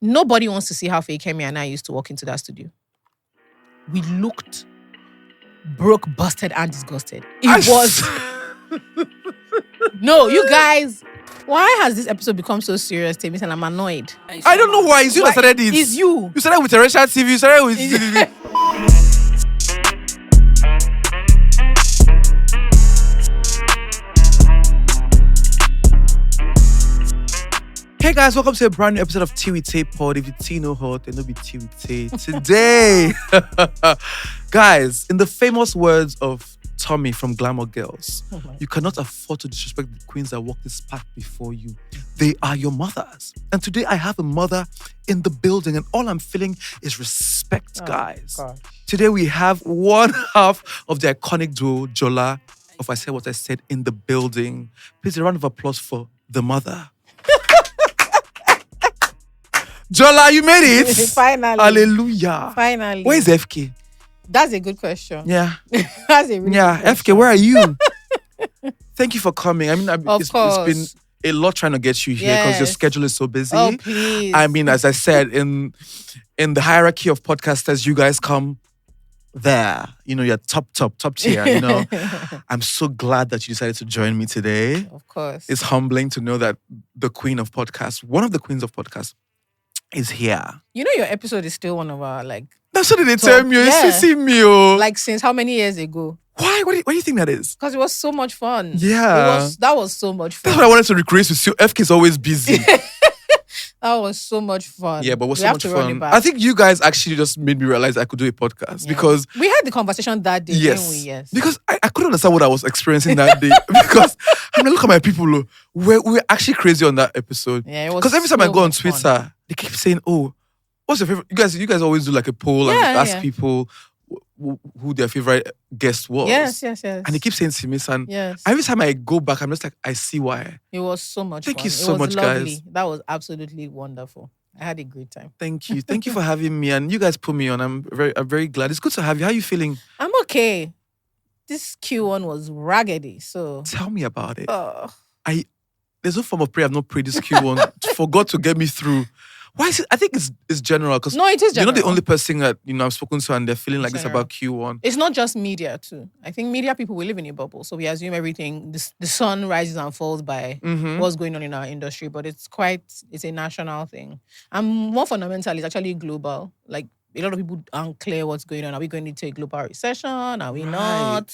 Nobody wants to see how Fake-Kemi and I used to walk into that studio. We looked broke, busted, and disgusted. It was... No, you guys... Why has this episode become so serious, Temi? And I'm annoyed. I don't know why. It's you that started it. It's you. You started with Terrestrial TV. You started with... Hey guys, welcome to a brand new episode of Tea with Tay Pod. If you tea no hot, then no be tea with Tay. Today, guys, in the famous words of Tommy from Glamour Girls, you cannot afford to disrespect the queens that walk this path before you. They are your mothers. And today I have a mother in the building, and all I'm feeling is respect, guys. Gosh. Today we have one half of the iconic duo, Jola, if I said what I said, in the building. Please, a round of applause for the mother. Jola, you made it. Finally. Hallelujah. Finally. Where is FK? That's a good question. Yeah. That's a really good question. FK, where are you? Thank you for coming. I mean, Of it's course. been a lot trying to get you here because your Yes. schedule is so busy. Oh, please. I mean, as I said, in the hierarchy of podcasters, you guys come there. You know, you're top tier, you know. I'm so glad that you decided to join me today. Of course. It's humbling to know that the queen of podcasts, one of the queens of podcasts, is here. You know your episode is still one of our, That's what they tell me. Yeah. You see me, oh. since how many years ago? Why? What do you think that is? Because it was so much fun. Yeah. That was so much fun. That's what I wanted to recreate with you. FK is always busy. That was so much fun. Yeah, but it was We so have much to run fun. it back. I think you guys actually just made me realize I could do a podcast Yeah. because we had the conversation that day, didn't we? Yes. Because I couldn't understand what I was experiencing that day. Because I mean, look at my people. Oh, we're actually crazy on that episode. Yeah, it was Because every time I so go on much fun. Twitter, they keep saying, "Oh, what's your favorite?" You guys always do like a poll and Yeah, ask yeah. people who their favorite guest was. Yes. And they keep saying Simis, and Yes. every time I go back, I'm just like, I see why. It was so much Thank fun. you so it was much, lovely. guys. That was absolutely wonderful. I had a great time. Thank you for having me, and you guys put me on. I'm very glad. It's good to have you. How are you feeling? I'm okay. This Q1 was raggedy, so... Tell me about it. Oh. There's no form of prayer I've not prayed this Q1 for God to get me through. Why is it? I think it's general because No, it is you're not the general. only person that I've spoken to and they're feeling like this General. about Q1. It's not just media, too. I think media people, we live in a bubble, so we assume everything, the sun rises and falls by what's going on in our industry, but it's a national thing. And more fundamentally, it's actually global. Like, a lot of people aren't clear what's going on. Are we going into a global recession? Are we not?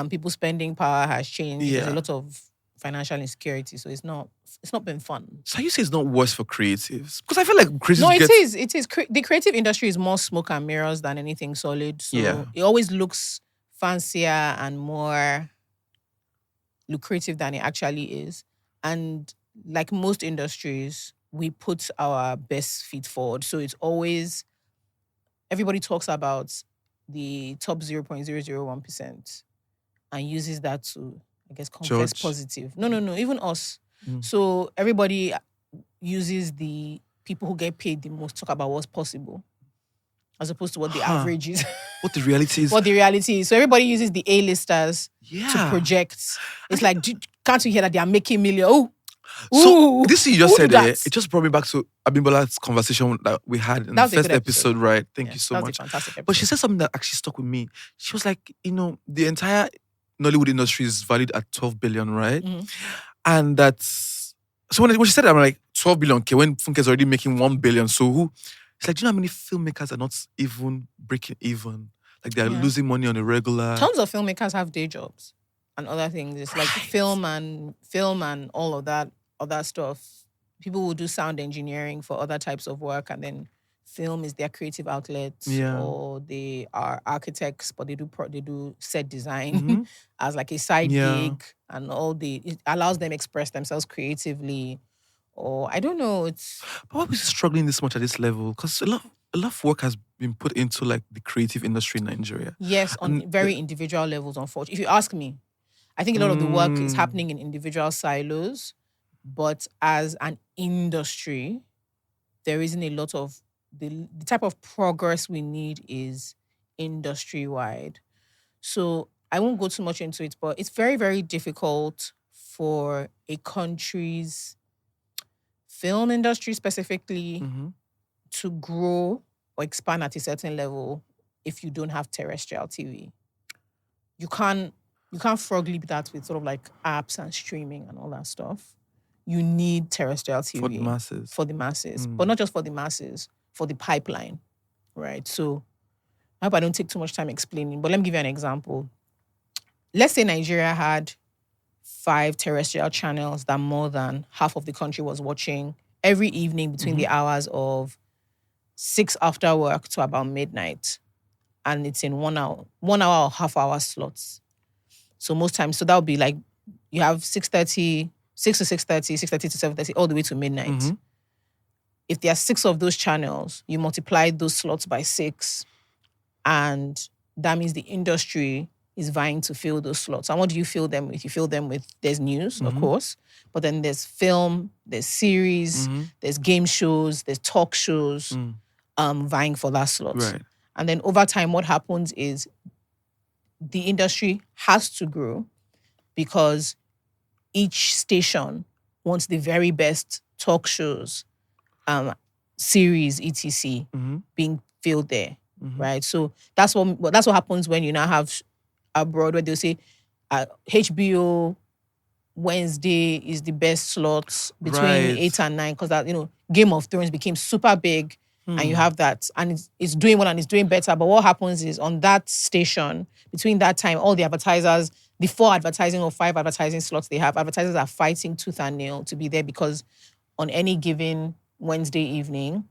People's spending power has changed. Yeah. There's a lot of financial insecurity, so it's not been fun. So you say it's not worse for creatives? Because I feel like creatives No, it get... is. It is. The creative industry is more smoke and mirrors than anything solid. So Yeah. it always looks fancier and more lucrative than it actually is. And like most industries, we put our best feet forward. So it's always, everybody talks about the top 0.001% and uses that to, I guess, confess Judge. positive. No, even us. Mm. So everybody uses the people who get paid the most talk about what's possible, as opposed to what the average is, What the reality is. what the reality is. So everybody uses the A-listers Yeah. to project. It's like, can't you hear that they are making millions? Oh, So ooh, this thing you just who said do there, that? it just brought me back to Abimbola's conversation that we had in That the was a first good episode, right? Thank Yeah, you so that much. was a fantastic episode. But she said something that actually stuck with me. She was like, the entire Nollywood industry is valued at 12 billion, right? Mhm. And that's... So when she said that, I'm like, 12 billion, okay, when Funke is already making 1 billion, so who? It's like, do you know how many filmmakers are not even breaking even? Like they're Yeah. losing money on a regular... Tons of filmmakers have day jobs and other things. It's like film and all of that other stuff. People will do sound engineering for other types of work, and then film is their creative outlet. Yeah. Or they are architects, but they do set design Mhm. as like a side Yeah. gig, and it allows them express themselves creatively. Or I don't know. It's But why are we struggling this much at this level? Because a lot of work has been put into like the creative industry in Nigeria. yes on And very individual levels. Unfortunately, if you ask me, I think a lot of the work is Mm. happening in individual silos, but as an industry, there isn't a lot of the type of progress we need is industry wide. So I won't go too much into it, but it's very, very difficult for a country's film industry specifically Mm-hmm. to grow or expand at a certain level if you don't have terrestrial TV. You can't frog leap that with sort of like apps and streaming and all that stuff. You need terrestrial TV For the masses. For the masses. But not just for the masses, for the pipeline. Right. So I hope I don't take too much time explaining, but let me give you an example. Let's say Nigeria had 5 terrestrial channels that more than half of the country was watching every evening between the hours of 6 after work to about midnight. And it's in 1 hour or half hour slots. So most times, so that would be like you have 6:30, 6 to 6:30, 6:30 to 7:30, all the way to midnight. If there are 6 of those channels, you multiply those slots by 6, and that means the industry is vying to fill those slots. And what do you fill them with? You fill them with, there's news, of course, but then there's film, there's series, there's game shows, there's talk shows vying for that slot. Right. And then over time, what happens is the industry has to grow because each station wants the very best talk shows, series, etc., being filled there, right? So that's what happens when you now have abroad where they'll say HBO Wednesday is the best slots between 8 and 9 because that Game of Thrones became super big. And you have that, and it's doing well and it's doing better. But what happens is on that station, between that time, all the advertisers, the 4 advertising or 5 advertising slots they have, advertisers are fighting tooth and nail to be there because on any given Wednesday evening,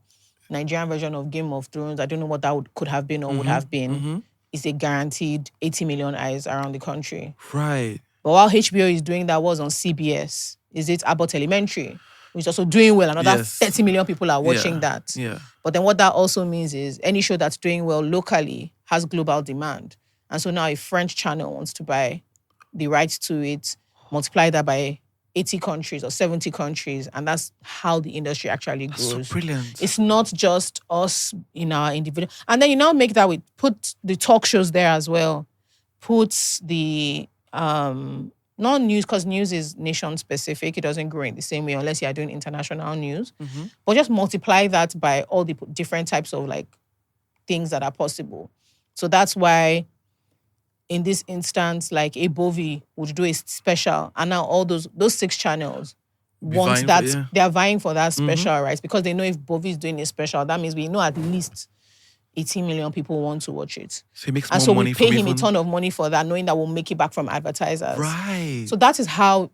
Nigerian version of Game of Thrones, I don't know what that could have been or would have been, is a guaranteed 80 million eyes around the country. Right. But while HBO is doing that, was on CBS. Is it Abbott Elementary? Which is also doing well. Another 30 million people are watching that. Yeah. But then what that also means is any show that's doing well locally has global demand. And so now a French channel wants to buy the rights to it, multiply that by 80 countries or 70 countries. And that's how the industry actually grows. That's so brilliant. It's not just us in our individual. And then you now make that with, put the talk shows there as well. Put the... not news, because news is nation specific. It doesn't grow in the same way unless you're doing international news. But just multiply that by all the different types of like things that are possible. So that's why in this instance, like a Bovi would do a special, and now all those 6 channels want that. They're vying for that special, right? Because they know if Bovi is doing a special, that means we know at least 18 million people want to watch it. So he makes and more so money we pay from him a ton of money for that, knowing that we'll make it back from advertisers. Right. So that is how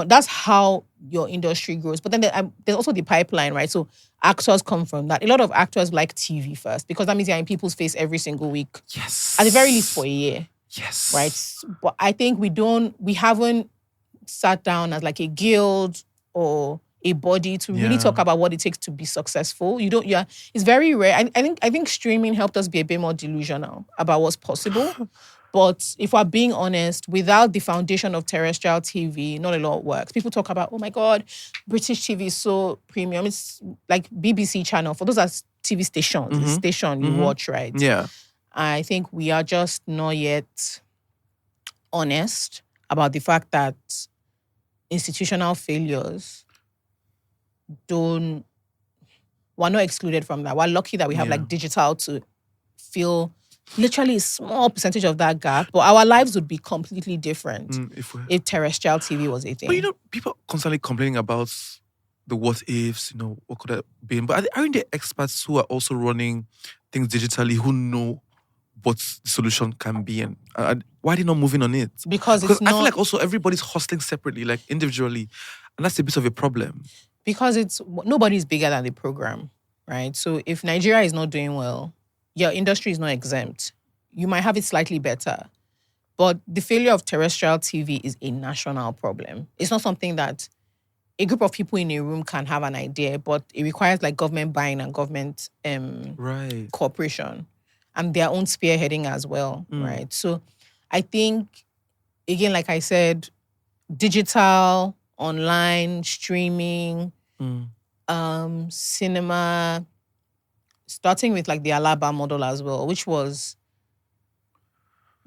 that's how your industry grows. But then there's also the pipeline, right? So actors come from that. A lot of actors like TV first because that means you're in people's face every single week. Yes. At the very least for a year. Yes. Right? But I think we haven't sat down as like a guild or a body to really talk about what it takes to be successful. It's very rare. I think streaming helped us be a bit more delusional about what's possible. But if we're being honest, without the foundation of terrestrial TV, not a lot works. People talk about, oh my God, British TV is so premium. It's like BBC channel. For those are TV stations, the station you watch, right? Yeah. I think we are just not yet honest about the fact that institutional failures we're not excluded from that. We're lucky that we have like digital to fill literally a small percentage of that gap, but our lives would be completely different if terrestrial TV was a thing. But people constantly complaining about the what ifs, what could have been. But aren't there experts who are also running things digitally who know what the solution can be, and why are they not moving on it? Because I feel like also everybody's hustling separately, like individually, and that's a bit of a problem. Because nobody's bigger than the program, right? So if Nigeria is not doing well, your industry is not exempt. You might have it slightly better, but the failure of terrestrial TV is a national problem. It's not something that a group of people in a room can have an idea, but it requires like government buying and government cooperation and their own spearheading as well, right? So I think, again, like I said, digital, online, streaming, cinema, starting with like the Alaba model as well, which was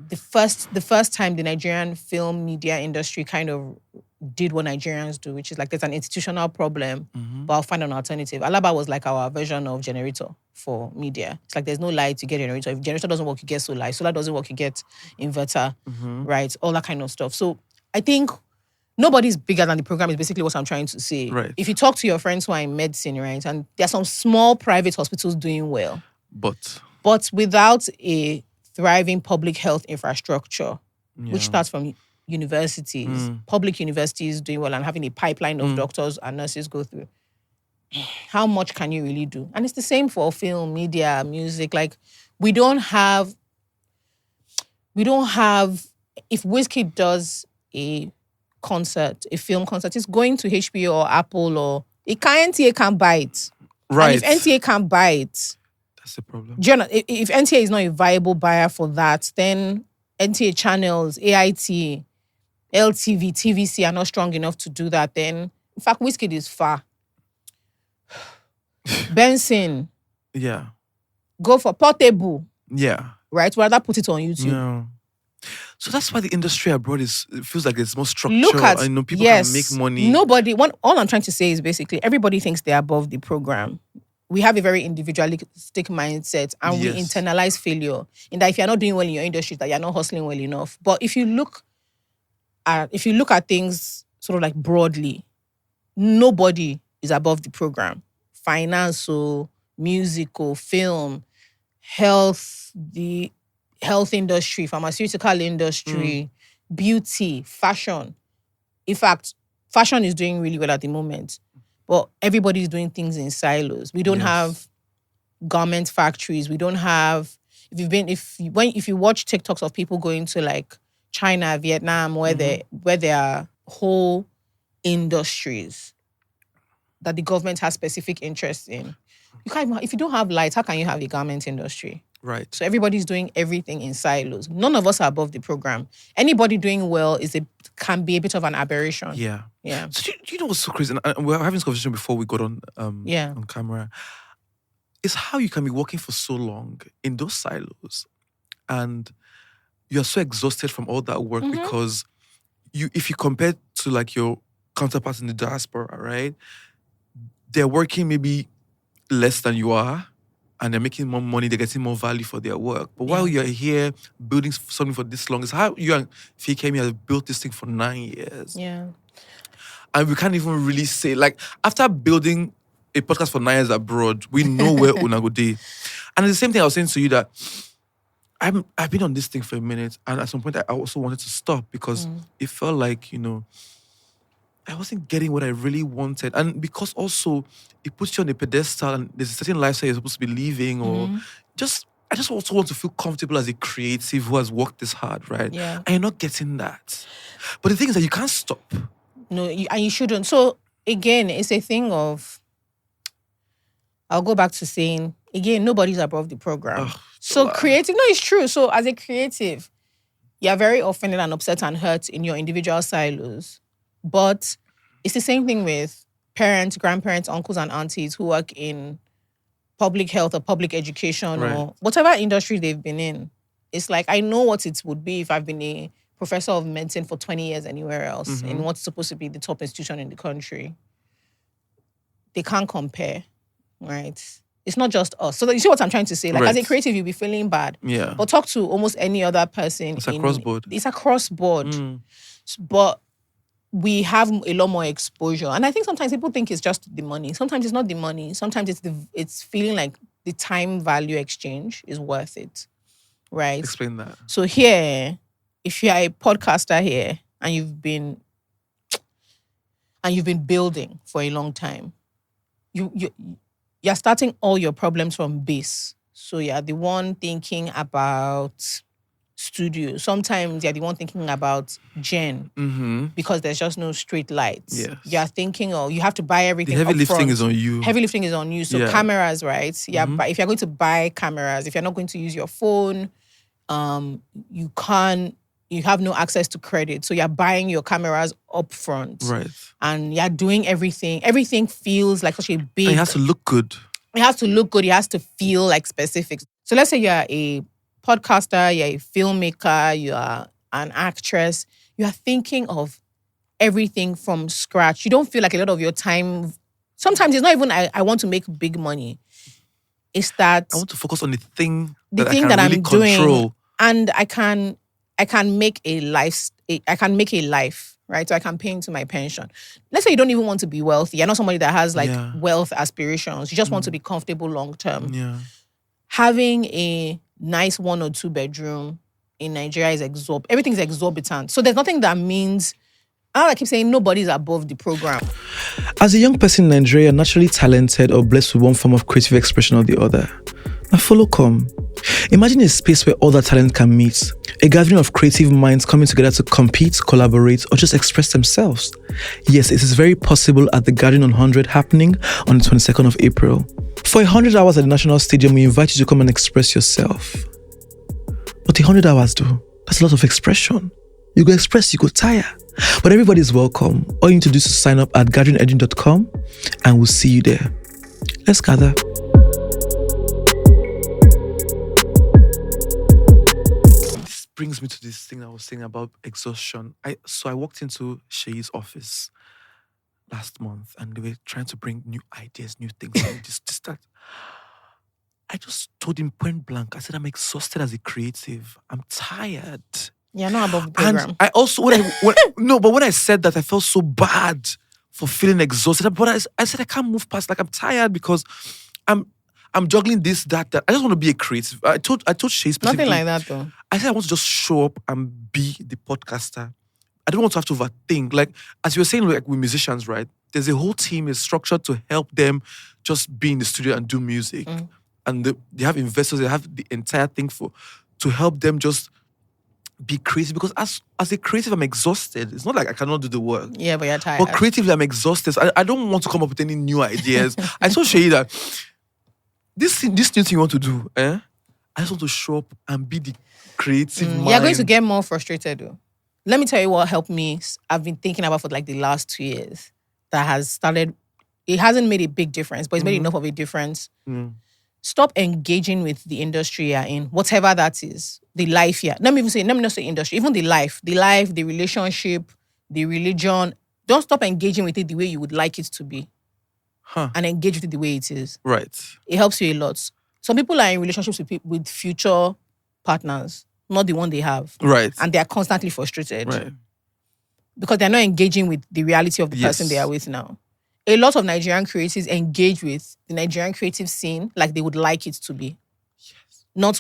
the first time the Nigerian film media industry kind of did what Nigerians do, which is like there's an institutional problem, Mm-hmm. but I'll find an alternative. Alaba was like our version of generator for media. It's like there's no light, you get generator. If generator doesn't work, you get solar. If solar doesn't work, you get inverter, Mm-hmm. right? All that kind of stuff. So I think nobody's bigger than the program is basically what I'm trying to say. Right. If you talk to your friends who are in medicine, right, and there are some small private hospitals doing well, but without a thriving public health infrastructure, which starts from universities, public universities doing well and having a pipeline of doctors and nurses go through, how much can you really do? And it's the same for film, media, music. Like, we don't have, if Wizkid does a concert, a film concert, it's going to HBO or Apple or NTA can buy it. Right. And if NTA can't buy it, that's the problem. If NTA is not a viable buyer for that, then NTA channels, AIT, LTV, TVC are not strong enough to do that. Then, in fact, Wizkid is far. Benson, Yeah. go for Portable, Yeah. right? Rather put it on YouTube. No. So that's why the industry abroad it feels like it's more structured. Look at, I know people yes, can make money. All I'm trying to say is basically everybody thinks they're above the program. We have a very individualistic mindset and we internalize failure. In that if you're not doing well in your industry, that you're not hustling well enough. But if you look at things sort of like broadly, nobody is above the program. Finance, musical, film, health, the health industry, pharmaceutical industry, beauty, fashion. In fact, fashion is doing really well at the moment. But everybody is doing things in silos. We don't have garment factories. We don't have. If you watch TikToks of people going to like China, Vietnam, where there are whole industries that the government has specific interest in. You can't. If you don't have light, how can you have a garment industry? Right. So everybody's doing everything in silos. None of us are above the program. Anybody doing well can be a bit of an aberration. Yeah. Yeah. So do you know what's so crazy? And we were having this conversation before we got on camera. Is how you can be working for so long in those silos and you're so exhausted from all that work because if you compare to like your counterparts in the diaspora, right? They're working maybe less than you are and they're making more money, they're getting more value for their work. But while you're here building something for this long, it's how you and Fikemi have built this thing for 9 years. Yeah. And we can't even really say, like, after building a podcast for 9 years abroad, we know where Unagode. And it's the same thing I was saying to you that I've been on this thing for a minute, and at some point I also wanted to stop because it felt like, I wasn't getting what I really wanted. And because also it puts you on a pedestal and there's a certain lifestyle you're supposed to be living or I just also want to feel comfortable as a creative who has worked this hard, right? Yeah. And you're not getting that. But the thing is that you can't stop. No, and you shouldn't. So again, it's a thing of, I'll go back to saying, again, nobody's above the program. So creative, no, it's true. So as a creative, you're very offended and upset and hurt in your individual silos. But it's the same thing with parents, grandparents, uncles and aunties who work in public health or public education or whatever industry they've been in. It's like, I know what it would be if I've been a professor of medicine for 20 years anywhere else in what's supposed to be the top institution in the country. They can't compare, right? It's not just us. So you see what I'm trying to say? Like, as a creative, you'll be feeling bad. Yeah. But talk to almost any other person. It's across board. It's across board. But we have a lot more exposure. And I think sometimes people think it's just the money. Sometimes it's not the money. Sometimes it's feeling like the time value exchange is worth it, right? Explain that. So here, if you're a podcaster here and you've been building for a long time, you're starting all your problems from base. So you're the one thinking about studio. Sometimes you're the one thinking about gen because there's just no straight lights. Yes. You're thinking, you have to buy everything. The heavy up front. lifting is on you. Heavy lifting is on you. So cameras, right? Yeah. But if you're going to buy cameras, if you're not going to use your phone, you have no access to credit. So you're buying your cameras up front. Right. And you're doing everything. Everything feels like such a big... And it has to look good. It has to look good. It has to feel like specifics. So let's say you're a podcaster, you're a filmmaker, you're an actress. You are thinking of everything from scratch. You don't feel like a lot of your time. Sometimes it's not even I want to make big money. It's that I want to focus on the thing the that thing I can that really I'm control. doing, and I can make a life. I can make a life, right? So I can pay into my pension. Let's say you don't even want to be wealthy. You're not somebody that has like Yeah. wealth aspirations. You just want to be comfortable long term. Yeah. Having a nice 1 or 2 bedroom in Nigeria is everything's exorbitant. So there's nothing that means. I keep saying nobody's above the program. As a young person in Nigeria, naturally talented or blessed with one form of creative expression or the other, now follow come. Imagine a space where all that talent can meet. A gathering of creative minds coming together to compete, collaborate, or just express themselves. Yes, it is very possible at the Gathering on 100 happening on the 22nd of April. For 100 hours at the National Stadium, we invite you to come and express yourself. But 100 hours though, that's a lot of expression. You go express, you go tire. But everybody is welcome. All you need to do is to sign up at gatheringedging.com and we'll see you there. Let's gather. This brings me to this thing I was saying about exhaustion. I walked into Sheyi's office last month and they were trying to bring new ideas, new things, and this, that. I just told him point blank, I said, I'm exhausted as a creative. I'm tired. You're not above the program. And I also, when I said that, I felt so bad for feeling exhausted. But I said, I can't move past, like I'm tired because I'm juggling this, that. I just want to be a creative. I told Shay specifically. Nothing like that though. I said, I want to just show up and be the podcaster. I don't want to have to overthink. Like, as you were saying, like with musicians, right? There's a whole team is structured to help them just be in the studio and do music. And they have investors, they have the entire thing to help them just be creative. Because as a creative, I'm exhausted. It's not like I cannot do the work. Yeah, but you're tired. But creatively, I'm exhausted. So I don't want to come up with any new ideas. I told Shay that this new thing you want to do, I just want to show up and be the creative mind. You're going to get more frustrated though. Let me tell you what helped me. I've been thinking about for like the last 2 years that has started. It hasn't made a big difference, but it's made enough of a difference. Stop engaging with the industry you're in, whatever that is. The life here. Let me not say industry, even the life, the relationship, the religion. Don't stop engaging with it the way you would like it to be. And engage with it the way it is. Right. It helps you a lot. Some people are in relationships with future partners, not the one they have. Right. And they are constantly frustrated. Right. Because they're not engaging with the reality of the person they are with now. A lot of Nigerian creatives engage with the Nigerian creative scene like they would like it to be. Yes. Not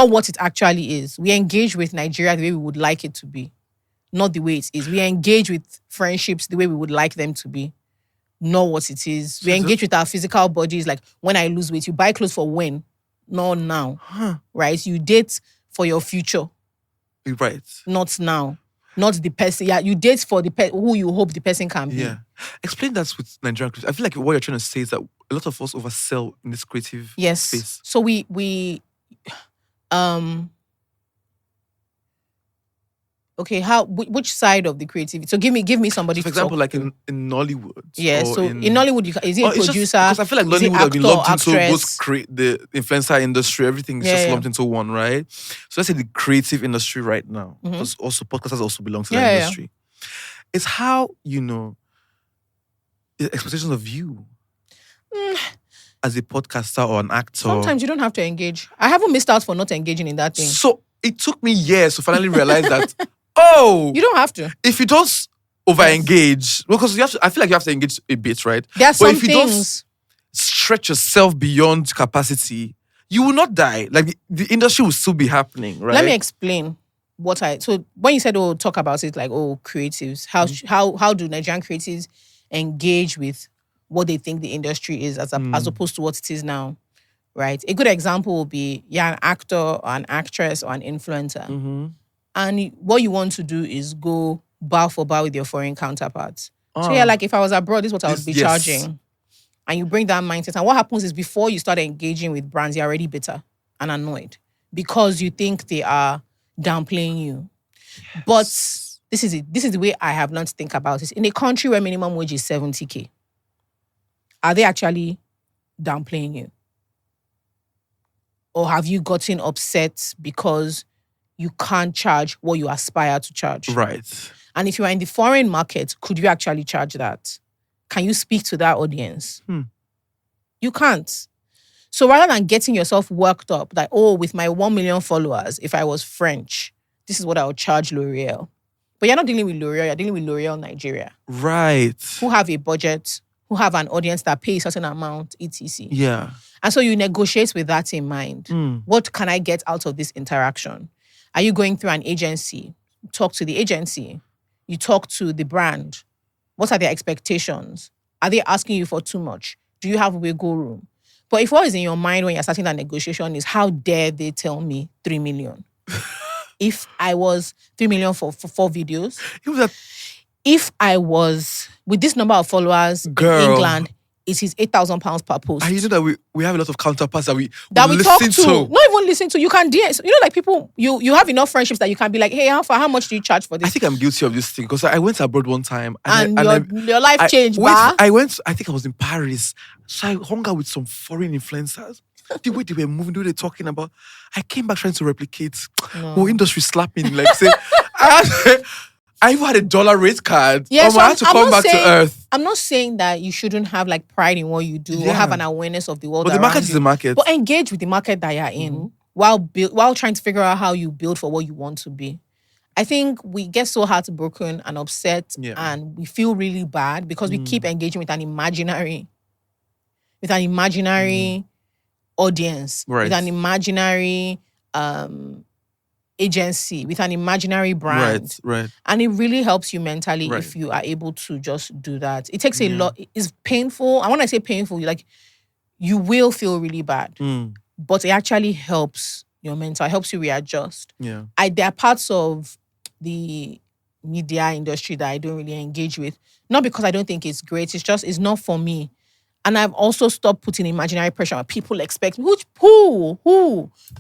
what it actually is. We engage with Nigeria the way we would like it to be. Not the way it is. We engage with friendships the way we would like them to be. Not what it is. We engage with our physical bodies like when I lose weight. You buy clothes for when? Not now. Right? You date for your future. Right. Not now. Not the person. Yeah, you date for who you hope the person can be. Yeah. Explain that with Nigerian creatives. I feel like what you're trying to say is that a lot of us oversell in this creative space. So we okay, which side of the creativity? So give me somebody. So for example, like in Nollywood. Yeah. So in Nollywood, is he a producer? Because I feel like Nollywood has been lumped into actress? the influencer industry. Everything is just lumped into one, right? So let's say the creative industry right now, because also podcasters also belong to that industry. It's how the expectations of you as a podcaster or an actor. Sometimes you don't have to engage. I haven't missed out for not engaging in that thing. So it took me years to finally realize that. You don't have to. If you don't over-engage, because you have to, I feel like you have to engage a bit, right? There are some if you things. don't stretch yourself beyond capacity, you will not die. Like the industry will still be happening, right? Let me explain so when you said, talk about it like, creatives, how do Nigerian creatives engage with what they think the industry is as opposed to what it is now, right? A good example would be, you're an actor or an actress or an influencer. And what you want to do is go bar for bar with your foreign counterparts. So yeah, like if I was abroad, this is what I would be charging. And you bring that mindset. And what happens is before you start engaging with brands, you're already bitter and annoyed because you think they are downplaying you. Yes. But this is it. This is the way I have learned to think about it. In a country where minimum wage is 70K, are they actually downplaying you? Or have you gotten upset because you can't charge what you aspire to charge? Right. And if you are in the foreign market, could you actually charge that? Can you speak to that audience? You can't. So rather than getting yourself worked up, like, oh, with my 1 million followers, if I was French, this is what I would charge L'Oreal. But you're not dealing with L'Oreal, you're dealing with L'Oreal Nigeria. Right. Who have a budget, who have an audience that pays a certain amount, etc. Yeah. And so you negotiate with that in mind. What can I get out of this interaction? Are you going through an agency? Talk to the agency. You talk to the brand. What are their expectations? Are they asking you for too much? Do you have wiggle room? But if what is in your mind when you're starting that negotiation is, how dare they tell me 3 million? If I was 3 million for 4 videos, if I was with this number of followers in England, it is £8,000 per post. And you know that we have a lot of counterparts that we talk listen to. Not even listen to. You can DM. You know, like people, you have enough friendships that you can be like, hey, how much do you charge for this? I think I'm guilty of this thing because I went abroad one time and your life changed. I think I was in Paris. So I hung out with some foreign influencers. The way they were moving, the way they were talking about. I came back trying to replicate. Oh, industry slapping. Like, say, I even had a dollar rate card. Yeah, so I had to come back to earth. I'm not saying that you shouldn't have like pride in what you do or have an awareness of the world. But the market is the market. But engage with the market that you're in while trying to figure out how you build for what you want to be. I think we get so heartbroken and upset and we feel really bad because we keep engaging with an imaginary audience, with an imaginary agency, with an imaginary brand. Right. And it really helps you mentally if you are able to just do that. It takes a lot. It's painful. And when I say painful, you will feel really bad. But it actually helps your mental. It helps you readjust. Yeah. There are parts of the media industry that I don't really engage with. Not because I don't think it's great. It's just, it's not for me. And I've also stopped putting imaginary pressure on people expect me. Who?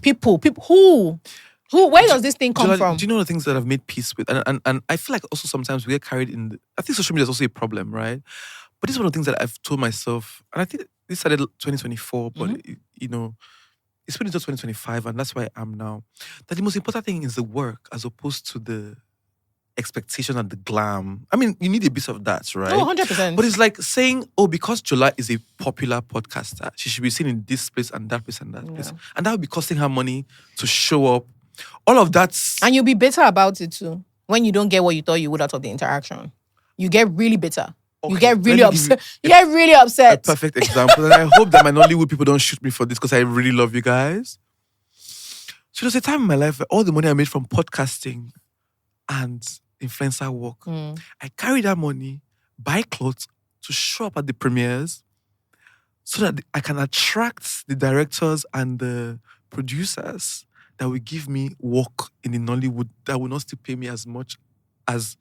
People, who? Where does this thing come from? Do you know the things that I've made peace with? And I feel like also sometimes we get carried in... I think social media is also a problem, right? But this is one of the things that I've told myself, and I think this started 2024, but it's been into 2025, and that's where I am now. That the most important thing is the work as opposed to the expectation and the glam. I mean, you need a bit of that, right? Oh, 100%. But it's like saying, oh, because Jola is a popular podcaster, she should be seen in this place and that place and that place. And that would be costing her money to show up. All of that. And you'll be bitter about it too. When you don't get what you thought you would out of the interaction. You get really bitter. Okay, you get really upset. You get really upset. A perfect example. And I hope that my Nollywood people don't shoot me for this because I really love you guys. So there's a time in my life where all the money I made from podcasting and influencer work, I carry that money, buy clothes to show up at the premieres so that I can attract the directors and the producers that will give me work in the Nollywood that will not still pay me as much as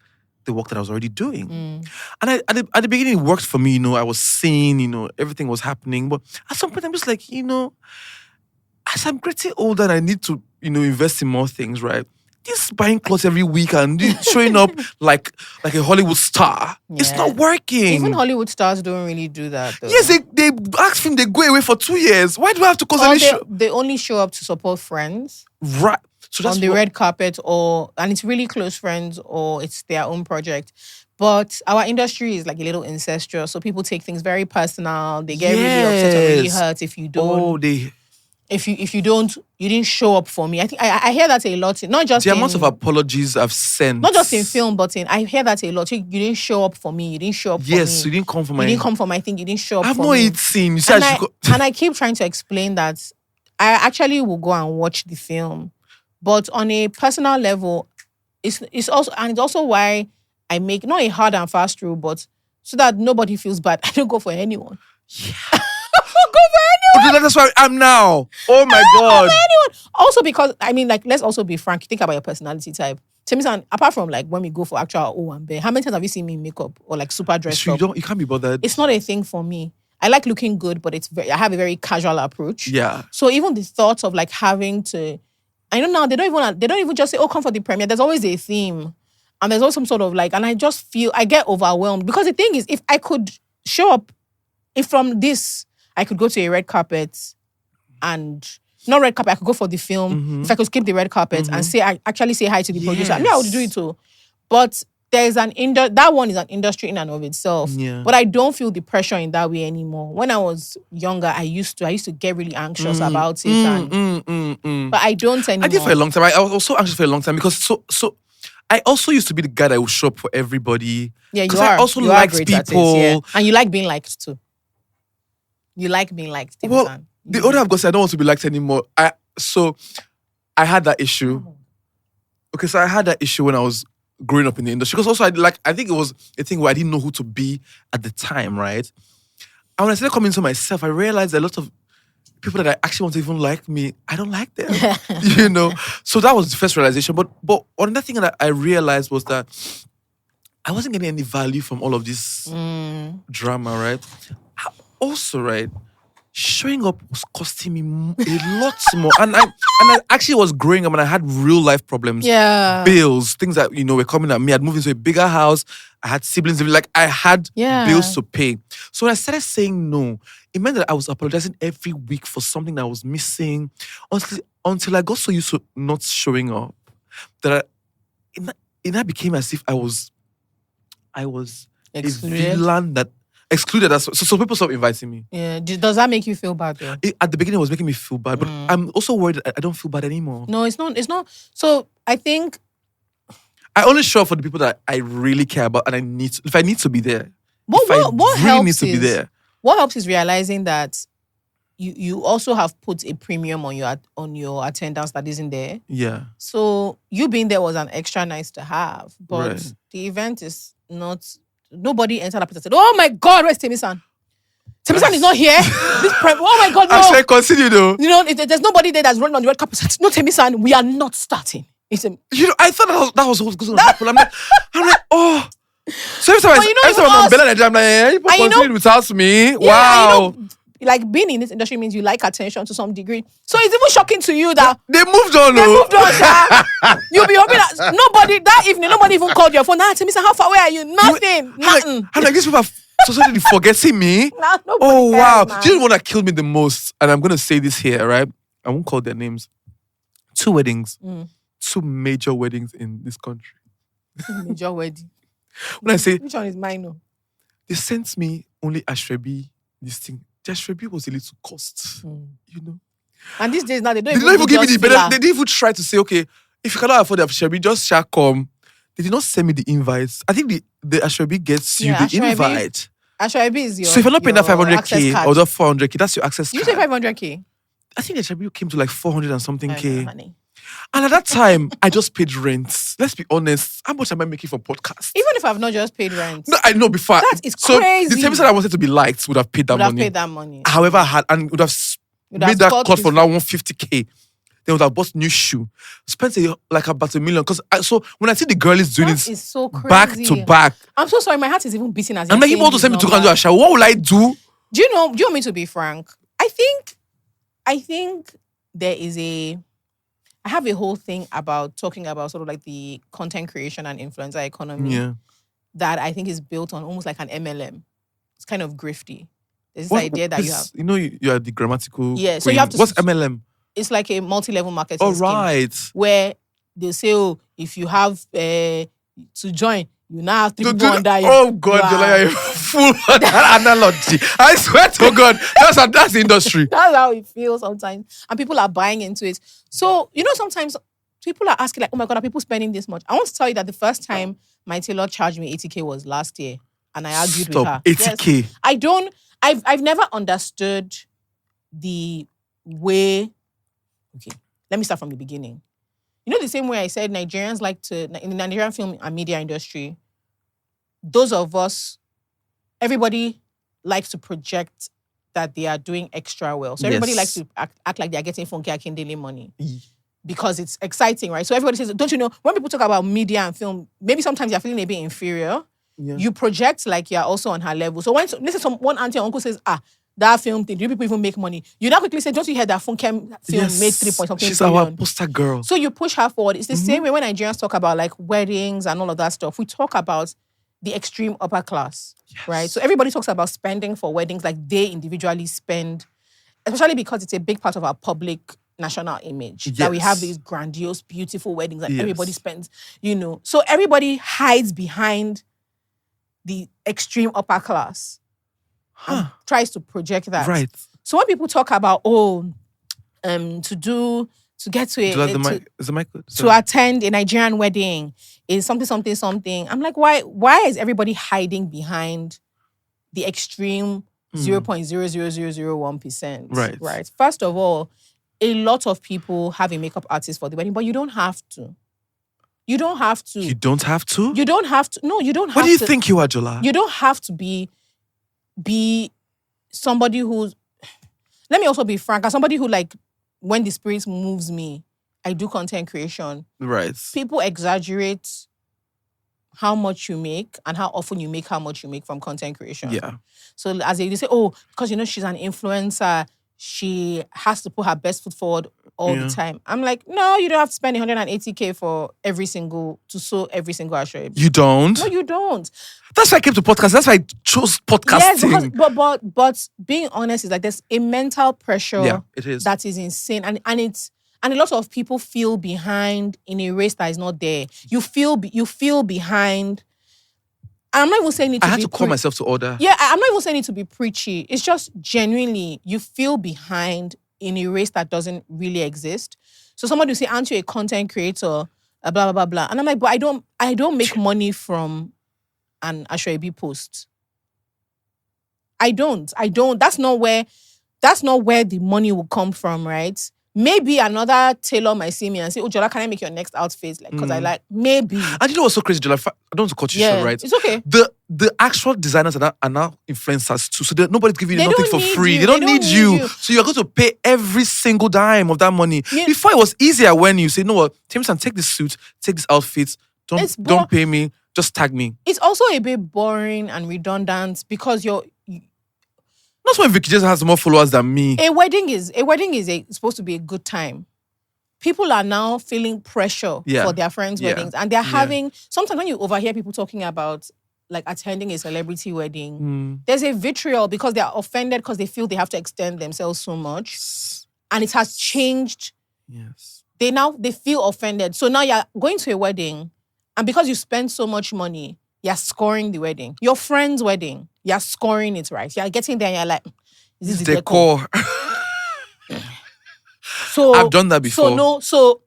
the work that I was already doing. And at the beginning, it worked for me. I was seeing, everything was happening. But at some point, I'm just like, as I'm getting older and I need to, invest in more things, right? This buying clothes every week and showing up like a Hollywood star, it's not working. Even Hollywood stars don't really do that, though. Yes, they ask him, they go away for 2 years. Why do I have to constantly they only show up to support friends. Right. So that's on the red carpet, and it's really close friends, or it's their own project. But our industry is like a little incestuous, so people take things very personal. They get really upset or really hurt if you don't. If you don't, you didn't show up for me. I think I hear that a lot. Not just the amount of apologies I've sent. Not just in film, but I hear that a lot. You didn't show up for me. You didn't show up for me. Yes, you didn't come for my. You didn't come for my thing. You didn't show up for me. I've not eaten. You said and I keep trying to explain that I actually will go and watch the film, but on a personal level, it's also why I make not a hard and fast rule, but so that nobody feels bad. I don't go for anyone. Yeah. Go for anyone. That's where I am now. Oh my God. Also because, let's also be frank. Think about your personality type. Temisan, apart from when we go for actual Owambe, how many times have you seen me in makeup or super dressed up? You can't be bothered. It's not a thing for me. I like looking good, but I have a very casual approach. Yeah. So even the thought of having to, I don't know, they don't even just say, oh, come for the premiere. There's always a theme. And there's always some sort of and I just feel, I get overwhelmed. Because the thing is, if I could show up, if from this, I could go to a red carpet and, not red carpet, I could go for the film. If I could skip the red carpet and actually say hi to the producer, I would do it too. But there's that one is an industry in and of itself. Yeah. But I don't feel the pressure in that way anymore. When I was younger, I used to get really anxious about it. But I don't anymore. I did for a long time. I was so anxious for a long time because so I also used to be the guy that would show up for everybody. Yeah, you because are. I also you liked are great at it, people. yeah. And you like being liked too. You like being liked. Well, the older I've got, I don't want to be liked anymore. So I had that issue. Okay, so I had that issue when I was growing up in the industry. Because also, I think it was a thing where I didn't know who to be at the time, right? And when I started coming to myself, I realized a lot of people that I actually want to even like me, I don't like them. You know? So that was the first realization. But another thing that I realized was that I wasn't getting any value from all of this drama, right? Also, right, showing up was costing me a lot more. And I actually was growing up and I had real life problems. Yeah. Bills, things that, were coming at me. I'd moved into a bigger house. I had siblings. Like, I had bills to pay. So when I started saying no, it meant that I was apologizing every week for something that I was missing. Until I got so used to not showing up that it became as if I was Excluded. a villain that excluded us. So people stopped inviting me. Yeah. Does that make you feel bad though? At the beginning, it was making me feel bad, but I'm also worried that I don't feel bad anymore. No, it's not. It's not. So I think I only show up for the people that I really care about, and if I need to be there. What really helps need to be there. What helps is realizing that you also have put a premium on your attendance that isn't there. Yeah. So you being there was an extra nice to have, but the event is not. Nobody entered up and said, "Oh my God, where's Temi-san? Temi-san is not here." Oh my God, no! I should continue though. There's nobody there that's running on the red carpet. Said, "No, Temi-san, we are not starting." I thought that was what was going to happen. I'm like, oh. So every time I'm Bella Nigeria, I'm like, people continue without me. Wow. Like being in this industry means you like attention to some degree. So it's even shocking to you that they moved on. You'll be hoping that that evening nobody even called your phone. Temi-san, how far away are you? Nothing. I'm like, these people are society forgetting me. Oh wow. Do you know what that killed me the most? And I'm gonna say this here, right? I won't call their names. 2 weddings. 2 major weddings in this country. Major wedding. When I say which one is mine? They sent me only Ashrebi, this thing. Ashrebi was a little cost, And these days now they don't even give me the benefit. They didn't even try to say, okay, if you cannot afford the Ashrebi, just shall come. They did not send me the invites. I think the Ashrebi gets you the invite. Ashrebi is your. So if you're not paying that 500k or that 400k, that's your access card. You say 500k? I think the Ashrebi came to like 400 and something k. Honey. And at that time, I just paid rent. Let's be honest. How much am I making for podcasts? Even if I've not just paid rent. No, I know before. That is crazy. The time I wanted to be liked would have paid that money. However, I had, and would have made that cut for now 150k. They would have bought new shoe. Spent about $1 million. So when I see the girl is doing it so back to back. I'm so sorry. My heart is even beating as I'm like, you want to send me to go and do a shower. What will I do? Do you want me to be frank? I think there is I have a whole thing about talking about sort of like the content creation and influencer economy that I think is built on almost like an MLM. It's kind of grifty. There's this idea that you have. You are the grammatical. Yeah, so queen. you have to. What's MLM? It's like a multi-level marketing scheme. Where they say, if you have to join, you now have 3 people under you. Oh God, Jola, you're full of that analogy. I swear to God, that's the industry. That's how it feels sometimes. And people are buying into it. So, sometimes people are asking like, oh my God, are people spending this much? I want to tell you that the first time my tailor charged me 80k was last year. And I argued with her. 80k? Yes. I've never understood the way. Okay, let me start from the beginning. The same way I said Nigerians in the Nigerian film and media industry, those of us, everybody likes to project that they are doing extra well. So everybody likes to act like they're getting Funke Akindele money because it's exciting, right? So everybody says, don't you know, when people talk about media and film, maybe sometimes you're feeling a bit inferior. Yeah. You project like you're also on her level. So let's say one auntie or uncle says, that film thing, do you people even make money? You now quickly say, don't you hear that Funke film made 3 point something? She's our poster girl. So you push her forward. It's the same way when Nigerians talk about like weddings and all of that stuff. We talk about the extreme upper class, right? So everybody talks about spending for weddings like they individually spend, especially because it's a big part of our public national image. That we have Yes. these grandiose, beautiful weddings that Yes. everybody spends, So everybody hides behind the extreme upper class and tries to project that. Right. So when people talk about, to get to Do you like a, the to, mic? Is the mic good? to Sorry. attend a Nigerian wedding is something, something, something. I'm like, why is everybody hiding behind the extreme 0.00001%? Right. Right. First of all, a lot of people have a makeup artist for the wedding, but you don't have to. You don't have to. You don't have to? You don't have to. No, you don't have to. What do you think you are, Jola? You don't have to be somebody who's. Let me also be frank. As somebody who, like, when the spirit moves me, I do content creation. Right. People exaggerate how much you make and how often you make how much you make from content creation. Yeah. So as they say, because she's an influencer, she has to put her best foot forward all the time. I'm like, no, you don't have to spend 180K to sew every single ashray. You don't? No, you don't. That's why I came to podcast. That's why I chose podcasting. Yes, but being honest is like there's a mental pressure it is. that is insane. And a lot of people feel behind in a race that is not there. You feel behind. I'm not even saying it to be... I had to call myself to order. Yeah, I'm not even saying it to be preachy. It's just genuinely, you feel behind in a race that doesn't really exist. So somebody will say, aren't you a content creator? Blah, blah, blah, blah. And I'm like, but I don't make money from an Ashwebi post. I don't. That's not where the money will come from, right? Maybe another tailor might see me and say, oh, Jola, can I make your next outfit? Like, because I like, maybe. And you know what's so crazy, Jola? I don't want to cut you short, right? It's okay. The actual designers are now influencers too. So nobody's giving you nothing for free. You. They don't need you. So you're going to pay every single dime of that money. Yeah. Before it was easier when you say, no, what, Timson, take this suit, take this outfit. Don't pay me. Just tag me. It's also a bit boring and redundant because That's why Vicky just has more followers than me. A wedding is supposed to be a good time. People are now feeling pressure for their friends' weddings, and they're having. Sometimes when you overhear people talking about like attending a celebrity wedding, there's a vitriol because they are offended because they feel they have to extend themselves so much, and it has changed. Yes, they feel offended. So now you're going to a wedding, and because you spend so much money, you're scoring the wedding. Your friend's wedding, you're scoring it, right? You're getting there and you're like, is this the decor? So I've done that before. So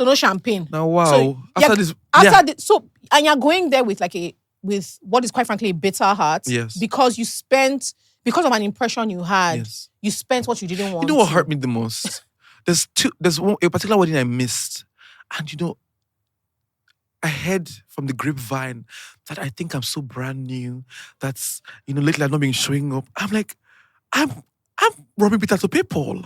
no champagne. Now, wow. So, and you're going there with with what is quite frankly a bitter heart. Yes. Because because of an impression you had, you spent what you didn't want. You know what hurt me the most? There's a particular wedding I missed. And I heard from the grapevine that I think I'm so brand new. That's, lately I've not been showing up. I'm like, I'm robbing Peter to pay Paul.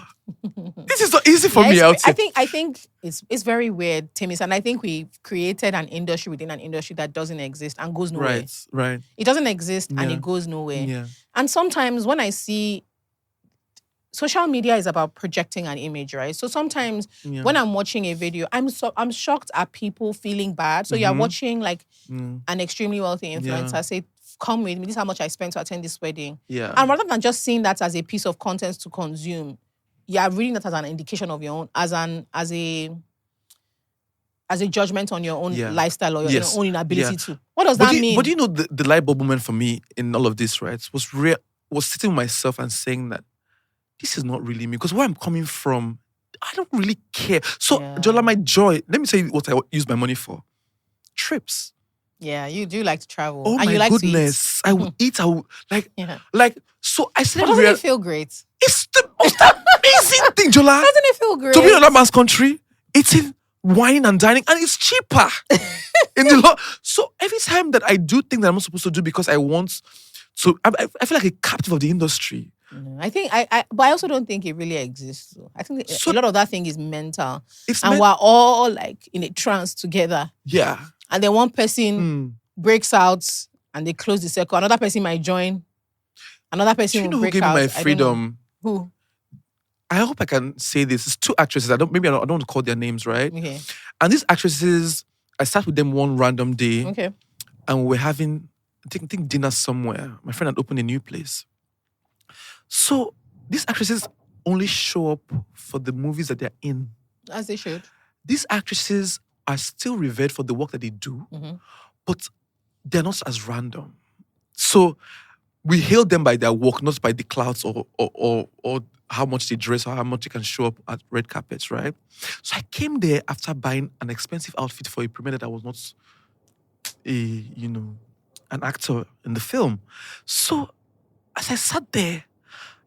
This is not easy for me out here. I think it's very weird, Timis, and I think we've created an industry within an industry that doesn't exist and goes nowhere. Right. It doesn't exist and it goes nowhere. Yeah. And sometimes when I see social media is about projecting an image, right? So sometimes when I'm watching a video, I'm shocked at people feeling bad. So you're watching like an extremely wealthy influencer say, come with me, this is how much I spent to attend this wedding. Yeah. And rather than just seeing that as a piece of content to consume, you're reading that as an indication of your own, as a judgment on your own lifestyle or your own inability to. What does that mean? But do you know the light bulb moment for me in all of this, right? Was sitting with myself and saying that this is not really me. Because where I'm coming from, I don't really care. So, Jola, my joy, let me tell you what I use my money for. Trips. Yeah, you do like to travel. Oh and my you like goodness. To eat. I would eat, so I said, but doesn't it feel great? It's the most amazing thing, Jola. Doesn't it feel great? To be in another man's country, eating, wining and dining, and it's cheaper. So every time that I do things that I'm not supposed to do because I want to, I feel like a captive of the industry. I think but I also don't think it really exists. So I think a lot of that thing is mental. We're all like in a trance together. Yeah. And then one person breaks out and they close the circle. Another person might join. Another person will break out. Who gave me my freedom? Who? I hope I can say this. It's two actresses. I don't want to call their names, right? Okay. And these actresses, I sat with them one random day. Okay. And we're having, I think dinner somewhere. My friend had opened a new place. So these actresses only show up for the movies that they're in. As they should. These actresses are still revered for the work that they do, but they're not as random. So we hail them by their work, not by the clouds or how much they dress or how much they can show up at red carpets, right? So I came there after buying an expensive outfit for a premiere that I was not an actor in the film. So as I sat there,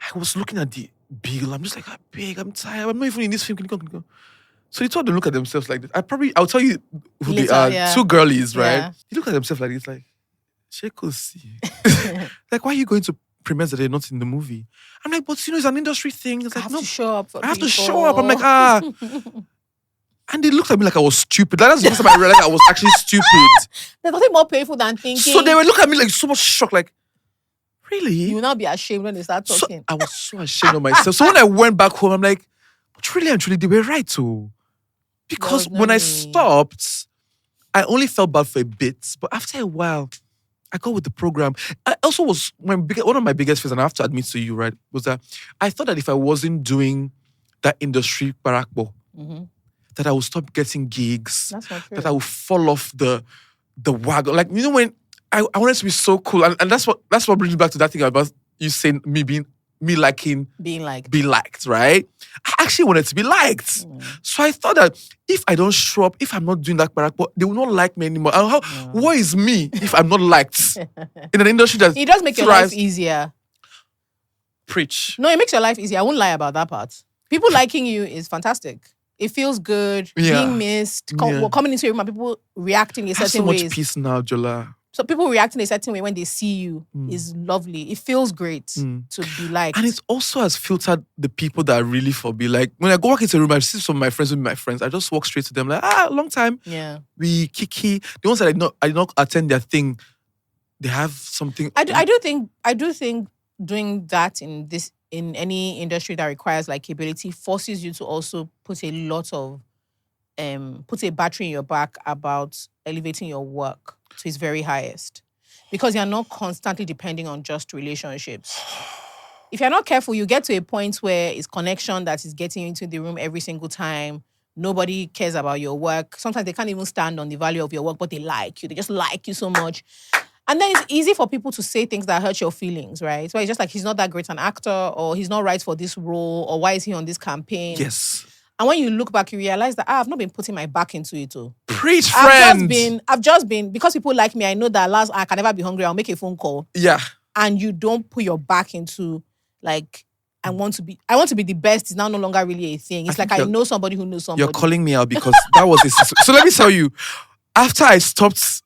I was looking at the bill. I'm just like, big, I'm tired. I'm not even in this film. Can you go? So they told them to look at themselves like this. I'll tell you who Later, they are. yeah. Two girlies, right? Yeah. They look at themselves like this, like, Shekosi. Like, why are you going to premieres that they're not in the movie? I'm like, but it's an industry thing. It's I like, have no, to show up for I have to people. show up. I'm like, And they looked at me like I was stupid. That's the first time I realized I was actually stupid. There's nothing more painful than thinking. So they were looking at me like so much shock, like, really? You will not be ashamed when they start So talking. I was so ashamed of myself. So when I went back home, I'm like, but really and truly, they were right too. Because There was no when I need. stopped, I only felt bad for a bit. But after a while, I got with the program. I also was one of my biggest fears, and I have to admit to you, right, was that I thought that if I wasn't doing that industry barakbo, that I would stop getting gigs. That's not true. That I would fall off the wagon. Like, when I wanted to be so cool, and that's what brings me back to that thing about you saying me liking being like, be liked, right? I actually wanted to be liked. So I thought that if I don't show up, if I'm not doing that barakbo, they will not like me anymore. And what is me if I'm not liked in an industry that it does make your life easier. Preach. No, it makes your life easier. I won't lie about that part. People liking you is fantastic. It feels good. Yeah. Being missed. Coming into your room and people reacting in I have certain so ways. much peace now, Jola. So people reacting a certain way when they see you is lovely. It feels great to be liked. And it also has filtered the people that are really for me. Like, when I go walk into a room, I see some of my friends with my friends. I just walk straight to them like, long time. Yeah. We kiki. The ones that I did not attend their thing, they have something. I do think doing that in any industry that requires likability forces you to also put a lot of put a battery in your back about elevating your work to its very highest. Because you're not constantly depending on just relationships. If you're not careful, you get to a point where it's connection that is getting you into the room every single time. Nobody cares about your work. Sometimes they can't even stand on the value of your work, but they like you. They just like you so much. And then it's easy for people to say things that hurt your feelings, right? So it's just like, he's not that great an actor, or he's not right for this role, or why is he on this campaign? Yes. And when you look back, you realize that I've not been putting my back into it too. Preach, friend. I've just been, because people like me, I know that last I can never be hungry, I'll make a phone call. Yeah. And you don't put your back into, like, I want to be the best is now no longer really a thing. It's like I know somebody who knows somebody. You're calling me out because that was so let me tell you, after I stopped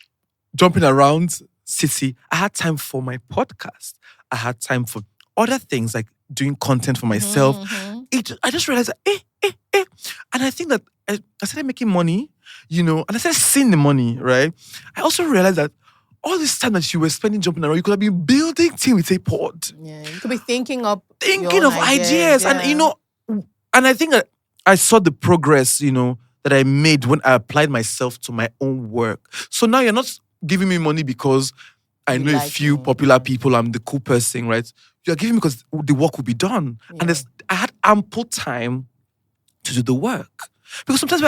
jumping around city, I had time for my podcast. I had time for other things like doing content for myself. I just realized that, and I think that I started making money, and I started seeing the money, right? I also realized that all this time that you were spending jumping around, you could have been building Tea with a Pod. Yeah, you could be thinking of ideas. Yeah. And I think that I saw the progress, that I made when I applied myself to my own work. So now you're not giving me money because I know a few popular people, I'm the cool person, right? You're giving me because the work will be done. Yeah. And I had ample time to do the work. Because sometimes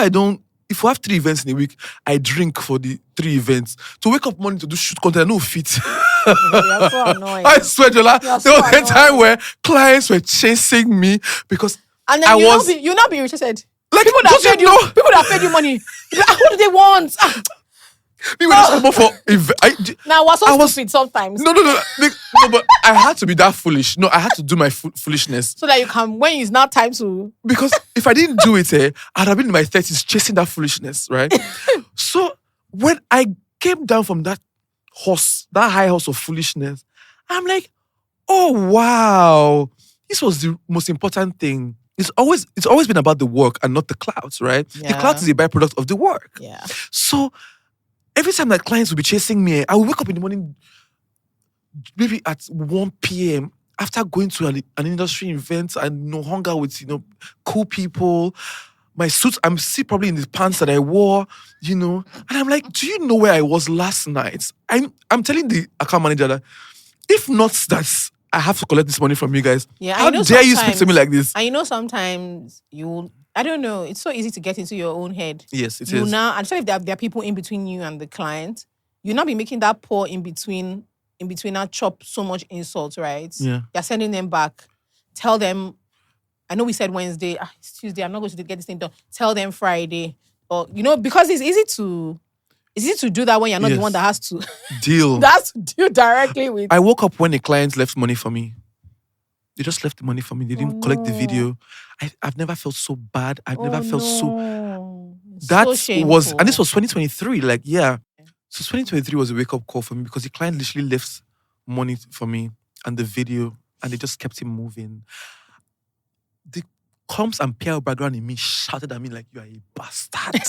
if we have 3 events in a week, I drink for the 3 events. To wake up morning to do shoot content, I no fit. You're so annoying. I swear, Jola, there was a time where clients were chasing me because and then you'll not be irritated. Like, people that paid you money. What do they want? Me when I for now we're so stupid sometimes. No, but I had to be that foolish. No, I had to do my foolishness. So that you can, when it's not time to. Because if I didn't do it, I'd have been in my 30s chasing that foolishness, right? So when I came down from that high horse of foolishness, I'm like, oh wow, this was the most important thing. It's always been about the work and not the clouds, right? Yeah. The clouds is a byproduct of the work. Yeah. So every time that clients will be chasing me, I will wake up in the morning, maybe at 1 p.m. after going to an industry event and hung out with cool people. My suits, I'm still probably in the pants that I wore, and I'm like, do you know where I was last night? I'm telling the account manager that if not that I have to collect this money from you guys. Yeah, How dare you speak to me like this? And sometimes I don't know, it's so easy to get into your own head. Yes, it you is. Now, and so if there are people in between you and the client, you'll not be making that pour in between and chop so much insult, right? Yeah. You're sending them back. Tell them, I know we said Wednesday, it's Tuesday, I'm not going to get this thing done. Tell them Friday. Or, because it's easy to do that when you're not the one that has to deal. That's to deal directly with. I woke up when a client left money for me. They just left the money for me. They didn't collect the video. I've never felt so bad. I've never felt so. That was, and this was 2023. Like, yeah. So 2023 was a wake-up call for me because the client literally left money for me and the video, and they just kept him moving. The comms and PR background in me shouted at me like, "You are a bastard."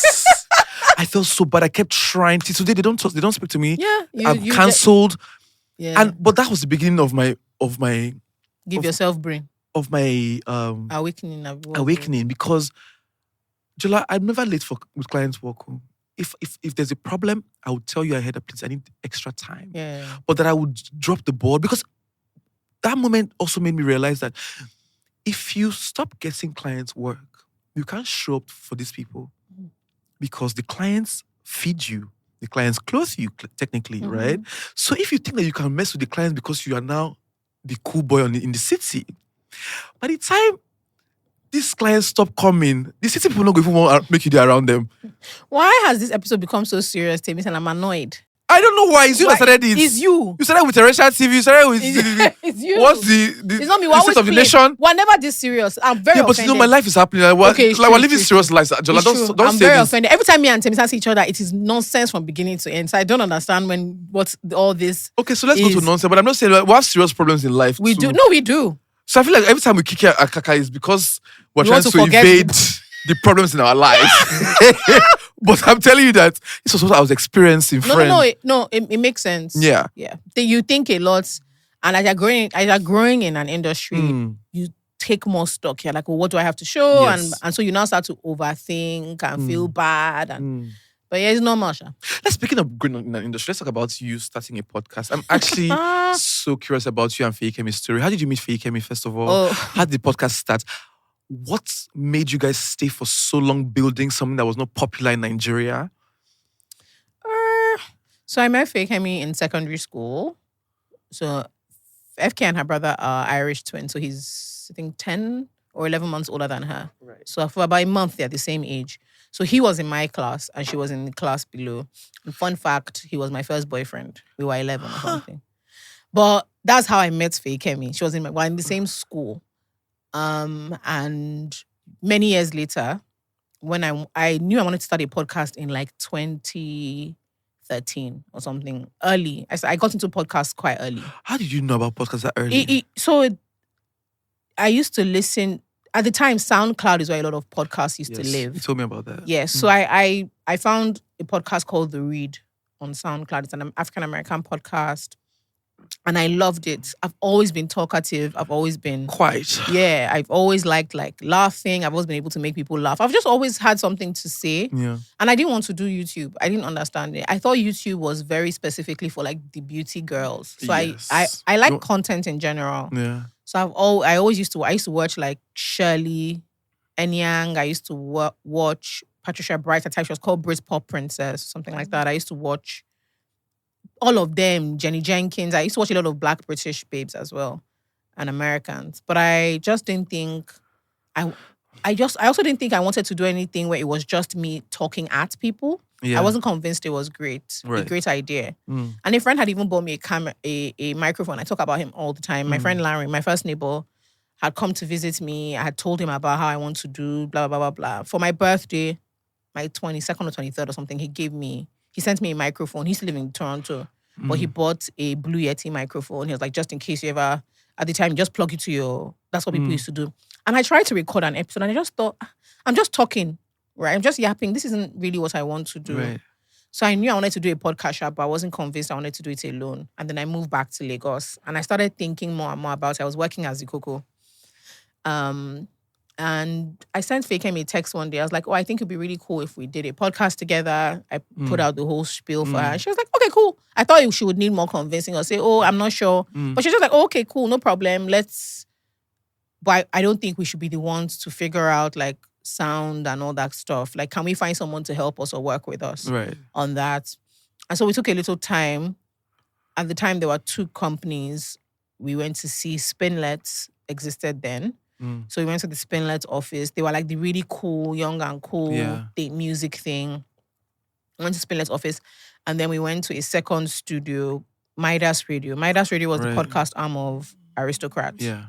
I felt so bad. I kept trying. Till today, they don't speak to me. Yeah, I've cancelled. Yeah, but that was the beginning of my give yourself brain of my awakening because Jola, I'm never late with clients' work. If there's a problem, I would tell you ahead. Please, I need extra time. Yeah, but that I would drop the ball because that moment also made me realize that if you stop getting clients' work, you can't show up for these people because the clients feed you. The clients clothe you, technically, right? So if you think that you can mess with the clients because you are now the cool boy in the city, by the time these clients stop coming, the city people not going to want to make you there around them. Why has this episode become so serious, Timmy? And I'm annoyed. I don't know why. It's you that started it. It's you. You started with Terrestrial TV. You started with... It's you. What's the it's not me. We're state of the nation? We're never this serious. I'm very offended. But my life is happening. We're living serious lives. Jola, don't I'm say very this. offended. Every time me and Timmy see each other, it is nonsense from beginning to end. So I don't understand what's all this. Okay, so let's go to nonsense. But I'm not saying we have serious problems in life. We do. No, we do. So I feel like every time we kick a kaka is because we're trying to evade the problems in our lives. But I'm telling you that this was what I was experiencing. No, it makes sense. Yeah. You think a lot, and as you're growing in an industry, you take more stock. You're like, well, what do I have to show? Yes. And so you now start to overthink and feel bad. But yeah, it's not much. Speaking of growing in an industry, let's talk about you starting a podcast. I'm actually so curious about you and Feyikemi's story. How did you meet Feyikemi, first of all? How did the podcast start? What made you guys stay for so long building something that was not popular in Nigeria? So I met Feyikemi in secondary school. So FK and her brother are Irish twins. So he's, I think, 10 or 11 months older than her. Right. So for about a month, they're the same age. So he was in my class and she was in the class below. And fun fact, he was my first boyfriend. We were 11 or something. But that's how I met Feyikemi. She was we're in the same school. And many years later, when I knew I wanted to start a podcast in like 2013 or something, early. I got into podcasts quite early. How did you know about podcasts that early? I used to listen. At the time, SoundCloud is where a lot of podcasts used to live. You told me about that. Yeah, so I found a podcast called The Read on SoundCloud. It's an African-American podcast. And I loved it. I've always been talkative. I've always been... Quite. Yeah, I've always liked laughing. I've always been able to make people laugh. I've just always had something to say. Yeah. And I didn't want to do YouTube. I didn't understand it. I thought YouTube was very specifically for like the beauty girls. So yes. I like content in general. Yeah. So I used to watch like Shirley Enyang. I used to watch Patricia Bright. At the time she was called Britpop Princess, something like that. I used to watch all of them, Jenny Jenkins. I used to watch a lot of Black British babes as well, and Americans. But I just didn't think I also didn't think I wanted to do anything where it was just me talking at people. Yeah. I wasn't convinced it was great, a great idea. And a friend had even bought me a microphone. I talk about him all the time. My friend Larry, my first neighbor, had come to visit me. I had told him about how I want to do blah, blah, blah, blah. For my birthday, my 22nd or 23rd or something, he sent me a microphone. He used to live in Toronto, but he bought a Blue Yeti microphone. He was like, just in case you ever, at the time, just plug it to that's what people used to do. And I tried to record an episode and I just thought, I'm just talking, right? I'm just yapping. This isn't really what I want to do. Right. So I knew I wanted to do a podcast, but I wasn't convinced I wanted to do it alone. And then I moved back to Lagos and I started thinking more and more about it. I was working as the Coco. And And I sent Fakem a text one day. I was like, oh, I think it'd be really cool if we did a podcast together. I put out the whole spiel for her. And she was like, okay, cool. I thought she would need more convincing or say, oh, I'm not sure. But she's just like, oh, okay, cool, no problem. But I don't think we should be the ones to figure out like sound and all that stuff. Like, can we find someone to help us or work with us on that? And so we took a little time. At the time, there were 2 companies. We went to see Spinlets existed then. So we went to the Spinlet office. They were like the really cool, young and cool the music thing. We went to Spinlet's office. And then we went to a second studio, Midas Radio. Midas Radio was the podcast arm of Aristocrats. Yeah.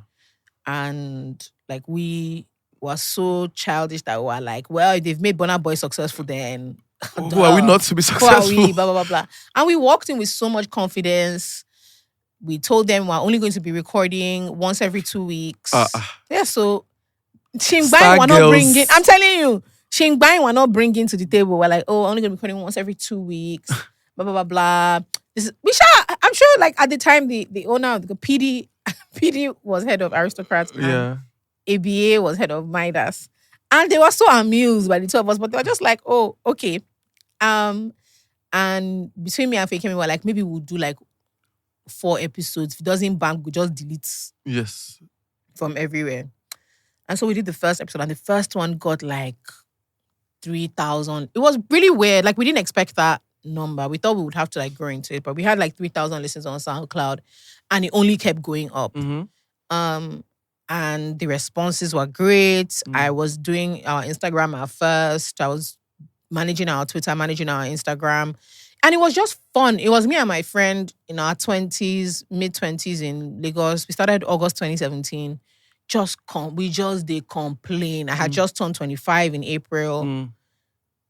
And like we were so childish that we were like, well, if they've made Burna Boy successful, then who are we not to be successful? Who are we? Blah, blah, blah, blah. And we walked in with so much confidence. We told them we're only going to be recording once every 2 weeks. Yeah, so Chingbai we're not bringing. I'm telling you, Chingbai we're not bringing to the table. We're like, oh, only going to be recording once every 2 weeks. Blah, blah, blah, blah. I'm sure like at the time, the owner of the PD was head of Aristocrats. Yeah. ABA was head of Midas. And they were so amused by the 2 of us, but they were just like, oh, okay. And between me and Fakem, we were like, maybe we'll do like 4 episodes. If it doesn't bank, we just delete from everywhere. And so we did the first episode, and the first one got like 3,000. It was really weird. Like, we didn't expect that number. We thought we would have to like grow into it, but we had like 3,000 listens on SoundCloud, and it only kept going up. And the responses were great. I was doing our Instagram at first. I was managing our Twitter, managing our Instagram. And it was just fun. It was me and my friend in our 20s, mid-20s in Lagos. We started August 2017. We just did complain. I had just turned 25 in April.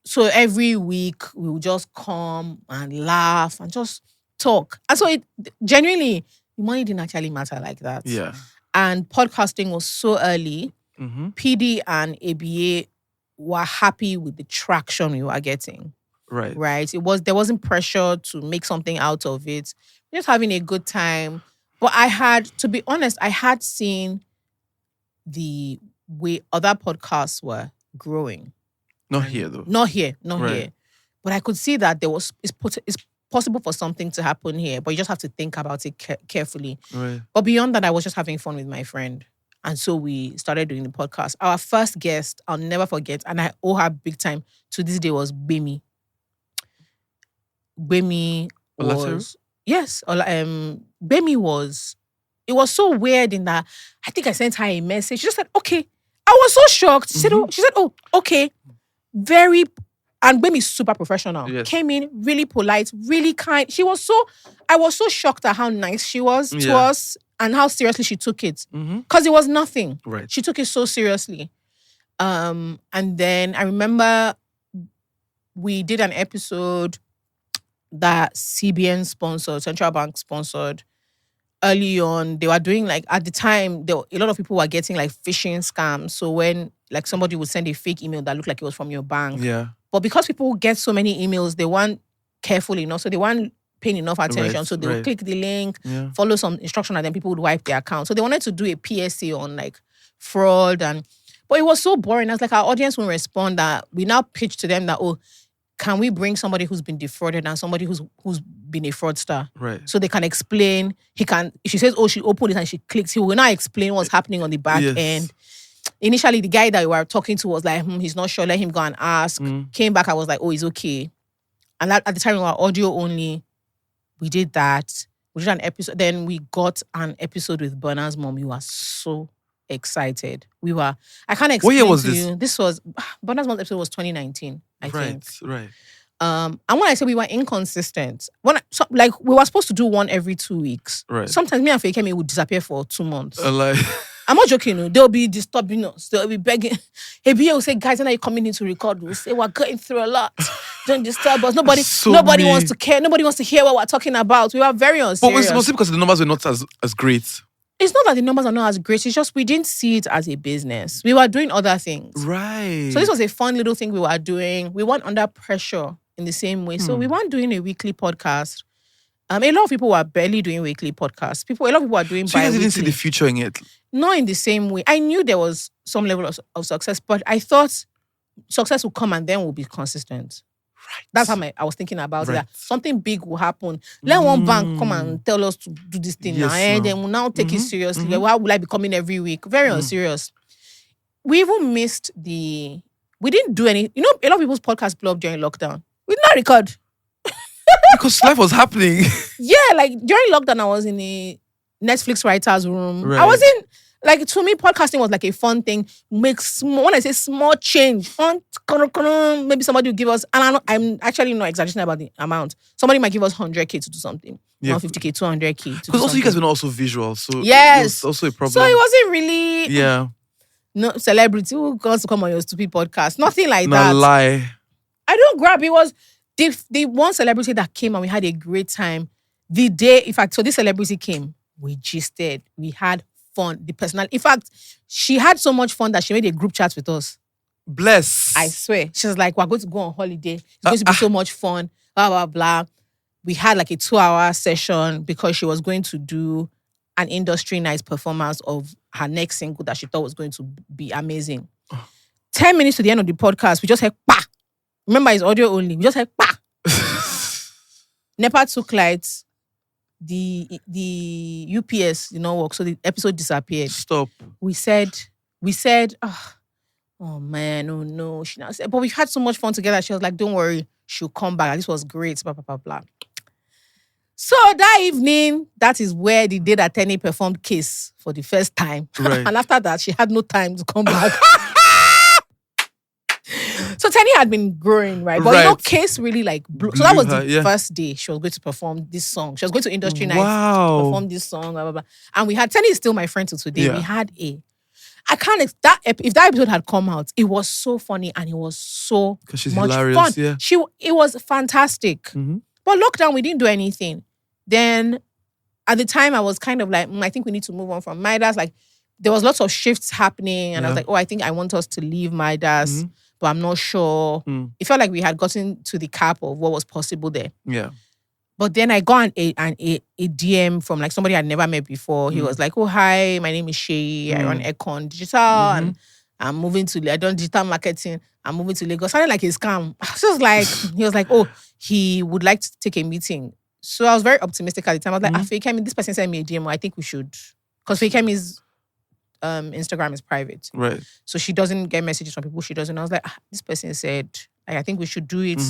So every week, we would just come and laugh and just talk. And so genuinely, the money didn't actually matter like that. Yeah. And podcasting was so early. PD and ABA were happy with the traction we were getting. Right. There wasn't pressure to make something out of it. Just having a good time. But to be honest, I had seen the way other podcasts were growing. Not here though. Not here. But I could see that it's possible for something to happen here, but you just have to think about it carefully. But beyond that, I was just having fun with my friend. And so we started doing the podcast. Our first guest, I'll never forget, and I owe her big time to this day, was Bemi. Bemi was... Yes. Bemi was... It was so weird in that I think I sent her a message. She just said, okay. I was so shocked. She said, oh, okay. Very... And Bemi is super professional. Yes. Came in, really polite, really kind. I was so shocked at how nice she was to us and how seriously she took it. Because it was nothing. Right. She took it so seriously. And then I remember we did an episode that CBN sponsored, Central Bank sponsored. Early on, they were doing like, at the time, a lot of people were getting like phishing scams. So when like somebody would send a fake email that looked like it was from your bank. Yeah. But because people get so many emails, they weren't careful enough. So they weren't paying enough attention. So they would click the link, follow some instruction, and then people would wipe their account. So they wanted to do a PSA on like fraud. But it was so boring. I was like, our audience will respond that we now pitch to them that, oh, can we bring somebody who's been defrauded and somebody who's been a fraudster? Right. So they can explain. If she says, oh, she opened it and she clicks, he will now explain what's happening on the back end. Initially, the guy that we were talking to was like, he's not sure, let him go and ask. Came back, I was like, oh, he's okay. And at the time, we were audio only. We did that. We did an episode. Then we got an episode with Burna's mom. We were so excited. I can't explain. What year was to this? you. This was, Burna's mom's episode was 2019, I think. Right. And when I say we were inconsistent, we were supposed to do one every 2 weeks. Right. Sometimes me and Fakemi would disappear for 2 months. Like... I'm not joking. They'll be disturbing us. They'll be begging. Hebia will say, guys, when are you coming in to record? We'll say, we're going through a lot. Don't disturb us. Nobody wants to care. Nobody wants to hear what we're talking about. We are very unserious. But was it because the numbers were not as great? It's not that the numbers are not as great. It's just we didn't see it as a business. We were doing other things. Right. So this was a fun little thing we were doing. We weren't under pressure in the same way. So we weren't doing a weekly podcast. A lot of people were barely doing weekly podcasts. A lot of people are doing So you guys bi-weekly. didn't see the future in it. Not in the same way. I knew there was some level of success, but I thought success would come and then we'll be consistent. Right. That's how I was thinking about it. Right. That something big will happen. Let one bank come and tell us to do this thing Yes, now, and no. then we'll now take it seriously. Why will I be coming every week? Very unserious. We even missed we didn't do any. You know, a lot of people's podcasts blew up during lockdown. We did not record. Because life was happening. Yeah, like during lockdown, I was in a Netflix writer's room. Right. I wasn't like, to me, podcasting was like a fun thing. When I say small change, maybe somebody will give us, and I'm actually not exaggerating about the amount. Somebody might give us 100K to do something, Yeah. 150K, 200K. Because also you guys were not also visual, so Yes. it was also a problem. So it wasn't really yeah, no celebrity who wants to come on your stupid podcast. Nothing like no that. lie. I don't grab. It was the one celebrity that came and we had a great time. The day, in fact, so this celebrity came, we gisted, we had fun. The personal, in fact, she had so much fun that she made a group chat with us. Bless. I swear, she was like, "We're going to go on holiday. It's going to be so much fun." Blah blah blah. We had like a 2-hour session because she was going to do an industry night performance of her next single that she thought was going to be amazing. 10 minutes to the end of the podcast, we just heard "pa." Remember, it's audio only. We just heard "pa." NEPA took lights. The UPS did not work, so the episode disappeared. Stop. We said, oh man, oh no. She now said, but we've had so much fun together. She was like, don't worry, she'll come back. This was great, blah, blah, blah, blah. So that evening, that is where the day that Tenny performed Kiss for the first time. Right. And after that, she had no time to come back. So Tenny had been growing, right? But you know, Kiss really like blew. So that was the first day she was going to perform this song. She was going to industry nights to perform this song, blah, blah, blah. And we had, Tenny is still my friend till today. We had if that episode had come out, it was so funny and it was so much hilarious, fun. Yeah. It was fantastic. Mm-hmm. But lockdown, we didn't do anything. Then at the time, I was kind of like, I think we need to move on from Midas. Like, there was lots of shifts happening, and I was like, I think I want us to leave Midas, but I'm not sure. It felt like we had gotten to the cap of what was possible there. Yeah. But then I got a DM from like somebody I'd never met before. He was like, "Oh, hi, my name is Shay. I run Econ Digital, and I'm moving to, I done digital marketing. I'm moving to Lagos." Sounded like a scam. So he was like, "Oh, he would like to take a meeting." So I was very optimistic at the time. I was like, Fekemi, this person sent me a DM. I think we should, because Fekemi's Instagram is private. Right. So she doesn't get messages from people she doesn't. I was like, this person said, I think we should do it.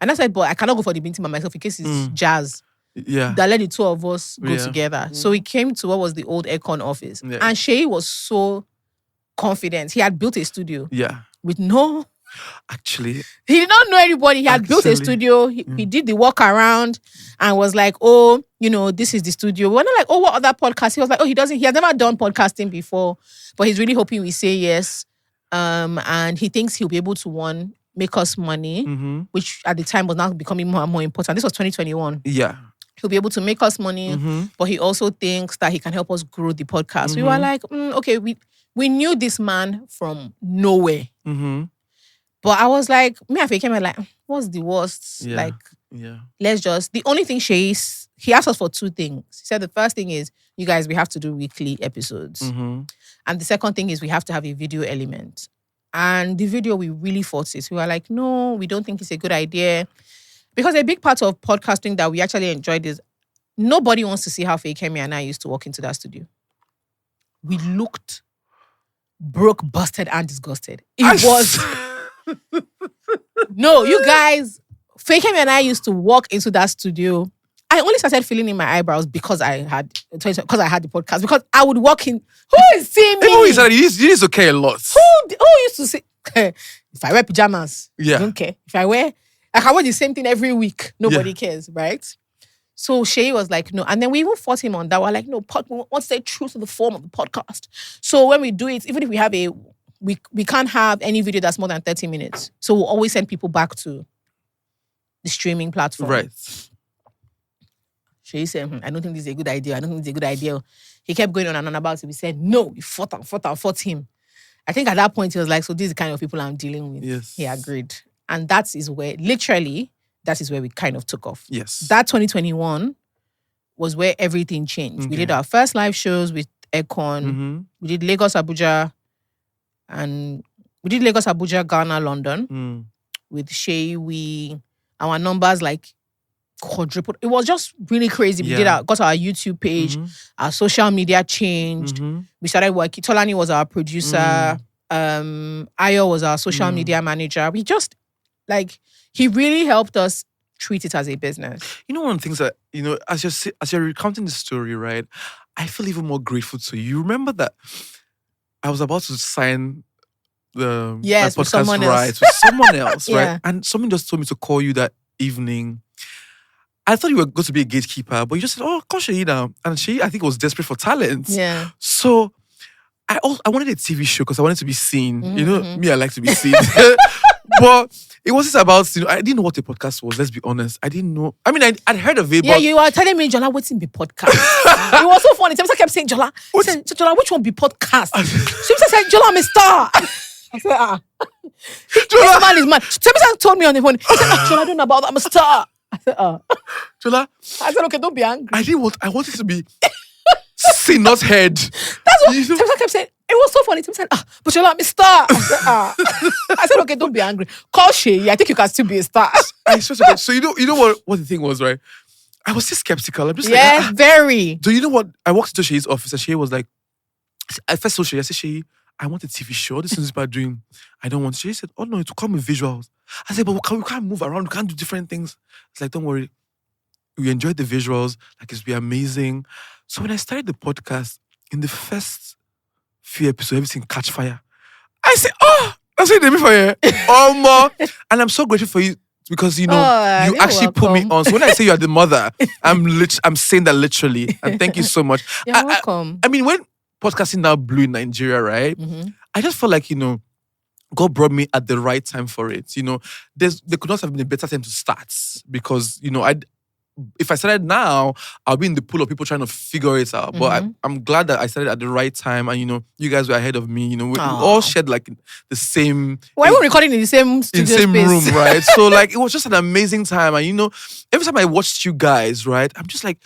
And I said, but I cannot go for the meeting by myself in case it's jazz. Yeah. That let the two of us go together. So we came to what was the old Econ office. Yeah. And Shay was so confident. He had built a studio. Yeah. With no... Actually. He did not know anybody. He had built a studio. He did the walk around and was like, oh, this is the studio. We're not like, oh, what other podcast? He was like, oh, he has never done podcasting before, but he's really hoping we say yes. And he thinks he'll be able to, make us money, which at the time was now becoming more and more important. This was 2021. Yeah. He'll be able to make us money, but he also thinks that he can help us grow the podcast. We were like, okay, we knew this man from nowhere. But I was like, me and Fekemi were like, what's the worst? Yeah. Let's just, the only thing he asked us for 2 things. He said the first thing is, you guys, we have to do weekly episodes. And the second thing is we have to have a video element. And the video, we really fought it. We were like, no, we don't think it's a good idea. Because a big part of podcasting that we actually enjoyed is nobody wants to see how Fekemi and I used to walk into that studio. We looked broke, busted, and disgusted. It was... No, you guys, Fekemi and I used to walk into that studio. I only started filling in my eyebrows because I had the podcast. Because I would walk in. Who is seeing me? You used to care a lot. Who used to say, if I wear pajamas, I don't care. If I can wear the same thing every week. Nobody cares, right? So Shay was like, no. And then we even fought him on that. We're like, no, we want to stay true to the form of the podcast. So when we do it, even if we have we can't have any video that's more than 30 minutes. So we'll always send people back to the streaming platform. Right. Shay said, I don't think this is a good idea. He kept going on and on about it. We said, no, we fought him. I think at that point, he was like, so this is the kind of people I'm dealing with. Yes. He agreed. And that is where we kind of took off. Yes. That 2021 was where everything changed. We Okay. did our first live shows with Econ. Mm-hmm. We did Lagos, Abuja, and we did Lagos, Abuja, Ghana, London Mm. with Shay. Our numbers like quadrupled. It was just really crazy. We got our YouTube page, Mm-hmm. our social media changed. Mm-hmm. We started working. Tolani was our producer. Ayo was our social media manager. We just he really helped us treat it as a business. You know, one of the things that, as you're recounting the story, right, I feel even more grateful to you. You remember that I was about to sign my Yes, with podcast someone else. rights with someone else, Yeah. right? And someone just told me to call you that evening. I thought you were going to be a gatekeeper, but you just said, "Oh, call Sheyi now." And she, I think, was desperate for talent. Yeah. So I wanted a TV show because I wanted to be seen. You know, me, I like to be seen. But it wasn't about, I didn't know what a podcast was, let's be honest. I didn't know. I mean, I'd heard of it, Yeah, but you were telling me, Jola, what's in be podcast? It was so funny. Temisa kept saying, Jola, Jola, which one be podcast? Temisa said, Jola, I'm a star. I said, This man is mad. Temisa told me on the phone, he said, Jola, I don't know about that. I'm a star. I said, Jola, I said, okay, don't be angry. I wanted to be seen, not heard. That's what Temisa kept saying. It was so funny. Temisa said, but Jola, I'm a star. I said, okay, don't be angry. Call Shay. I think you can still be a star. I swear to God. So you know what the thing was, right? I was still skeptical. I'm just Yeah, very. Do you know what? I walked into Shay's office and Shay was like, I first saw Shay. I said, Shay, I want a TV show. This is about doing. I don't want. Shay said, oh no, it will come with visuals. I said, but we can't move around. We can't do different things. It's like, don't worry. We enjoyed the visuals. Like, it's be amazing. So when I started the podcast, in the first few episodes, everything catch fire. I said, oh, that's what they did for you. Oh, more. And I'm so grateful for you because, you actually put me on. So when I say you are the mother, I'm saying that literally. And thank you so much. You're welcome. I mean, when podcasting now blew in Nigeria, right? Mm-hmm. I just felt like, God brought me at the right time for it. There could not have been a better time to start because, if I started now, I'll be in the pool of people trying to figure it out. But I'm glad that I started at the right time, and you guys were ahead of me. We all shared like the same. Why were we recording in the same studio same space? room, right? So like it was just an amazing time, and every time I watched you guys, right, I'm just like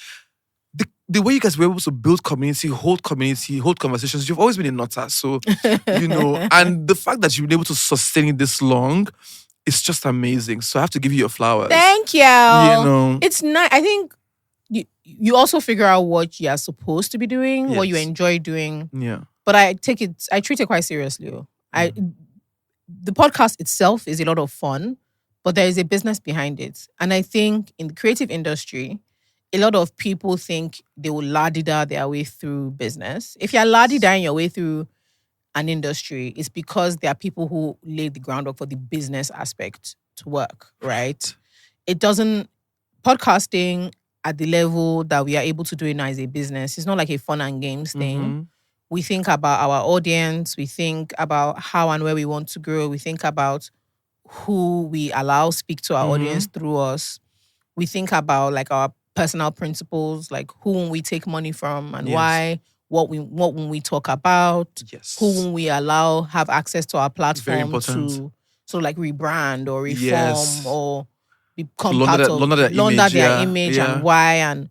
the way you guys were able to build community, hold conversations. You've always been a nutter, so and the fact that you've been able to sustain it this long. It's just amazing. So I have to give you your flowers. Thank you. It's nice. I think you also figure out what you are supposed to be doing, what you enjoy doing. Yeah. But I treat it quite seriously. The podcast itself is a lot of fun, but there is a business behind it. And I think in the creative industry, a lot of people think they will la-di-da their way through business. If you're la-di-daing your way through an industry, it's because there are people who laid the groundwork for the business aspect to work, right? Podcasting at the level that we are able to do it now as a business, it's not like a fun and games thing. Mm-hmm. We think about our audience, we think about how and where we want to grow, we think about who we allow speak to our audience through us. We think about like our personal principles, like who will we take money from and why. What when we talk about, who will we allow have access to our platform to sort of like rebrand or reform or become part of launder their image and why and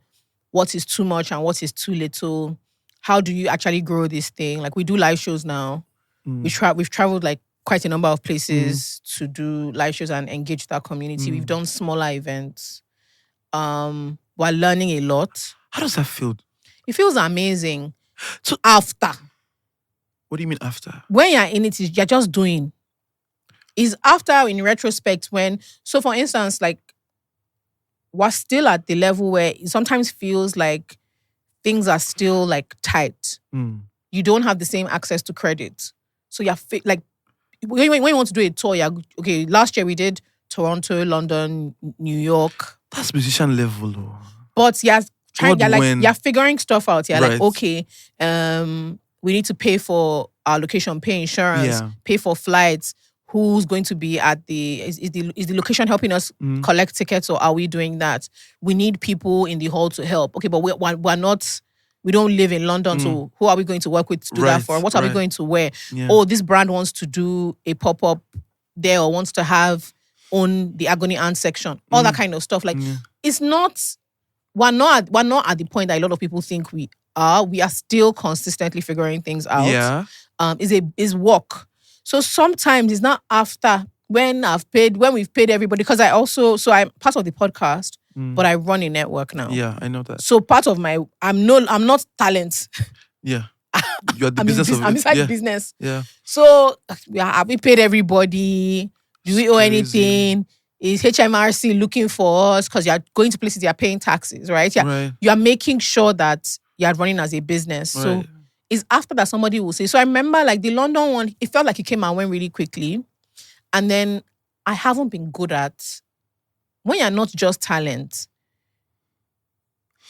what is too much and what is too little. How do you actually grow this thing? Like we do live shows now. We've traveled like quite a number of places to do live shows and engage with our community. We've done smaller events. We're learning a lot. How does that feel? It feels amazing. So after. What do you mean after? When you're in it, you're just doing. Is after in retrospect so for instance, like we're still at the level where it sometimes feels like things are still like tight. You don't have the same access to credit. So you're like, when you want to do a tour, okay, last year we did Toronto, London, New York. That's musician level though. But you're figuring stuff out. You're like, okay, we need to pay for our location, pay insurance, pay for flights. Who's going to be at is the location helping us collect tickets, or are we doing that? We need people in the hall to help. Okay, but we don't live in London, so who are we going to work with to do that for? What are we going to wear? Yeah. Oh, this brand wants to do a pop-up there or wants to own the agony aunt section. All that kind of stuff. Like it's not we're not at the point that a lot of people think we are. We are still consistently figuring things out. Yeah. Is work. So sometimes it's not after when we've paid everybody, because I'm part of the podcast, but I run a network now. Yeah, I know that. So part of I'm not talent. Yeah. You're the business of it. I'm inside the business. Yeah. So have we paid everybody? Do we owe anything? Is HMRC looking for us? Because you're going to places you're paying taxes, right? You're making sure that you're running as a business. Right. So it's after that somebody will say. So I remember like the London one, it felt like it came and went really quickly. And then I haven't been good at, when you're not just talent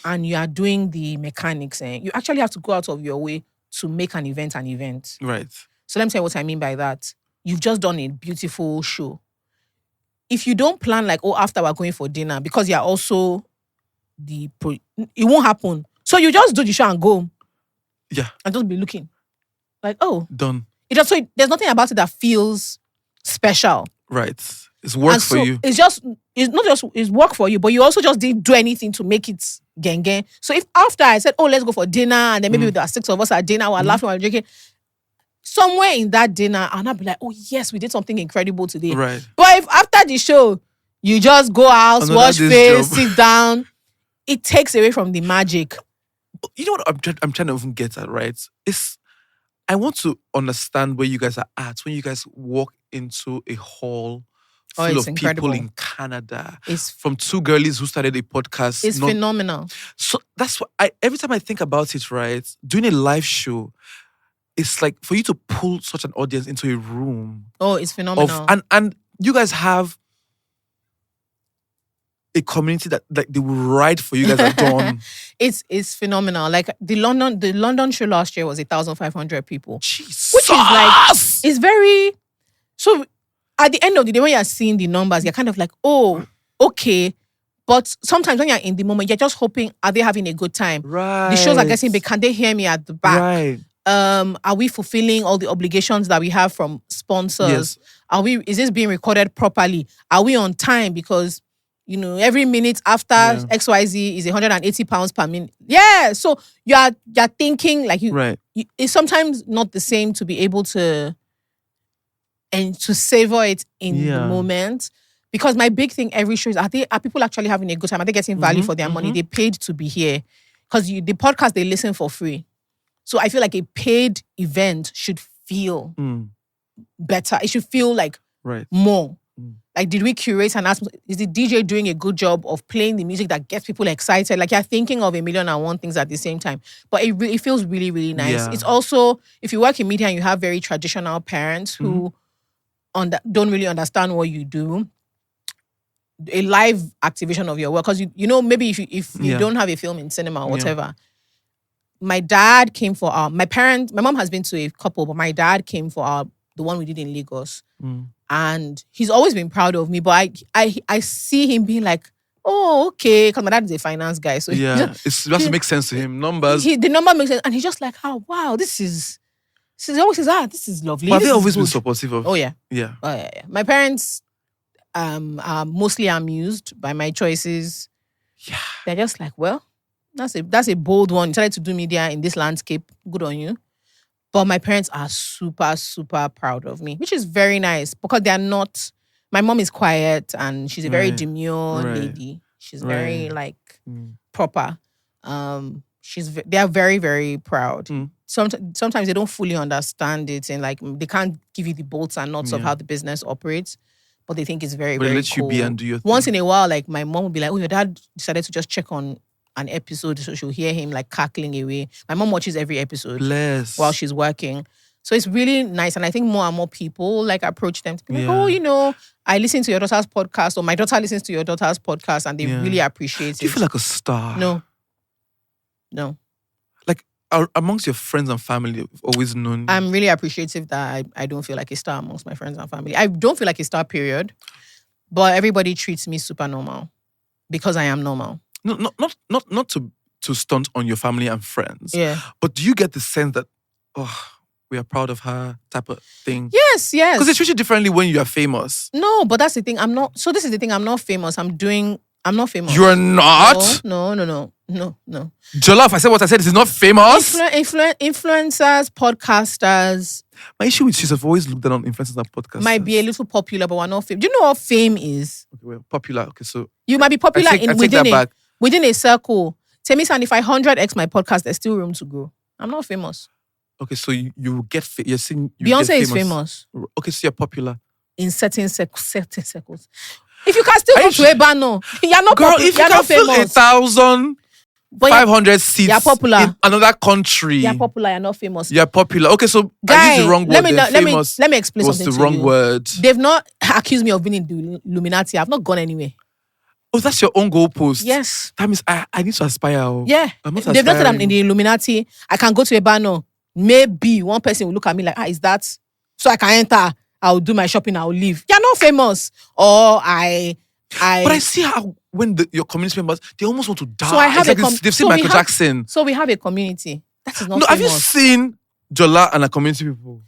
and you are doing the mechanics, you actually have to go out of your way to make an event an event. Right. So let me tell you what I mean by that. You've just done a beautiful show. If you don't plan like, after we're going for dinner, because you're also it won't happen. So you just do the show and go. Yeah. And just be looking. Like, done. There's nothing about it that feels special. Right. It's work for you. It's not just it's work for you, but you also just didn't do anything to make it gang. So if after I said, let's go for dinner, and then maybe there are 6 of us at dinner, we're laughing, we're drinking, somewhere in that dinner, and I'll be like, yes, we did something incredible today. Right. But if after the show, you just go out, wash face, sit down, it takes away from the magic. You know what I'm trying to even get at, right? I want to understand where you guys are at when you guys walk into a hall full of incredible. People in Canada. It's from 2 girlies who started a podcast. It's phenomenal. So that's what every time I think about it, right? Doing a live show, it's like for you to pull such an audience into a room. It's phenomenal. And you guys have a community that they will ride for you guys at dawn. It's phenomenal. Like the London show last year was 1,500 people. Jesus. Which is like, it's very, so at the end of the day, when you're seeing the numbers, you're kind of like, okay. But sometimes when you're in the moment, you're just hoping, are they having a good time? Right. The shows are getting big. Can they hear me at the back? Right. Are we fulfilling all the obligations that we have from sponsors? Yes. Is this being recorded properly? Are we on time? Because every minute after XYZ is £180 per minute. Yeah. So you're thinking like it's sometimes not the same to be able to savor it in the moment. Because my big thing every show is, are people actually having a good time? Are they getting value for their money? They paid to be here. Because the podcast, they listen for free. So I feel like a paid event should feel better. It should feel like more. Like, did we curate and ask, is the DJ doing a good job of playing the music that gets people excited? Like, you're thinking of 1,000,001 things at the same time. But it feels really, really nice. Yeah. It's also, if you work in media and you have very traditional parents who don't really understand what you do, a live activation of your work. Because, maybe if you don't have a film in cinema or whatever. My dad came for my mom has been to a couple, but my dad came for the one we did in Lagos. And he's always been proud of me, but I see him being like, okay, because my dad is a finance guy. So it has to make sense to him. Numbers. The number makes sense. And he's just like, wow, this is always says, this is lovely. But this they've always good. been supportive of. Oh, yeah. Yeah. Oh, yeah. My parents are mostly amused by my choices. Yeah. They're just like, well, that's a bold one. You decided to do media in this landscape. Good on you. But my parents are super, super proud of me, which is very nice because they are not. My mom is quiet and she's a very demure lady. She's very proper. They are very, very proud. Sometimes they don't fully understand it and they can't give you the bolts and nuts of how the business operates. But they think it's very, very let cool. You be and do your thing. Once in a while, my mom will be like, your dad decided to just check on an episode, so she'll hear him cackling away. My mom watches every episode while she's working. So it's really nice. And I think more and more people approach them to be like, I listen to your daughter's podcast, or my daughter listens to your daughter's podcast, and they really appreciate it. Do you feel like a star? No. Amongst your friends and family, you've always known. I'm really appreciative that I don't feel like a star amongst my friends and family. I don't feel like a star, period. But everybody treats me super normal because I am normal. No, not to stunt on your family and friends. Yeah. But do you get the sense that, we are proud of her type of thing? Yes. Because they treat you differently when you are famous. No, but that's the thing. I'm not. So this is the thing. I'm not famous. I'm doing I'm not famous. You're not? No. Jola, if I said what I said, is not famous? Influencers, podcasters My issue with she's I've always looked down on influencers and podcasters. might be a little popular, but we're not famous. Do you know what fame is? Okay, well, popular. Okay, so You might be popular I take that back. within a circle. Tell-me, if I 100x my podcast, there's still room to grow. I'm not famous. Okay, so you get you're saying you Beyonce get is famous Okay, so you're popular. in certain circles. If you can still go to Ebano, you're not Girl, popular. if you You're can not fill famous. 1,500 seats you're popular. in another country, You're popular. You're not famous. you're popular. Okay, so I Guy, used the wrong word. let me explain was something the to wrong you. word. They've not accused me of being in the Illuminati. I've not gone anywhere. Oh, that's your own goalpost. Yes. That means I need to aspire. Oh. Yeah. I'm not They've not said I'm aspiring. in the Illuminati. I can go to Ebano. Maybe one person will look at me like, is that? So I can enter. I'll do my shopping. I'll leave. You're not famous. Or But I see how when your community members, they almost want to die. So I have It's a like they've seen Michael Jackson. So we have a community. That is not No, have you famous. seen Jola and her community people?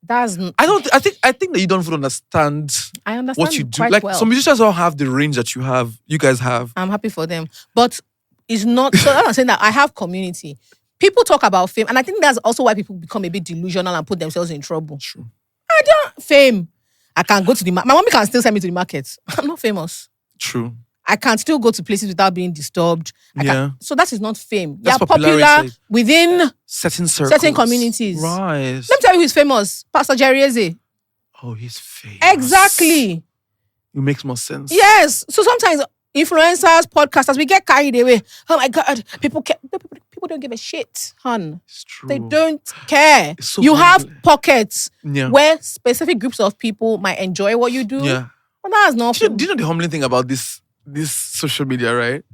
That's I think that you don't even understand I understand what you do. quite Like well. some musicians don't have the range that you guys have. I'm happy for them. But it's not so I'm not saying that I have community. People talk about fame, and I think that's also why people become a bit delusional and put themselves in trouble. True. I don't fame. I can go to the my mommy can still send me to the market. I'm not famous. True. I can still go to places without being disturbed. So that is not fame. That's You're popular popularity. within Certain circles. certain communities. Right. Let me tell you who's famous. Pastor Jerry Eze. Oh, he's famous. Exactly. It makes more sense. Yes. So sometimes influencers, podcasters, we get carried away. Oh my God. People don't give a shit, hon. It's true. They don't care. It's so You have humbling. pockets Yeah. where specific groups of people might enjoy what you do. Yeah. But that's not Do you know the humbling thing about this social media, right?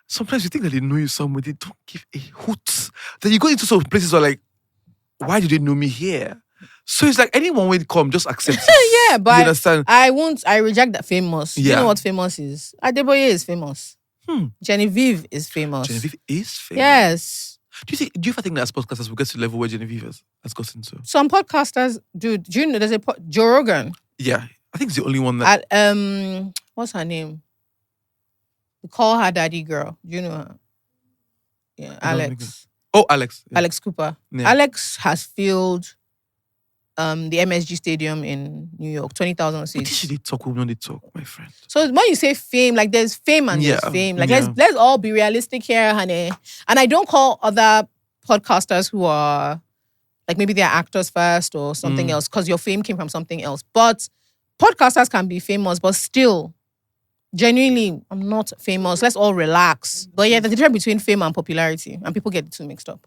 Sometimes you think that they know you somewhere, they don't give a hoot. Then you go into some places where like, why do they know me here? So it's like anyone will come, just accept it. Yeah, You but understand? I reject that famous. You Yeah. know what famous is? Adeboye is famous. Hmm. Genevieve is famous. Genevieve is famous. Yes. Do you ever think that as podcasters will get to the level where Genevieve has gotten to? Some podcasters, dude, do you know there's Joe Rogan? Yeah. I think it's the only one that What's her name? We call her Daddy Girl. Do you know her? Yeah, I don't think Alex. Oh, Alex. Yeah. Alex Cooper. Yeah. Alex has filled the MSG Stadium in New York, 20,000 But seats. this shit they talk, we know they talk, my friend. So when you say fame, like there's fame and there's Yeah, fame. Like yeah. let's all be realistic here, honey. And I don't call other podcasters who are like maybe they're actors first or something else because your fame came from something else. But podcasters can be famous, but still, genuinely, I'm not famous. Let's all relax. But yeah, there's a difference between fame and popularity, and people get the two mixed up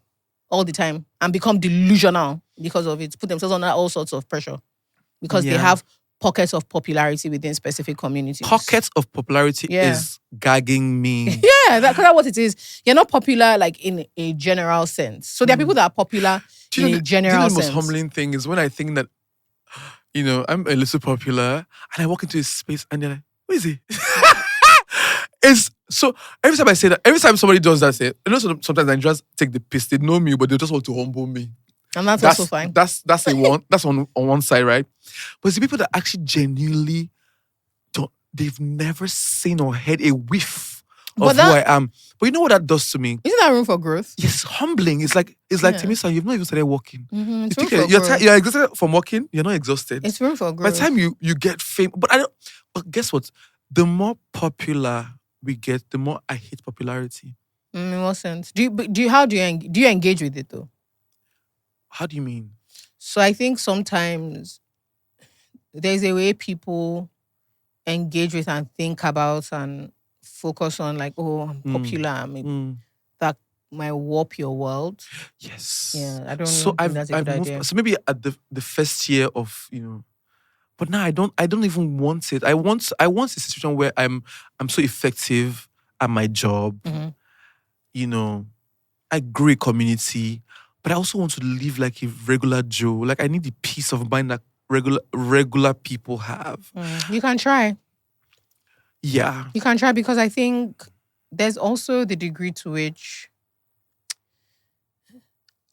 all the time and become delusional because of it. Put themselves under all sorts of pressure because they Yeah. have pockets of popularity within specific communities. Pockets of popularity Yeah. is gagging me. Yeah, that's what it is. You're not popular like in a general sense. So there are people that are popular Do you in know a general the most sense. humbling thing is when I think that, I'm a little popular and I walk into a space and they're like, who is he? It's so every time I say that, every time somebody does that, sometimes Nigerians take the piss. They know me, but they just want to humble me. And that's also fine. That's on one side, right? But it's the people that actually genuinely they've never seen or heard a whiff of who I am. But you know what that does to me? Isn't that room for growth? Yes, humbling. It's like Yeah. Timisa, you've not even started walking. Mm-hmm. It's You room think for you're growth. you're exhausted from walking, you're not exhausted. It's room for By growth. the time you get fame, but guess what? The more popular we get, the more I hate popularity. In what sense? Do you engage with it though? How do you mean? So I think sometimes there's a way people engage with and think about and focus on like, oh, I'm popular. Maybe that might warp your world. Yes. Yeah, I don't So think that's a good idea. So maybe at the first year of but now I don't even want it. I want a situation where I'm so effective at my job. Mhm. I grew a community, but I also want to live like a regular Joe. Like I need the peace of mind that regular people have. You can try. Yeah. You can try because I think there's also the degree to which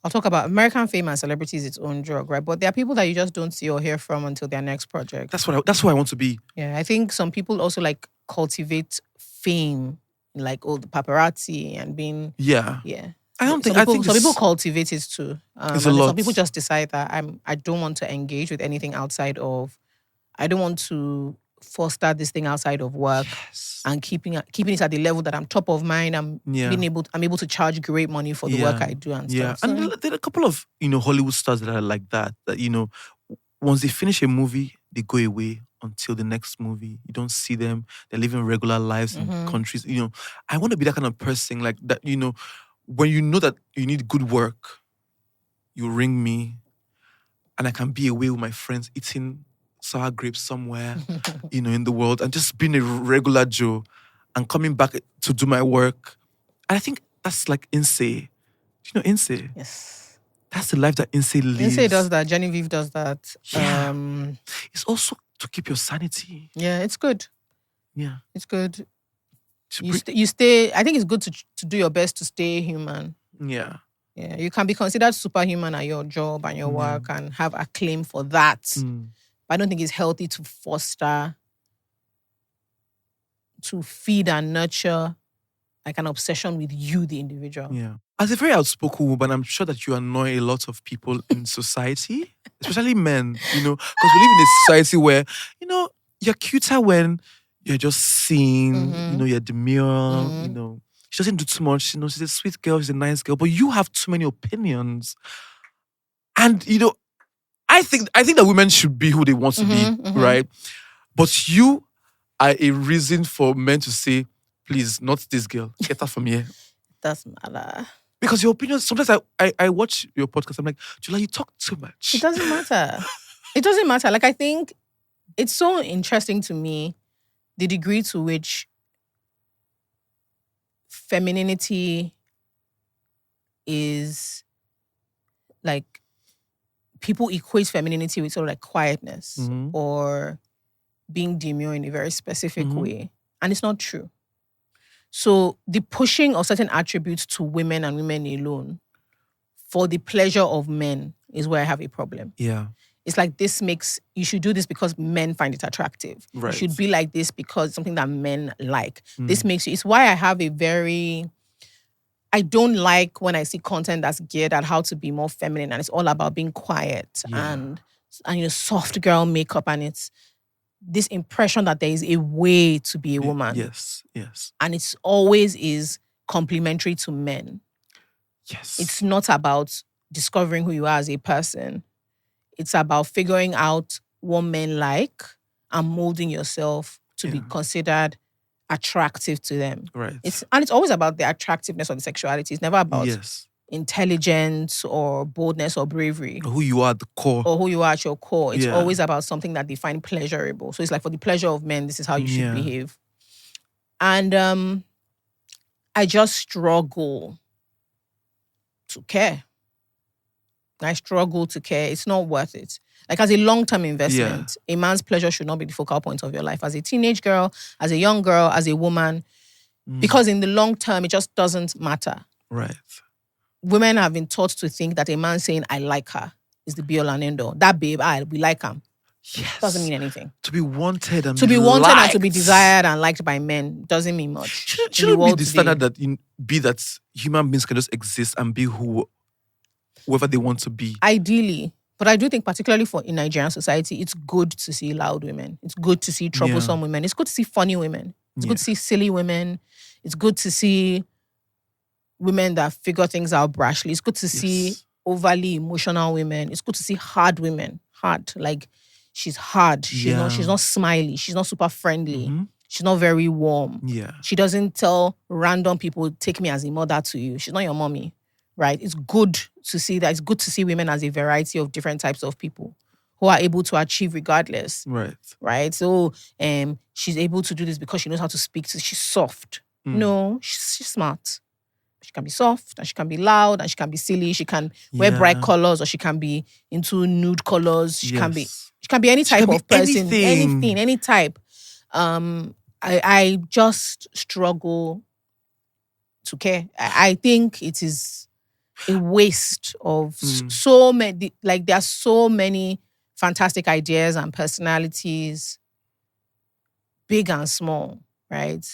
I'll talk about American fame and celebrity is its own drug, right? But there are people that you just don't see or hear from until their next project. That's who I want to be. Yeah, I think some people also like cultivate fame, like all the paparazzi and being Yeah. yeah. I don't think. Some I people, think some people it's cultivate it too, it's and a then lot. some people just decide that I don't want to engage with anything outside of, I don't want to foster this thing outside of work, Yes. and keeping it at the level that I'm top of mind. I'm able to charge great money for the work I do and Yeah. stuff. And So, there are a couple of Hollywood stars that are like that. That once they finish a movie, they go away until the next movie. You don't see them. They're living regular lives in countries. I want to be that kind of person like that. When you know that you need good work, you ring me, and I can be away with my friends eating sour grapes somewhere, in the world, and just being a regular Joe, and coming back to do my work. And I think that's like Inse. Do you know Inse? yes. That's the life that Inse lives. Inse does that. Genevieve does that. Yeah. It's also to keep your sanity. Yeah, it's good. Yeah. It's good. You stay. I think it's good to do your best to stay human. Yeah. Yeah, you can be considered superhuman at your job and your work and have acclaim for that. But I don't think it's healthy to foster, to feed and nurture like an obsession with you, the individual. Yeah. As a very outspoken woman, I'm sure that you annoy a lot of people in society, especially men, because we live in a society where, you're cuter when you're just seen, you're demure, she doesn't do too much, she's a sweet girl, she's a nice girl, but you have too many opinions. And, I think that women should be who they want to be, right? But you are a reason for men to say, please, not this girl. Get her from here. Doesn't matter. Because your opinions, sometimes I watch your podcast, I'm like, Jola, you talk too much. It doesn't matter. It doesn't matter. Like, I think it's so interesting to me, the degree to which femininity is like, people equate femininity with sort of like quietness or being demure in a very specific way. And it's not true. So the pushing of certain attributes to women and women alone for the pleasure of men is where I have a problem. Yeah. It's like you should do this because men find it attractive. Right. You should be like this because it's something that men like. This makes you, it's why I have I don't like when I see content that's geared at how to be more feminine and it's all about being quiet and soft girl makeup, and it's this impression that there is a way to be a woman. Yes. And it's always is complimentary to men. Yes. It's not about discovering who you are as a person. It's about figuring out what men like and molding yourself to be considered attractive to them. Right. It's always about the attractiveness of the sexuality. It's never about intelligence or boldness or bravery. Or who you are at the core. Or who you are at your core. It's always about something that they find pleasurable. So it's like, for the pleasure of men, this is how you should behave. And I just struggle to care. I struggle to care. It's not worth it. Like, as a long-term investment, a man's pleasure should not be the focal point of your life. As a teenage girl, as a young girl, as a woman. Because in the long term, it just doesn't matter. Right. Women have been taught to think that a man saying, I like her, is the be-all and end-all. That babe, we like him. Yes. Doesn't mean anything. To be wanted and to be wanted liked. And to be desired and liked by men doesn't mean much. Shouldn't be the standard that that human beings can just exist and be whoever they want to be. Ideally. But I do think, particularly in Nigerian society, it's good to see loud women. It's good to see troublesome women. It's good to see funny women. It's good to see silly women. It's good to see women that figure things out brashly. It's good to see overly emotional women. It's good to see hard women. Hard. Like, she's hard. She's not smiley. She's not super friendly. She's not very warm. Yeah. She doesn't tell random people, take me as a mother to you. She's not your mommy. Right? It's good to see that. It's good to see women as a variety of different types of people who are able to achieve regardless. Right. Right? So she's able to do this because she knows how to speak. She's soft. No, she's smart. She can be soft and she can be loud and she can be silly. She can wear bright colors or she can be into nude colors. She can be any type of person. Anything, any type. I just struggle to care. I think it is a waste of so many, like, there are so many fantastic ideas and personalities, big and small, right?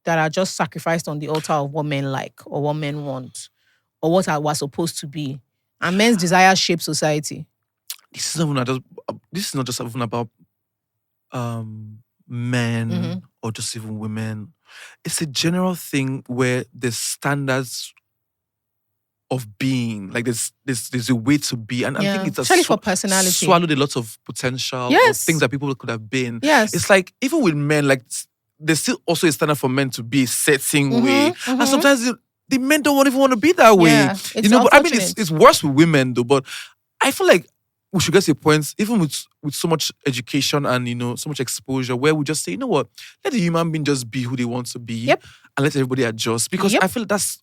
that are just sacrificed on the altar of what men like or what men want or what we're supposed to be. And men's desires shape society. This is not just even about men or just even women. It's a general thing where there's standards of being, like there's a way to be, and I think it's especially for personality, swallowed a lot of potential of things that people could have been. Yes, it's like even with men, like there's still also a standard for men to be a certain way, and sometimes the men don't even want to be that way. But I mean, it's worse with women though. But I feel like we should get to a point, even with so much education and so much exposure, where we just say, you know what, let the human being just be who they want to be, and let everybody adjust. Because I feel that's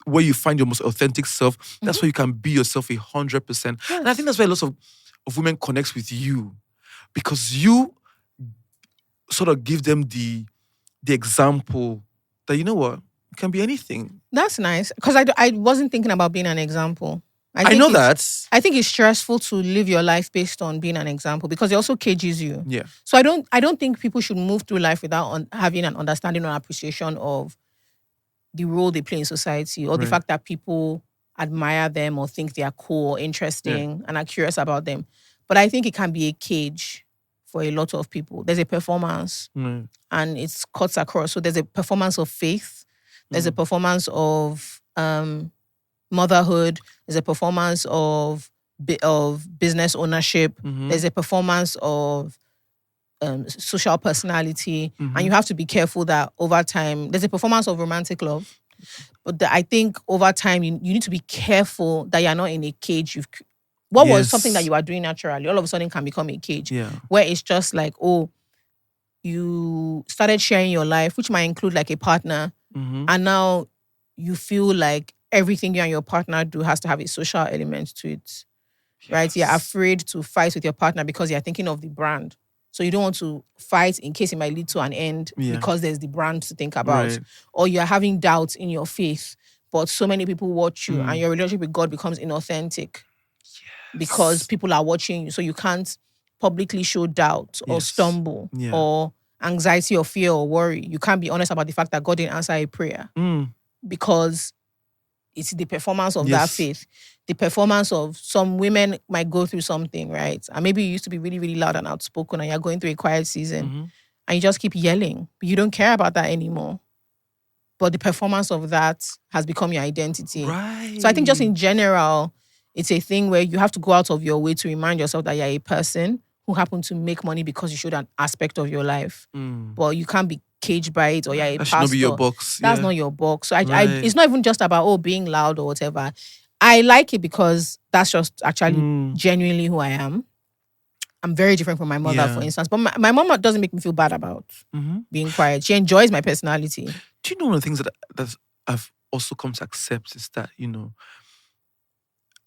where you find your most authentic self. That's where you can be yourself 100%. Yes. And I think that's why lots of women connects with you, because you sort of give them the example that, you know what, you can be anything. That's nice, because I wasn't thinking about being an example. I know that. I think it's stressful to live your life based on being an example, because it also cages you. Yeah. So I don't think people should move through life without having an understanding or appreciation of the role they play in society, or the fact that people admire them or think they are cool or interesting and are curious about them. But I think it can be a cage for a lot of people. There's a performance and it's cuts across. So there's a performance of faith. There's a performance of motherhood. There's a performance of business ownership. There's a performance of social personality, and you have to be careful that over time, there's a performance of romantic love, but I think over time you need to be careful that you're not in a cage. What was something that you are doing naturally, all of a sudden can become a cage, where it's just like, oh, you started sharing your life, which might include like a partner, and now you feel like everything you and your partner do has to have a social element to it, right? You're afraid to fight with your partner because you're thinking of the brand. So you don't want to fight in case it might lead to an end because there's the brand to think about. Right. Or you're having doubts in your faith, but so many people watch you and your relationship with God becomes inauthentic because people are watching you. So you can't publicly show doubt or stumble or anxiety or fear or worry. You can't be honest about the fact that God didn't answer a prayer because it's the performance of that faith. The performance of some women might go through something, right? And maybe you used to be really, really loud and outspoken and you're going through a quiet season and you just keep yelling. But you don't care about that anymore. But the performance of that has become your identity. Right. So I think just in general, it's a thing where you have to go out of your way to remind yourself that you're a person who happened to make money because you showed an aspect of your life. But you can't be caged by it, or you're a pastor. That should not be your box. That's not your box. So it's not even just about being loud or whatever. I like it because that's just actually genuinely who I am. I'm very different from my mother, for instance. But my mom doesn't make me feel bad about being quiet. She enjoys my personality. Do you know one of the things that I've also come to accept is that,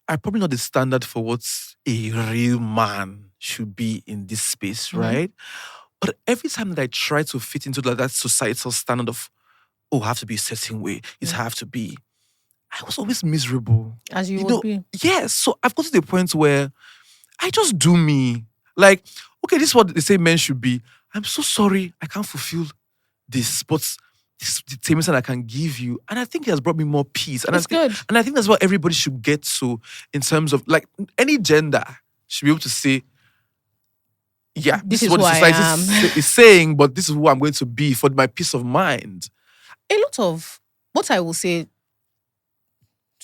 I'm probably not the standard for what a real man should be in this space, right? But every time that I try to fit into that societal standard of, I have to be a certain way, it have to be, I was always miserable. As you would be. Yes. So I've got to the point where I just do me. Like, okay, this is what they say men should be. I'm so sorry, I can't fulfill this, but this is the same that I can give you. And I think it has brought me more peace. And it's good. And I think that's what everybody should get to in terms of, like, any gender should be able to say, this is what the society is saying, but this is who I'm going to be for my peace of mind. A lot of what I will say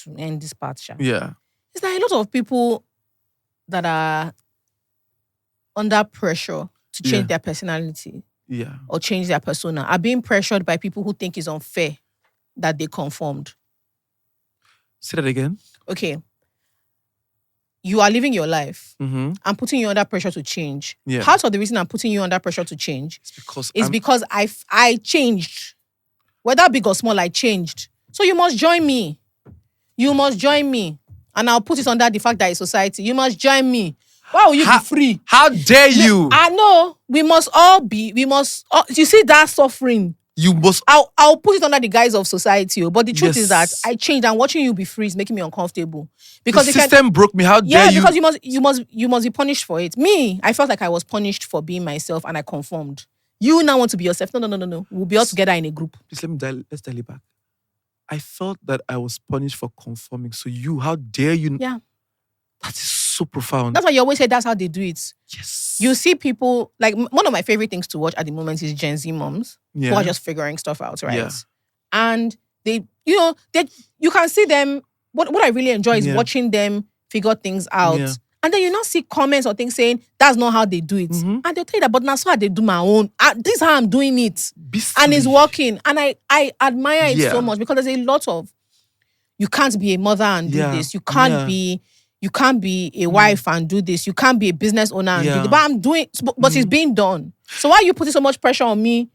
to end this part, is that a lot of people that are under pressure to change their personality or change their persona are being pressured by people who think it's unfair that they conformed. Say that again. Okay. You are living your life. I'm putting you under pressure to change. Part of the reason I'm putting you under pressure to change is because I changed. Whether big or small, I changed. So you must join me. You must join me. And I'll put it under the fact that it's society. You must join me. Why will you be free? How dare you? I know. We must all be. You see that suffering? You must. I'll put it under the guise of society. But the truth is that I changed, and watching you be free is making me uncomfortable. Because the system broke me. How dare you? Yeah, because you must be punished for it. Me, I felt like I was punished for being myself, and I conformed. You now want to be yourself. No. We'll be all together in a group. Please let's dial it back. I felt that I was punished for conforming. So how dare you? Yeah. That is so profound. That's why you always say that's how they do it. Yes. You see people, like one of my favorite things to watch at the moment is Gen Z moms who are just figuring stuff out, right? Yeah. And they, you can see them. What I really enjoy is watching them figure things out. Yeah. And then you not see comments or things saying that's not how they do it. And they'll tell you that, but that's how they do my own. This is how I'm doing it. Beastly. And it's working. And I admire it so much because there's a lot of, you can't be a mother and do this. You can't be a wife and do this. You can't be a business owner and do this. But I'm doing, but it's being done. So why are you putting so much pressure on me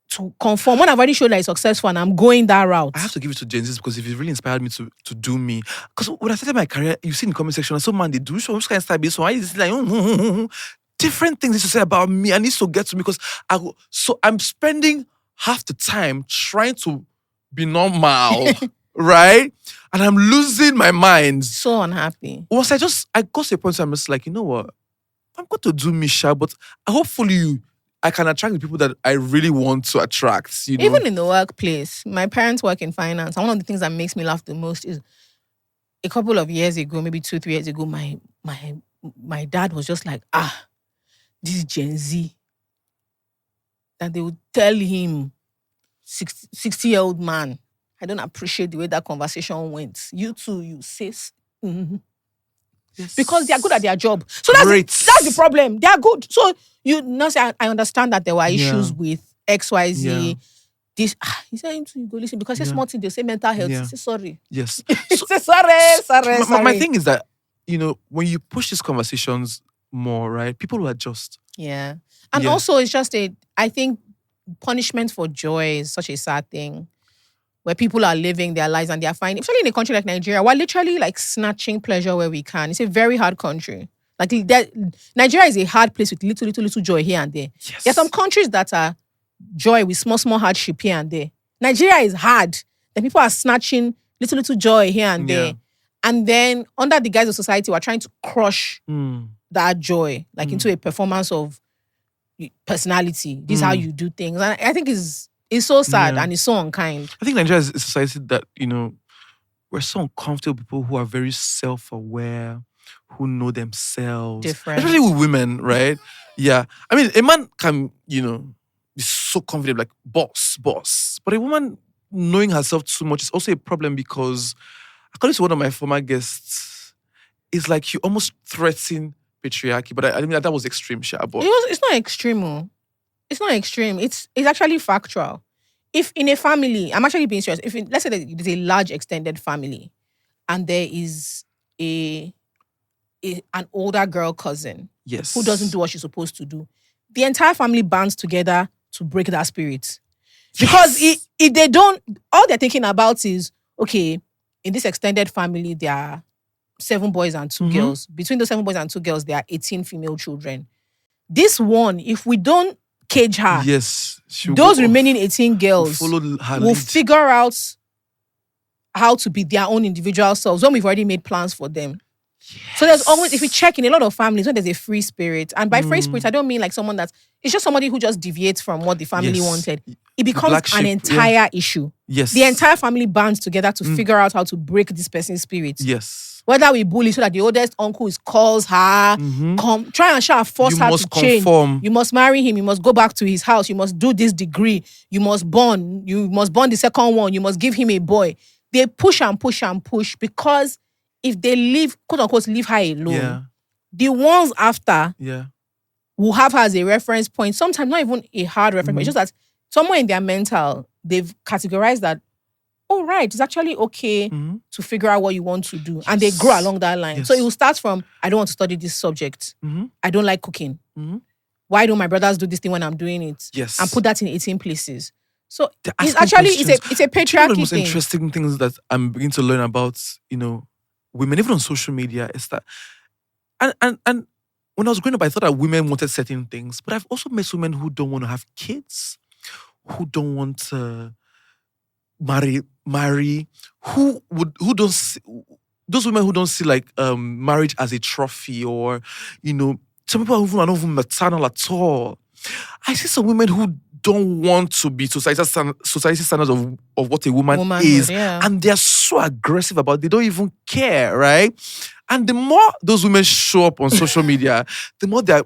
to conform when I've already showed that it's successful and I'm going that route? I have to give it to Gen Z because if it really inspired me to do me. Because when I started my career, you see in the comment section, so man, they do show which kind of style be so I just like different things to say about me. I need to get to me because I'm spending half the time trying to be normal, right? And I'm losing my mind. So unhappy. Once I got to a point where I'm just like, you know what? I'm going to do me, but hopefully I can attract the people that I really want to attract. You know? Even in the workplace, my parents work in finance. And one of the things that makes me laugh the most is a couple of years ago, maybe 2-3 years ago, my dad was just like, this is Gen Z. That they would tell him, 60-year-old man, I don't appreciate the way that conversation went. You too, you sis. Mm-hmm. Yes. Because they are good at their job. So that's the problem. They are good. So you know, say I understand that there were issues with XYZ. Yeah. This he said you go listen because it's small thing. They say mental health. Yeah. Say sorry. Yes. Say sorry. My thing is that when you push these conversations more, right? People will adjust. Yeah, and also it's just I think punishment for joy is such a sad thing. Where people are living their lives and they are finding, especially in a country like Nigeria, we're literally like snatching pleasure where we can. It's a very hard country. Like Nigeria is a hard place with little joy here and there. Yes. There are some countries that are joy with small hardship here and there. Nigeria is hard. Then people are snatching little joy here and there. And then under the guise of society, we're trying to crush that joy, like into a performance of personality. This is how you do things. And I think it's so sad and it's so unkind. I think Nigeria is a society that, we're so uncomfortable with people who are very self-aware, who know themselves. Different. Especially with women, right? Yeah. I mean, a man can, be so confident, like boss. But a woman knowing herself too much is also a problem because, according to one of my former guests, it's like you almost threaten patriarchy. But I mean, that was extreme, but it's not extreme. It's not extreme. It's actually factual. If in a family, I'm actually being serious. Let's say that there's a large extended family, and there is an older girl cousin, who doesn't do what she's supposed to do, the entire family bands together to break that spirit. Because if they don't, all they're thinking about is, okay, in this extended family, there are 7 boys and 2 girls. Between those 7 boys and 2 girls, there are 18 female children. This one, if we don't cage her, those remaining 18 girls will figure out how to be their own individual selves when we've already made plans for them. Yes. So there's always, if you check in a lot of families, when there's a free spirit, and by free spirit, I don't mean like someone it's just somebody who just deviates from what the family wanted. It becomes an entire issue. Yes. The entire family bands together to figure out how to break this person's spirit. Yes. Whether we bully so that the oldest uncle calls her, try and force her to conform. Change. You must marry him. You must go back to his house. You must do this degree. You must born. You must born the second one. You must give him a boy. They push and push and push because if they leave, quote unquote, leave her alone, the ones after will have her as a reference point. Sometimes not even a hard reference point. It's just that somewhere in their mental, they've categorized that, oh, right, it's actually okay to figure out what you want to do. Yes. And they grow along that line. Yes. So it will start from, I don't want to study this subject. I don't like cooking. Why don't my brothers do this thing when I'm doing it? Yes. And put that in 18 places. So it's actually, it's a patriarchy one of the most thing. Interesting things that I'm beginning to learn about, women, even on social media, is that, and when I was growing up, I thought that women wanted certain things, but I've also met women who don't want to have kids, who don't want to marry, who don't see, those women who don't see like marriage as a trophy, or some people are not even maternal at all. I see some women who don't want to be society standards of what a woman is. Yeah. And they're so aggressive about it. They don't even care, right? And the more those women show up on social media, the more they're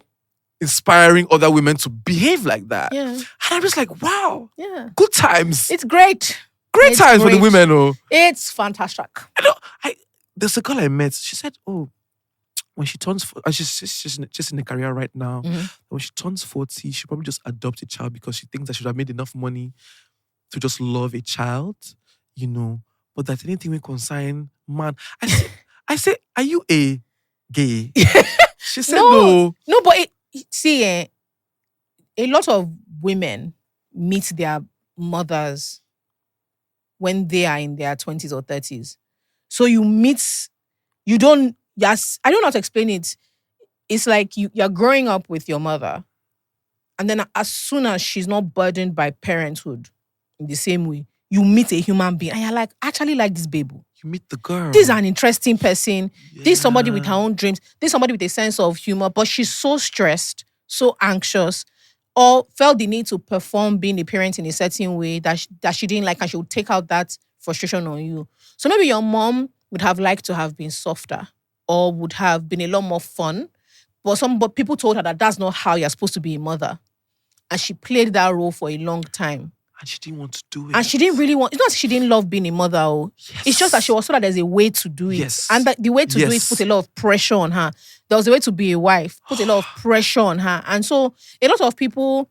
inspiring other women to behave like that. Yeah. And I'm just like, wow. Yeah. Good times. It's great. Great times for the women, oh. It's fantastic. There's a girl I met. She said, oh, when she turns, and she's just in a career right now. Mm-hmm. When she turns 40, she'll probably just adopt a child because she thinks that she would have made enough money to just love a child, But that anything will consign man. I say, are you a gay? She said no. No, but a lot of women meet their mothers when they are in their 20s or 30s. So I don't know how to explain it. It's like you're growing up with your mother, and then as soon as she's not burdened by parenthood in the same way, you meet a human being and you're like, I actually like this babe. You meet the girl. This is an interesting person. Yeah. This is somebody with her own dreams. This is somebody with a sense of humor, but she's so stressed, so anxious, or felt the need to perform being a parent in a certain way that she didn't like, and she would take out that frustration on you. So maybe your mom would have liked to have been softer or would have been a lot more fun, but people told her that that's not how you're supposed to be a mother. And she played that role for a long time. And she didn't want to do it. And she didn't really want... It's not that she didn't love being a mother. Yes. It's just that she was told that there's a way to do it. Yes. And that the way to do it put a lot of pressure on her. There was a way to be a wife. Put a lot of pressure on her. And so a lot of people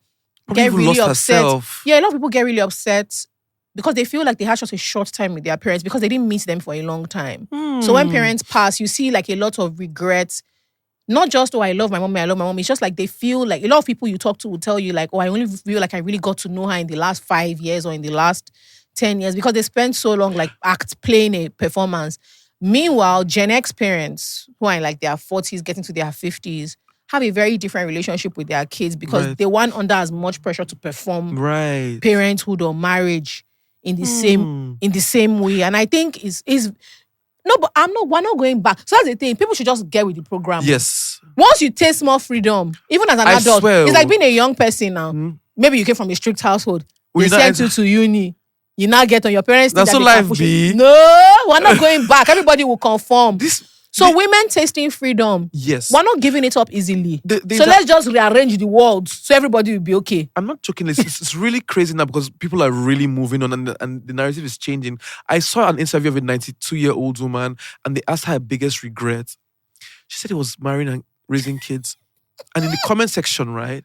get really upset. Herself. Yeah, a lot of people get really upset because they feel like they had such a short time with their parents because they didn't meet them for a long time. So when parents pass, you see like a lot of regrets. Not just, I love my mom. It's just like they feel like a lot of people you talk to will tell you like, I only feel like I really got to know her in the last 5 years or in the last 10 years because they spent so long like playing a performance. Meanwhile, Gen X parents who are in like their 40s, getting to their 50s, have a very different relationship with their kids because they weren't under as much pressure to perform parenthood or marriage in the same way. And I think no, but we're not going back. So that's the thing. People should just get with the program. Yes. Once you taste more freedom, even as an adult, it's like being a young person now. Maybe you came from a strict household. They sent you to uni. You now get on your parents. That's so life be. No, we're not going back. Everybody will conform. Women tasting freedom. Yes. We're not giving it up easily. Let's just rearrange the world so everybody will be okay. I'm not joking. It's really crazy now because people are really moving on and the narrative is changing. I saw an interview of a 92-year-old woman and they asked her her biggest regret. She said it was marrying and raising kids. And in the comment section, right?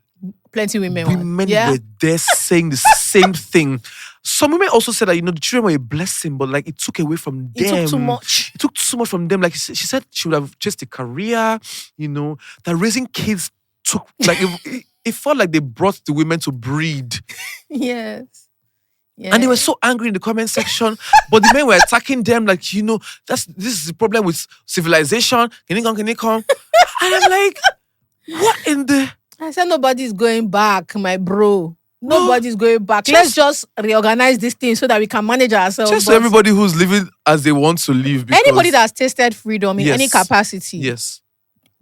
Plenty women were there saying the same thing. Some women also said that, the children were a blessing, but like it took away from them. It took too much. It took too much from them. Like she said she would have chased a career, that raising kids took, like it felt like they brought the women to breed. Yes. Yeah. And they were so angry in the comment section, but the men were attacking them like, this is the problem with civilization. Can you come? And I'm like, what in the... I said nobody's going back, my bro. Nobody's going back. Let's just reorganize this thing so that we can manage ourselves. Just so everybody who's living as they want to live. Anybody that's tasted freedom in any capacity. Yes.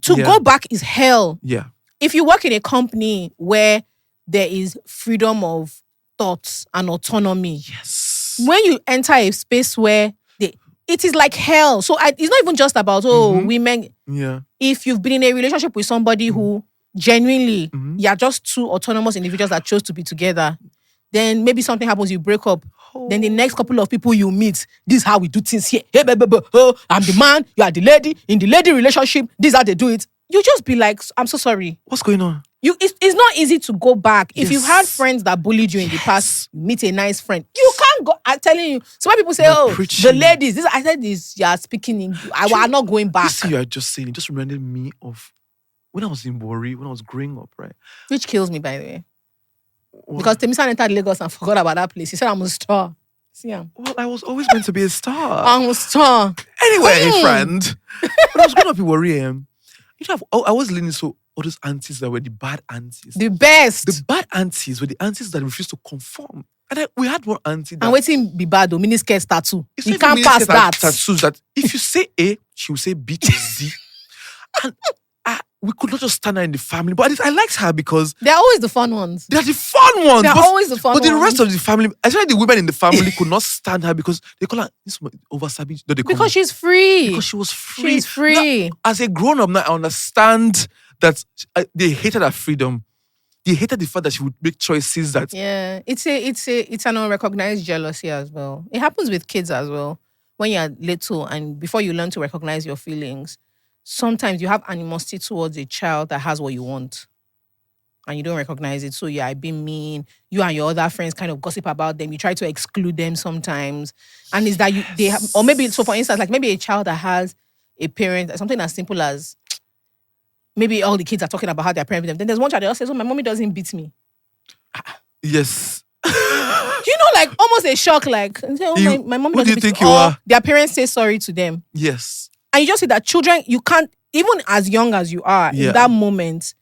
To go back is hell. Yeah. If you work in a company where there is freedom of thoughts and autonomy. Yes. When you enter a space where it is like hell. So it's not even just about, women. Yeah. If you've been in a relationship with somebody who genuinely, you're just two autonomous individuals that chose to be together. Then maybe something happens, you break up. Then the next couple of people you meet, this is how we do things here. Hey, I'm the man, you are the lady. In the lady relationship, this is how they do it. You just be like, I'm so sorry. What's going on? It's not easy to go back. If Yes. you've had friends that bullied you in the past, you meet a nice friend. You can't go. I'm telling you. So when people say, the ladies, I said this, you are speaking in, I'm not going back. This thing you are just saying, it just reminded me of when I was in Warri, when I was growing up, right? Which kills me, by the way. Because Temisa entered Lagos and forgot about that place. He said, I'm a star. See him. Well, I was always meant to be a star. I'm a star. Anyway, friend. When I was growing up in Warri, I was leaning to all those aunties that were the bad aunties. The best. The bad aunties were the aunties that refused to conform. And we had one auntie that... And waiting be bad, miniskirt tattoo. You not can't even pass miniskirt that. Tattoos that if you say A, she will say B to Z. And we could not just stand her in the family. But at least I liked her because They're always the fun ones. they're the fun ones. They're always the fun But the ones. rest of the family, especially the women in the family, could not stand her because they call her this oversabi. No, they call her, Because she's free. because she was free. She's free. Now, as a grown up now, I understand that they hated her freedom. They hated the fact that she would make choices that Yeah, it's an unrecognized jealousy as well. It happens with kids as well. When you're little and before you learn to recognize your feelings, sometimes you have animosity towards a child that has what you want. And you don't recognize it. So yeah, being mean. You and your other friends kind of gossip about them. You try to exclude them sometimes. And it's that they have, or maybe, so for instance, like maybe a child that has a parent, something as simple as maybe all the kids are talking about how their parents beat them. Then there's one child that says, "Oh, my mommy doesn't beat me." yes. You know, like almost a shock, like, "Oh, my mom who do doesn't you beat think me." you Or are? their parents say sorry to them. Yes. And you just see that children, you can't, even as young as you are, Yeah. in that moment,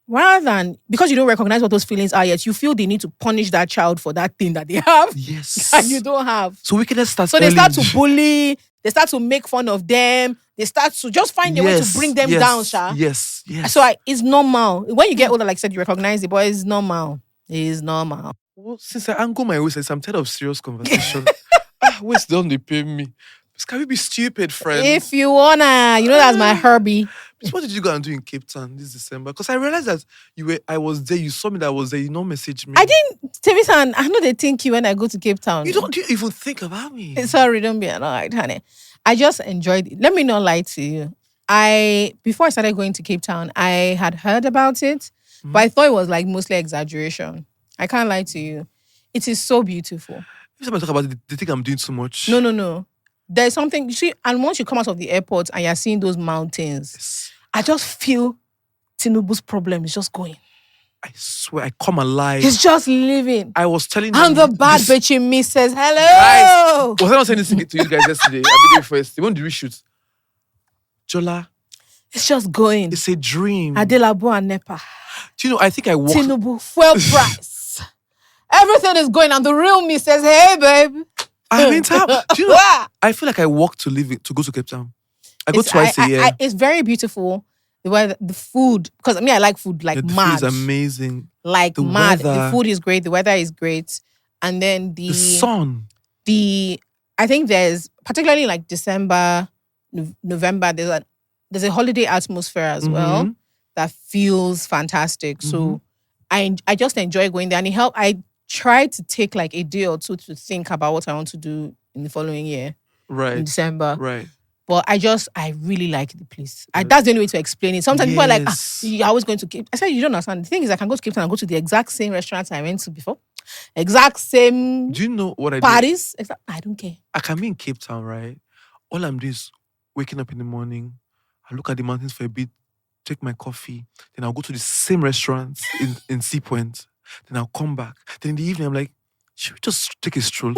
rather than, because you don't recognize what those feelings are yet, you feel they need to punish that child for that thing that they have Yes. and you don't have. So wickedness starts So they early start in to bully, they start to make fun of them, they start to just find a way to bring them down, Sha. Yes. Yes. So it's normal. When you get older, like I said, you recognize it, but it's normal. It is normal. Well, since I angle my waist, I'm tired of serious conversation. Waist don't they pay me? Just, can we be stupid, friends? If you wanna, that's my hubby. What did you go and do in Cape Town this December? Because I realized that I was there. You saw me that I was there. You don't message me. I didn't, Temi-san, I know they think you when I go to Cape Town. You don't even think about me. Sorry, don't be annoyed, honey. I just enjoyed it. Let me not lie to you. Before I started going to Cape Town, I had heard about it, but I thought it was like mostly exaggeration. I can't lie to you. It is so beautiful. Every time I talk about it, they think I'm doing too much. No. There's something, you see, and once you come out of the airport and you're seeing those mountains, Yes. I just feel Tinubu's problem is just going. I swear, I come alive. He's just living. I was telling you. And the bad bitch in me says, hello. Guys, was I not saying this to you guys yesterday? I mean, first. When did we shoot? Jola, It's just going. it's a dream. Adelabo and Nepa. Do you know, I think I walked. Tinubu, fuel price. Everything is going, and the real me says, hey, babe. I mean, do you know, I feel like I walk to go to Cape Town. I go twice a year. It's very beautiful. The food, because I like food like The mad. food is amazing. Like The mad. weather. The food is great. The weather is great. And then The sun. I think there's, particularly like December, November, there's a holiday atmosphere as well that feels fantastic. So I just enjoy going there, and it helped. I try to take like a day or two to think about what I want to do in the following year in Right. December. Right. But I really like the place. That's the only way to explain it. Sometimes people are like, Yes. you're always going to Cape. I said, you don't understand. The thing is, I can go to Cape Town and go to the exact same restaurants I went to before. Exact same Do you know what I do? parties. I don't care. I can be in Cape Town, right? All I'm doing is waking up in the morning. I look at the mountains for a bit, take my coffee. Then I'll go to the same restaurant in Sea Point. Then I'll come back. Then in the evening, I'm like, should we just take a stroll?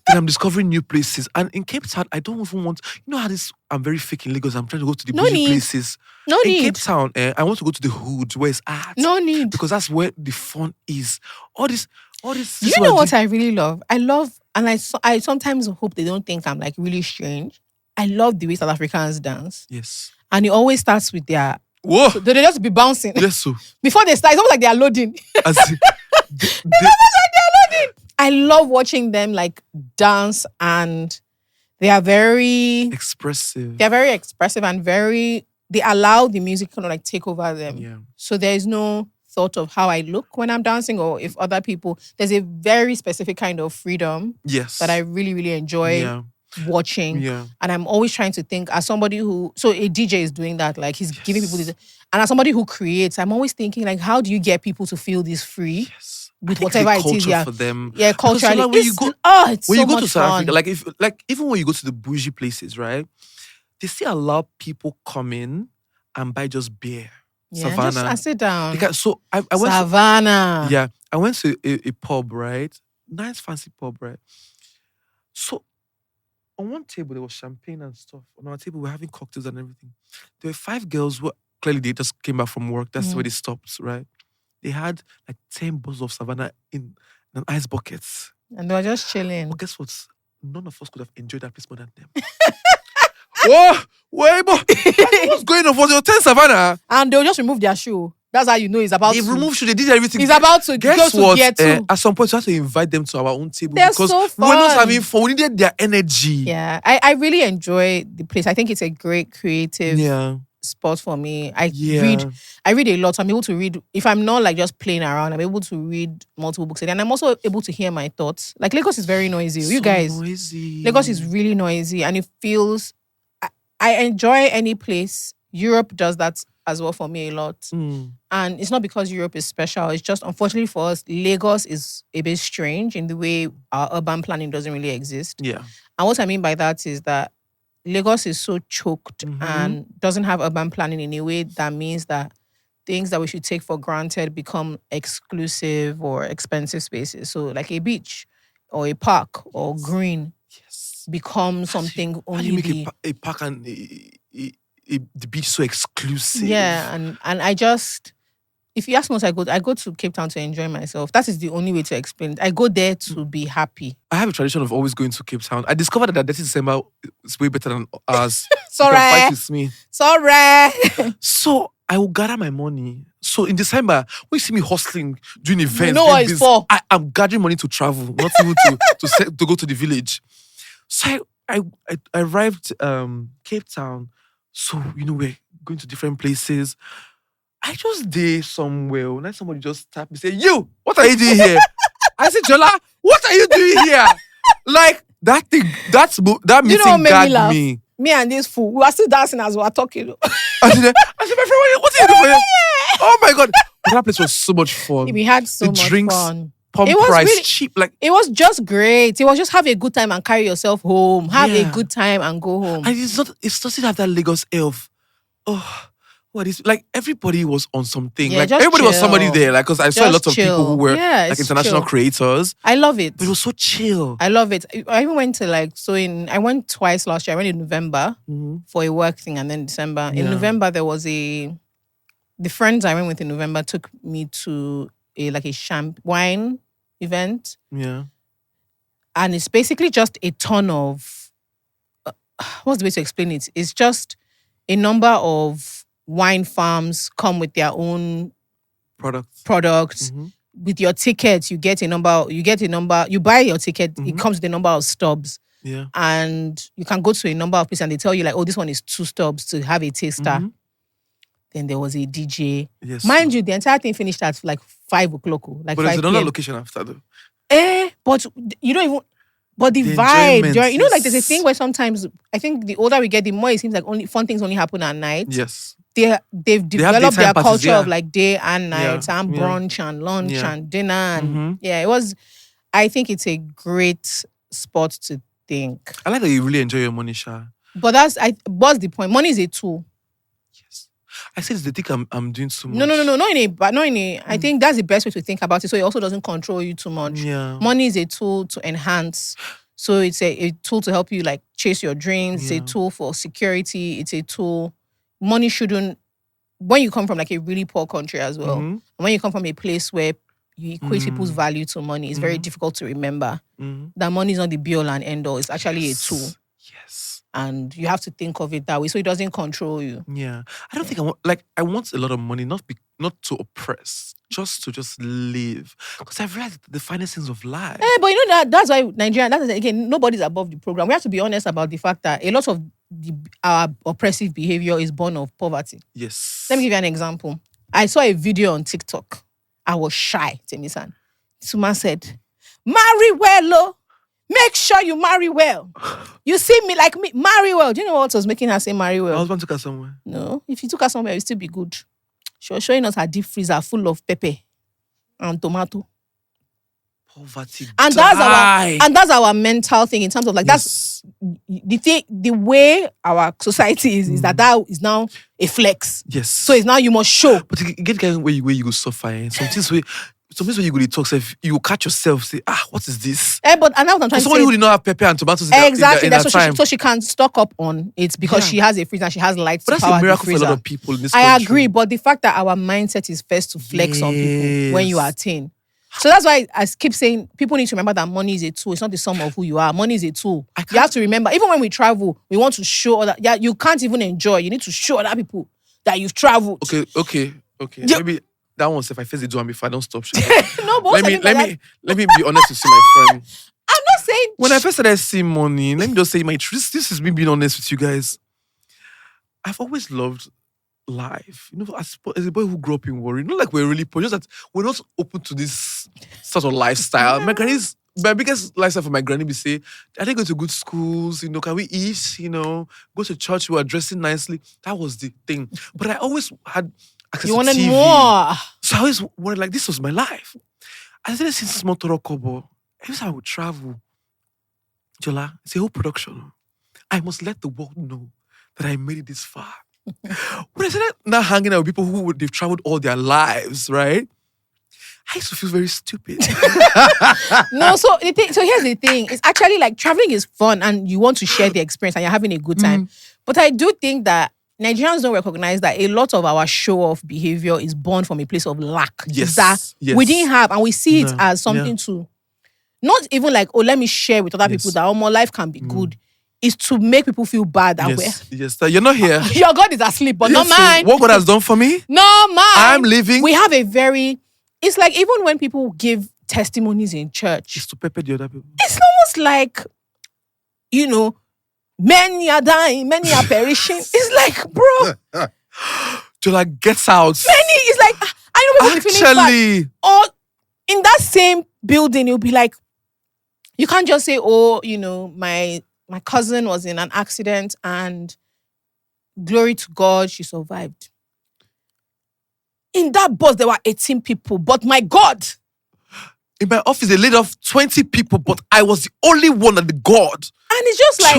Then I'm discovering new places. And in Cape Town, I don't even want, you know how I'm very fake in Lagos. I'm trying to go to the No bougie need. places. No In need. Cape Town, I want to go to the hood where it's art. No need. Because that's where the fun is. All this. Do you know what I really love? I love, and I sometimes hope they don't think I'm like really strange. I love the way South Africans dance. Yes. And it always starts with their, Whoa. they just be bouncing. Yes, so. Before they start, it's almost like they are loading. As in, I love watching them like dance, and they are very expressive. and they allow the music to kind of like take over them. Yeah. So there is no thought of how I look when I'm dancing, or if other people, there's a very specific kind of freedom Yes. that I really, really enjoy watching. Yeah. And I'm always trying to think, as somebody so a DJ is doing that, like he's giving people this, and as somebody who creates, I'm always thinking like, how do you get people to feel this free? Yes. With I think whatever the it is, culture for them. Yeah, culturally. Because, when it's you so go much to South fun. Africa, even when you go to the bougie places, right? They still allow people come in and buy just beer. Yeah, Savannah. I sit down. So I went Savannah. I went to a pub, right? Nice fancy pub, right? So on one table there was champagne and stuff. On our table we're having cocktails and everything. There were 5 girls who clearly they just came back from work. That's where they stopped, right? They had like 10 bottles of Savannah in an ice bucket. And they were just chilling. But guess what? None of us could have enjoyed that place more than them. Whoa, wait, what's going on? Was your 10 Savannah? And they'll just remove their shoe. That's how you know it's about They to. removed shoe, they did everything. It's about to Guess go what? to gear 2. At some point, we have to invite them to our own table They're because so we were not fun. having fun. We needed their energy. Yeah, I really enjoy the place. I think it's a great creative Yeah. spot for me. I Yeah. read a lot. I'm able to read. If I'm not like just playing around, I'm able to read multiple books a day. And I'm also able to hear my thoughts. Like Lagos is very noisy. You So guys, noisy. Lagos is really noisy and it feels, I enjoy any place. Europe does that as well for me a lot. And it's not because Europe is special. It's just, unfortunately for us, Lagos is a bit strange in the way our urban planning doesn't really exist. Yeah. And what I mean by that is that Lagos is so choked and doesn't have urban planning in a way that means that things that we should take for granted become exclusive or expensive spaces. So like a beach or a park or green become something How do only you make a park and the beach so exclusive? Yeah, and I just, if you ask me what I go to Cape Town to enjoy myself. That is the only way to explain it. I go there to be happy. I have a tradition of always going to Cape Town. I discovered that 30 December is way better than ours. Sorry. You can fight with me. Sorry. So I will gather my money. So in December, when you see me hustling, doing events, You know what it's for. I'm gathering money to travel, not even to go to the village. So I arrived Cape Town. So we're going to different places. I just did somewhere. When somebody just tapped me, say, "You, what are you doing here?" I said, "Jola, what are you doing here?" Like that thing. That meeting You know what made me gagged laugh? me. Me and this fool, we are still dancing as we are talking. I said, "My friend, what are you doing here?" Oh my god, but that place was so much fun. We had so the much drinks, fun. pump It was price, really- cheap. Like It was just great. It was just have a good time and carry yourself home. Have a Yeah. good time and go home. and it doesn't have that Lagos elf. Oh, what is like everybody was on something. Yeah, Like just everybody was chill. somebody there. Like because I saw a Just lot of people chill. who were Yeah, like it's international chill. creators. I love it. But it was so chill. I love it. I even went to I went twice last year. I went in November for a work thing and then December. In Yeah. November, there was the friends I went with in November took me to a wine event. Yeah. And it's basically just a ton of, what's the way to explain it? It's just a number of wine farms come with their own products. With your ticket, you buy your ticket, it comes with a number of stubs. Yeah. And you can go to a number of places and they tell you like, oh, this one is 2 stubs to have a taster. Then there was a DJ. Yes. Mind you, the entire thing finished at like 5 o'clock. Like But 5 there's another PM. location after though. But you don't even. But the The vibe, enjoyment, like there's a yes. thing where sometimes I think the older we get, the more it seems like only fun things only happen at night. Yes. They've developed daytime their parties, culture yeah. of like day and night Yeah, and yeah. brunch and lunch Yeah. and dinner and it was. I think it's a great spot to think. I like that you really enjoy your money, Sha. But what's the point? Money is a tool. Yes. I said it's the thing I'm doing too much. No. Not in a. I think that's the best way to think about it. So it also doesn't control you too much. Yeah. Money is a tool to enhance. So it's a tool to help you like chase your dreams. It's Yeah. a tool for security. It's a tool. Money shouldn't. When you come from like a really poor country as well, and when you come from a place where you equate people's value to money, it's very difficult to remember that money is not the be all and end all. It's actually a tool. Yes. And you have to think of it that way so it doesn't control you. Yeah. I don't think I want a lot of money, not to oppress, just to live. Because I've realized the finest things of life. But you know that's why Nigerian, again, nobody's above the program. We have to be honest about the fact that a lot of our oppressive behavior is born of poverty. Yes. Let me give you an example. I saw a video on TikTok. I was shy, Temisan. This woman said, marry well, oh. Make sure you marry well. You see me like me, marry well. Do you know what was making her say marry My well? husband took her somewhere. No. If you took her somewhere, it would still be good. She was showing us her deep freezer full of pepper and tomato. Poverty. And that's our mental thing in terms of like Yes. that's the thing, the way our society is that is now a flex. Yes. So it's now you must show. But you get kind of where you go suffer. Some things where you go to talk, say, you will catch yourself, say, what is this? But and now what I'm trying to Somebody say. who did not have pepper and tomatoes Exactly. in That's that so time. she can stock up on it because Yeah. she has a freezer and she has lights But to that's power a the miracle for a freezer. lot of people in this I country. agree, but the fact that our mindset is first to flex on people when you Yes. are 10. So that's why I keep saying people need to remember that money is a tool. It's not the sum of who you are. Money is a tool. You have to remember, even when we travel, we want to show that you can't even enjoy. You need to show other people that you've traveled. Okay. Maybe that one, if I face the door and if I don't stop shit. No, but let me be honest with you, my friend. I'm not saying When I first started seeing money, let me just say this is me being honest with you guys. I've always loved life. You know, as a boy who grew up in Warri, not like we're really poor, just that we're not open to this sort of lifestyle. My biggest lifestyle for my granny be say, I didn't go to good schools, you know, can we eat, you know, go to church, we were dressing nicely. That was the thing. But I always had access you to wanted TV. more. So I always wanted, like, this was my life. I started seeing small Toro Kobo. Every time I would travel, Jola, it's a whole production. I must let the world know that I made it this far. When I started now hanging out with people they've traveled all their lives, right? I used to feel very stupid. No, so here's the thing. It's actually like traveling is fun and you want to share the experience and you're having a good time. But I do think that Nigerians don't recognize that a lot of our show-off behavior is born from a place of lack. Yes. That we didn't have, and we see it as something to, not even like, oh, let me share with other people that more life can be good. Is to make people feel bad that Yes, you're not here. Your God is asleep, but not mine. What God has done for me? No, mine. I'm living. We have it's like even when people give testimonies in church, It's to pepper the other people. it's almost like, you know, many are dying, many are perishing. It's like, bro. Jola gets out. It's like, I know people feeling bad. Or in that same building, you'll be like, you can't just say, oh, you know, my cousin was in an accident and glory to God, she survived. In that bus, there were 18 people, but my God. In my office, they laid off 20 people, but I was the only one that the God. And it's just like,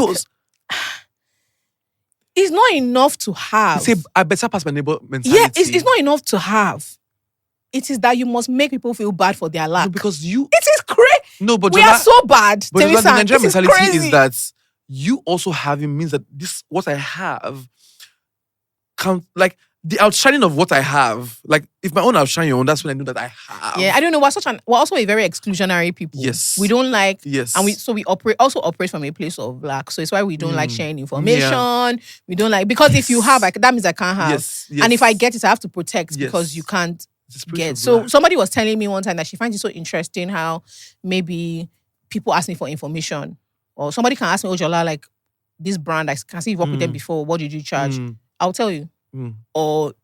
it's not enough to have. Say, I better pass my neighbor mentality. Yeah, it's not enough to have. It is that you must make people feel bad for their lack. No, because it is crazy. No, but we are so bad. But the Nigerian mentality crazy. is that you also having means that what I have count, like the outshining of what I have. Like if my own outshine your own, that's when I know that I have. Yeah, I don't know. We're also a very exclusionary people. Yes, we don't like. Yes, and we operate from a place of lack. So it's why we don't like sharing information. Yeah. We don't like because if you have, that means I can't have. Yes. And if I get it, I have to protect because you can't get. So somebody was telling me one time that she finds it so interesting how maybe people ask me for information. Or somebody can ask me, oh, Jola, like this brand, I can see you've worked with them before. What did you charge? I'll tell you. Or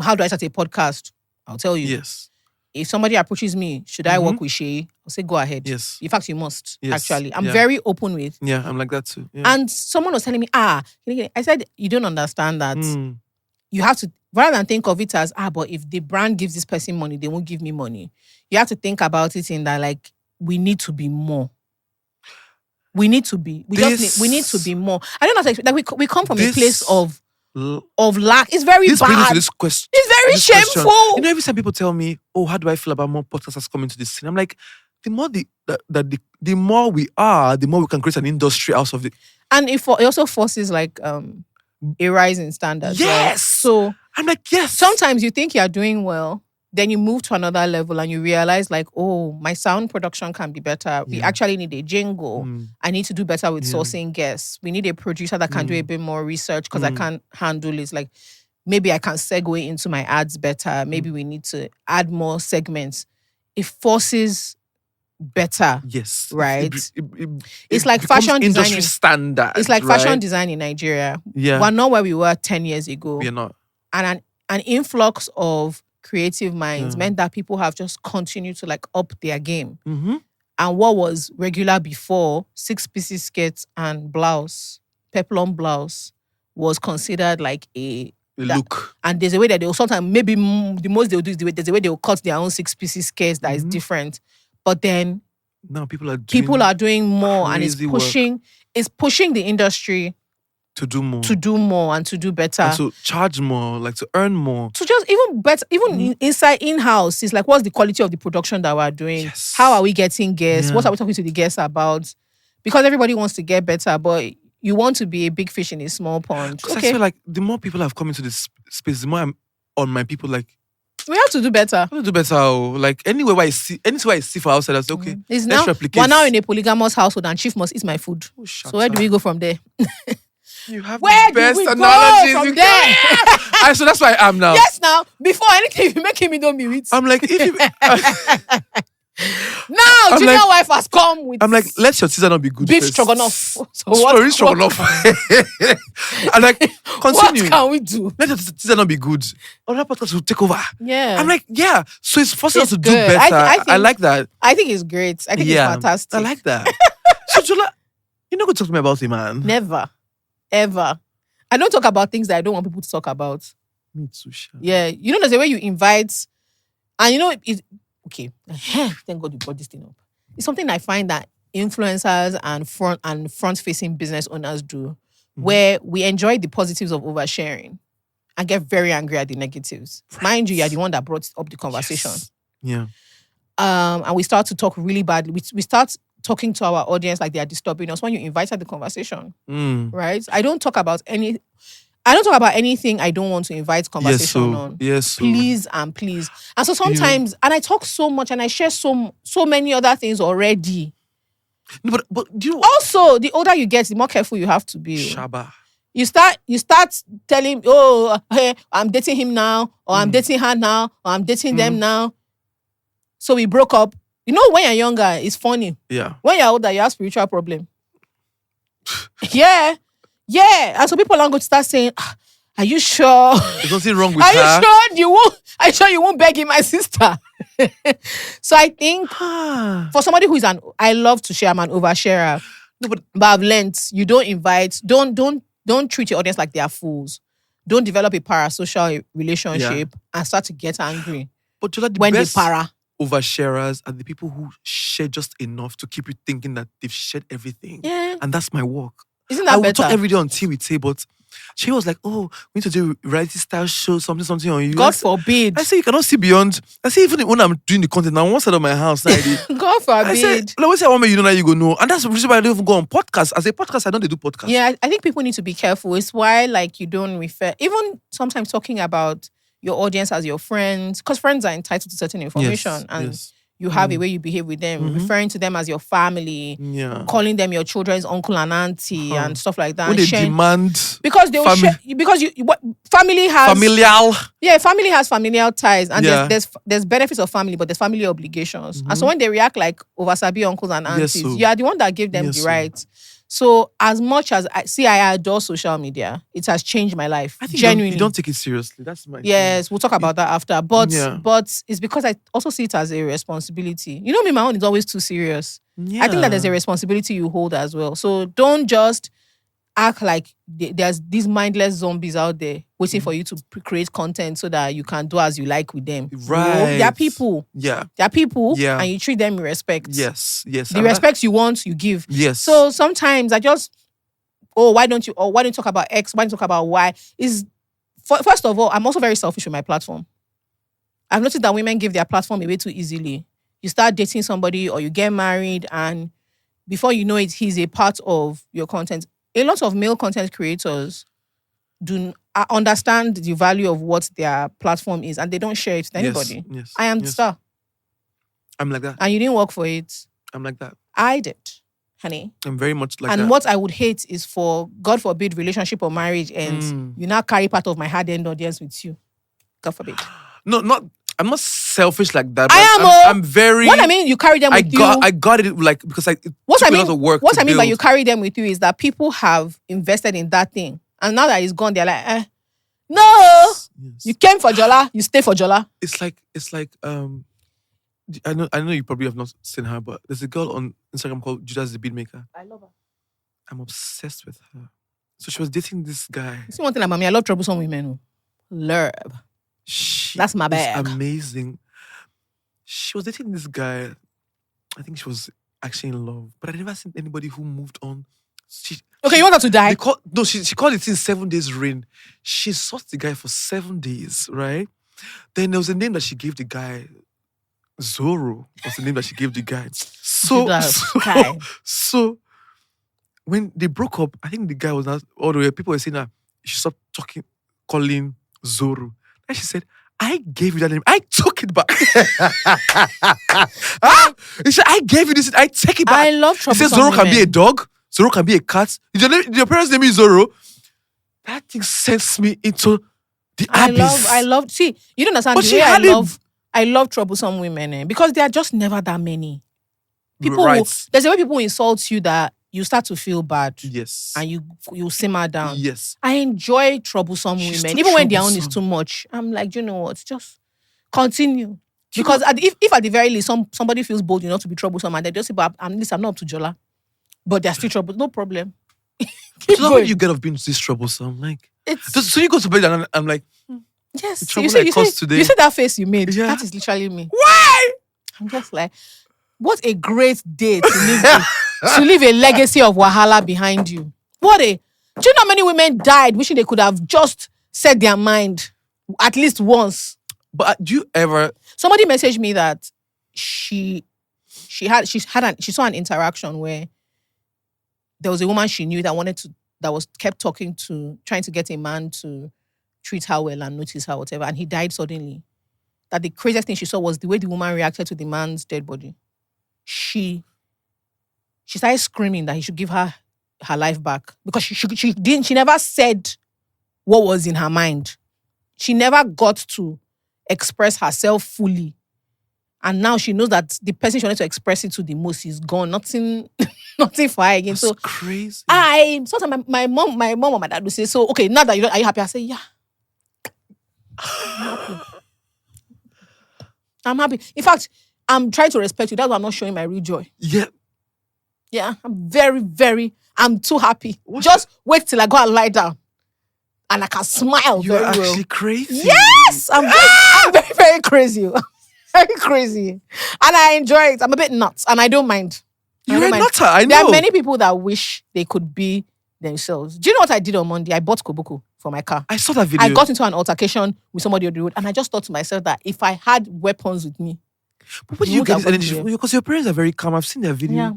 how do I start a podcast? I'll tell you. Yes. If somebody approaches me, should I work with Shay? I'll say, go ahead. Yes. In fact, you must, yes. actually. I'm very open with. Yeah, I'm like that too. Yeah. And someone was telling me, I said, you don't understand that. You have to, rather than think of it as, but if the brand gives this person money, they won't give me money. You have to think about it in that, like, we need to be more. We need to be. We need to be more. I don't know how to explain. Like we come from a place of lack. It's very this bad. Brings to this question. It's very shameful. Question. You know, every time people tell me, "Oh, how do I feel about more podcasters coming to this scene?" I'm like, the more we are, the more we can create an industry out of it. And it also forces like a rise in standards. Yes. Right? So I'm like, yes. Sometimes you think you're doing well. Then you move to another level and you realize like, oh, my sound production can be better. Yeah. We actually need a jingle. I need to do better with sourcing guests. We need a producer that can do a bit more research because I can't handle it. Like maybe I can segue into my ads better. Maybe we need to add more segments. It forces better. Yes. Right? It's like fashion industry design. Standard. It's like fashion design in Nigeria. Yeah. We're not where we were 10 years ago. We're not. And an influx of creative minds meant that people have just continued to like up their game. And what was regular before, 6-piece skirts and blouse, peplum blouse, was considered like a look. And there's a way that they'll sometimes, maybe the most they'll do is there's a way they'll cut their own 6-piece skirts that is different. But then now people are doing more and it's pushing the industry to do more and to do better. And to charge more, like to earn more. To just even better, even inside in-house, it's like, what's the quality of the production that we're doing? Yes. How are we getting guests? What are we talking to the guests about? Because everybody wants to get better, but you want to be a big fish in a small pond. Because I feel like the more people have come into this space, the more I'm on my people like, We have to do better. How to do better? Like anywhere I see for outside, I say, okay, It's let's now, replicate. we're now in a polygamous household and chief must eat my food. Oh, shut So where do we up. go from there? You have Where the best do we analogies. go from you there? can. So that's why I am now. Yes, now, before anything, you make me don't be with. I'm like, if you, Now, I'm junior like- wife has come with I'm like, let your teaser not be good. beef first. stroganoff. So Sorry, stroganoff. I'm like, continue. What can we do? Let your teaser not be good. Other podcasts will take over. Yeah. I'm like, yeah. So it's forcing us It's to do good. better. I I think- like that. I think it's great. I think it's fantastic. I like that. So Jola, you're not going to talk to me about it, man. Never. Ever. I don't talk about things that I don't want people to talk about. Me too, Sha. Yeah. You know, there's a way you invite, and you know, it's okay. Thank God you brought this thing up. It's something I find that influencers and front-facing business owners do, where we enjoy the positives of oversharing and get very angry at the negatives. Right. Mind you, you're the one that brought up the conversation. Yes. Yeah. And we start to talk really badly. We start talking to our audience like they are disturbing us when you invited the conversation, right? I don't talk about anything I don't want to invite conversation on. Yes. So. Please and please. And so sometimes, and I talk so much and I share so many other things already. No, but do you Also, the older you get, the more careful you have to be. Shaba. You start telling, oh, hey, I'm dating him now, or I'm dating her now, or I'm dating them now. So we broke up. You know, when you're younger, it's funny. Yeah. When you're older, you have spiritual problem. Yeah. And so people are going to start saying, are you sure? There's nothing wrong with Are her. you sure you won't? Are you sure you won't beg him, my sister? So I think for somebody who I love to share, I'm an oversharer. No, but I've learned you don't invite, don't treat your audience like they are fools. Don't develop a parasocial relationship and start to get angry Jola, the when best they para. oversharers are the people who share just enough to keep you thinking that they've shared everything. Yeah. And that's my work. Isn't I that will better? talk every day on tea with Tay, but she was like, oh, we need to do a reality style show, something on you. God forbid. I say, you cannot see beyond. I say, even when I'm doing the content, now on one side of my house, now, God I say, forbid. like, when I want me, you know, now you go, no. And that's the reason why I don't even go on podcasts. As a podcast, I know they do podcasts. Yeah, I think people need to be careful. It's why, like, you don't refer, even sometimes talking about your audience as your friends, because friends are entitled to certain information, and you have a way you behave with them, referring to them as your family, calling them your children's uncle and auntie, and stuff like that. When they demand because they will share, because family has familial. Yeah, family has familial ties, and Yeah. there's benefits of family, but there's family obligations. And so when they react like oversabi uncles and aunties, so. you are the one that gave them Yes, the so. right. So as much as I adore social media, it has changed my life. I think genuinely. you don't take it seriously. That's my Yes, we'll talk about that after. But Yeah. but it's because I also see it as a responsibility. You know me, my own is always too serious. Yeah. I think that there's a responsibility you hold as well. So don't just act like there's these mindless zombies out there waiting for you to create content so that you can do as you like with them. Right. No, they are people. Yeah. They are people, Yeah. and you treat them with respect. Yes. The respect you want, you give. Yes. So sometimes I just, why don't you talk about X? Why don't you talk about Y? First of all, I'm also very selfish with my platform. I've noticed that women give their platform away too easily. You start dating somebody or you get married, and before you know it, he's a part of your content. A lot of male content creators understand the value of what their platform is, and they don't share it to anybody. Yes. I am the star, I'm like that. and you didn't work for it. I'm like that. I did, honey. I'm very much like And that. what I would hate is for, God forbid, relationship or marriage ends. You now carry part of my hard-earned audience with you. God forbid. No, I'm not selfish like that. I but am. I'm very. What I mean, you carry them with you. I got it like because it What took I mean, a lot of work. what to I mean by build. you carry them with you is that people have invested in that thing, and now that it's gone, they're like, no, Yes. you came for Jola, you stay for Jola. It's like I know you probably have not seen her, but there's a girl on Instagram called Judas the Beatmaker. I love her. I'm obsessed with her. So she was dating this guy. See one thing about me, I love troublesome women. Love. That's my is bag. amazing. She was dating this guy. I think she was actually in love, but I never seen anybody who moved on. Okay, you want her to die? She called it in 7 days rain. She sought the guy for 7 days, right? Then there was a name that she gave the guy. Zorro was the name that she gave the guy. So when they broke up, I think the guy was not all the way. People were saying that she stopped calling Zorro. And she said, I gave you that name. I took it back. He said, I gave you this. I take it back. I love He said, troublesome Zoro can be a women. dog. Zoro can be a cat. Your parents' name is Zoro. That thing sends me into the abyss. I love. See, you don't understand But the she way had it. I love troublesome women because there are just never that many. People, Right. there's a way people insult you that you start to feel bad. Yes. And you simmer down. Yes. I enjoy troublesome She's women. too Even when their own is troublesome. too much. I'm like, you know what? Just continue. Because if at the very least somebody feels bold enough to be troublesome and they just say, but at least I'm not up to Jola. But they're still trouble. No problem. Keep So now going. when you get of being this troublesome, like It's so you go to bed and I'm like, yes. the You trouble I caused today. you see that face you made? Yeah. That is literally me. Why? I'm just like, what a great day to leave a legacy of Wahala behind you. Do you know how many women died wishing they could have just said their mind at least once? But do you ever? Somebody messaged me that she saw an interaction where there was a woman she knew that kept trying to get a man to treat her well and notice her, whatever, and he died suddenly. That the craziest thing she saw was the way the woman reacted to the man's dead body. She started screaming that he should give her life back because she never said what was in her mind. She never got to express herself fully. And now she knows that the person she wanted to express it to the most is gone. Nothing for her again. That's So crazy. sometimes my mom or my dad would say, so okay, now that are you happy? I say, yeah. I'm happy. I'm happy. In fact, I'm trying to respect you. That's why I'm not showing my real joy. Yeah. Yeah, I'm very, very, I'm too happy. Just wait till I go and lie down. And I can smile You're very actually well. crazy. Yes! I'm very, very crazy. Very crazy. And I enjoy it. I'm a bit nuts and I don't mind. You're a nutter, I know. There are many people that wish they could be themselves. Do you know what I did on Monday? I bought Koboko for my car. I saw that video. I got into an altercation with somebody on the road and I just thought to myself that if I had weapons with me, But where do you get this energy from? Because your parents are very calm. I've seen their video. yeah.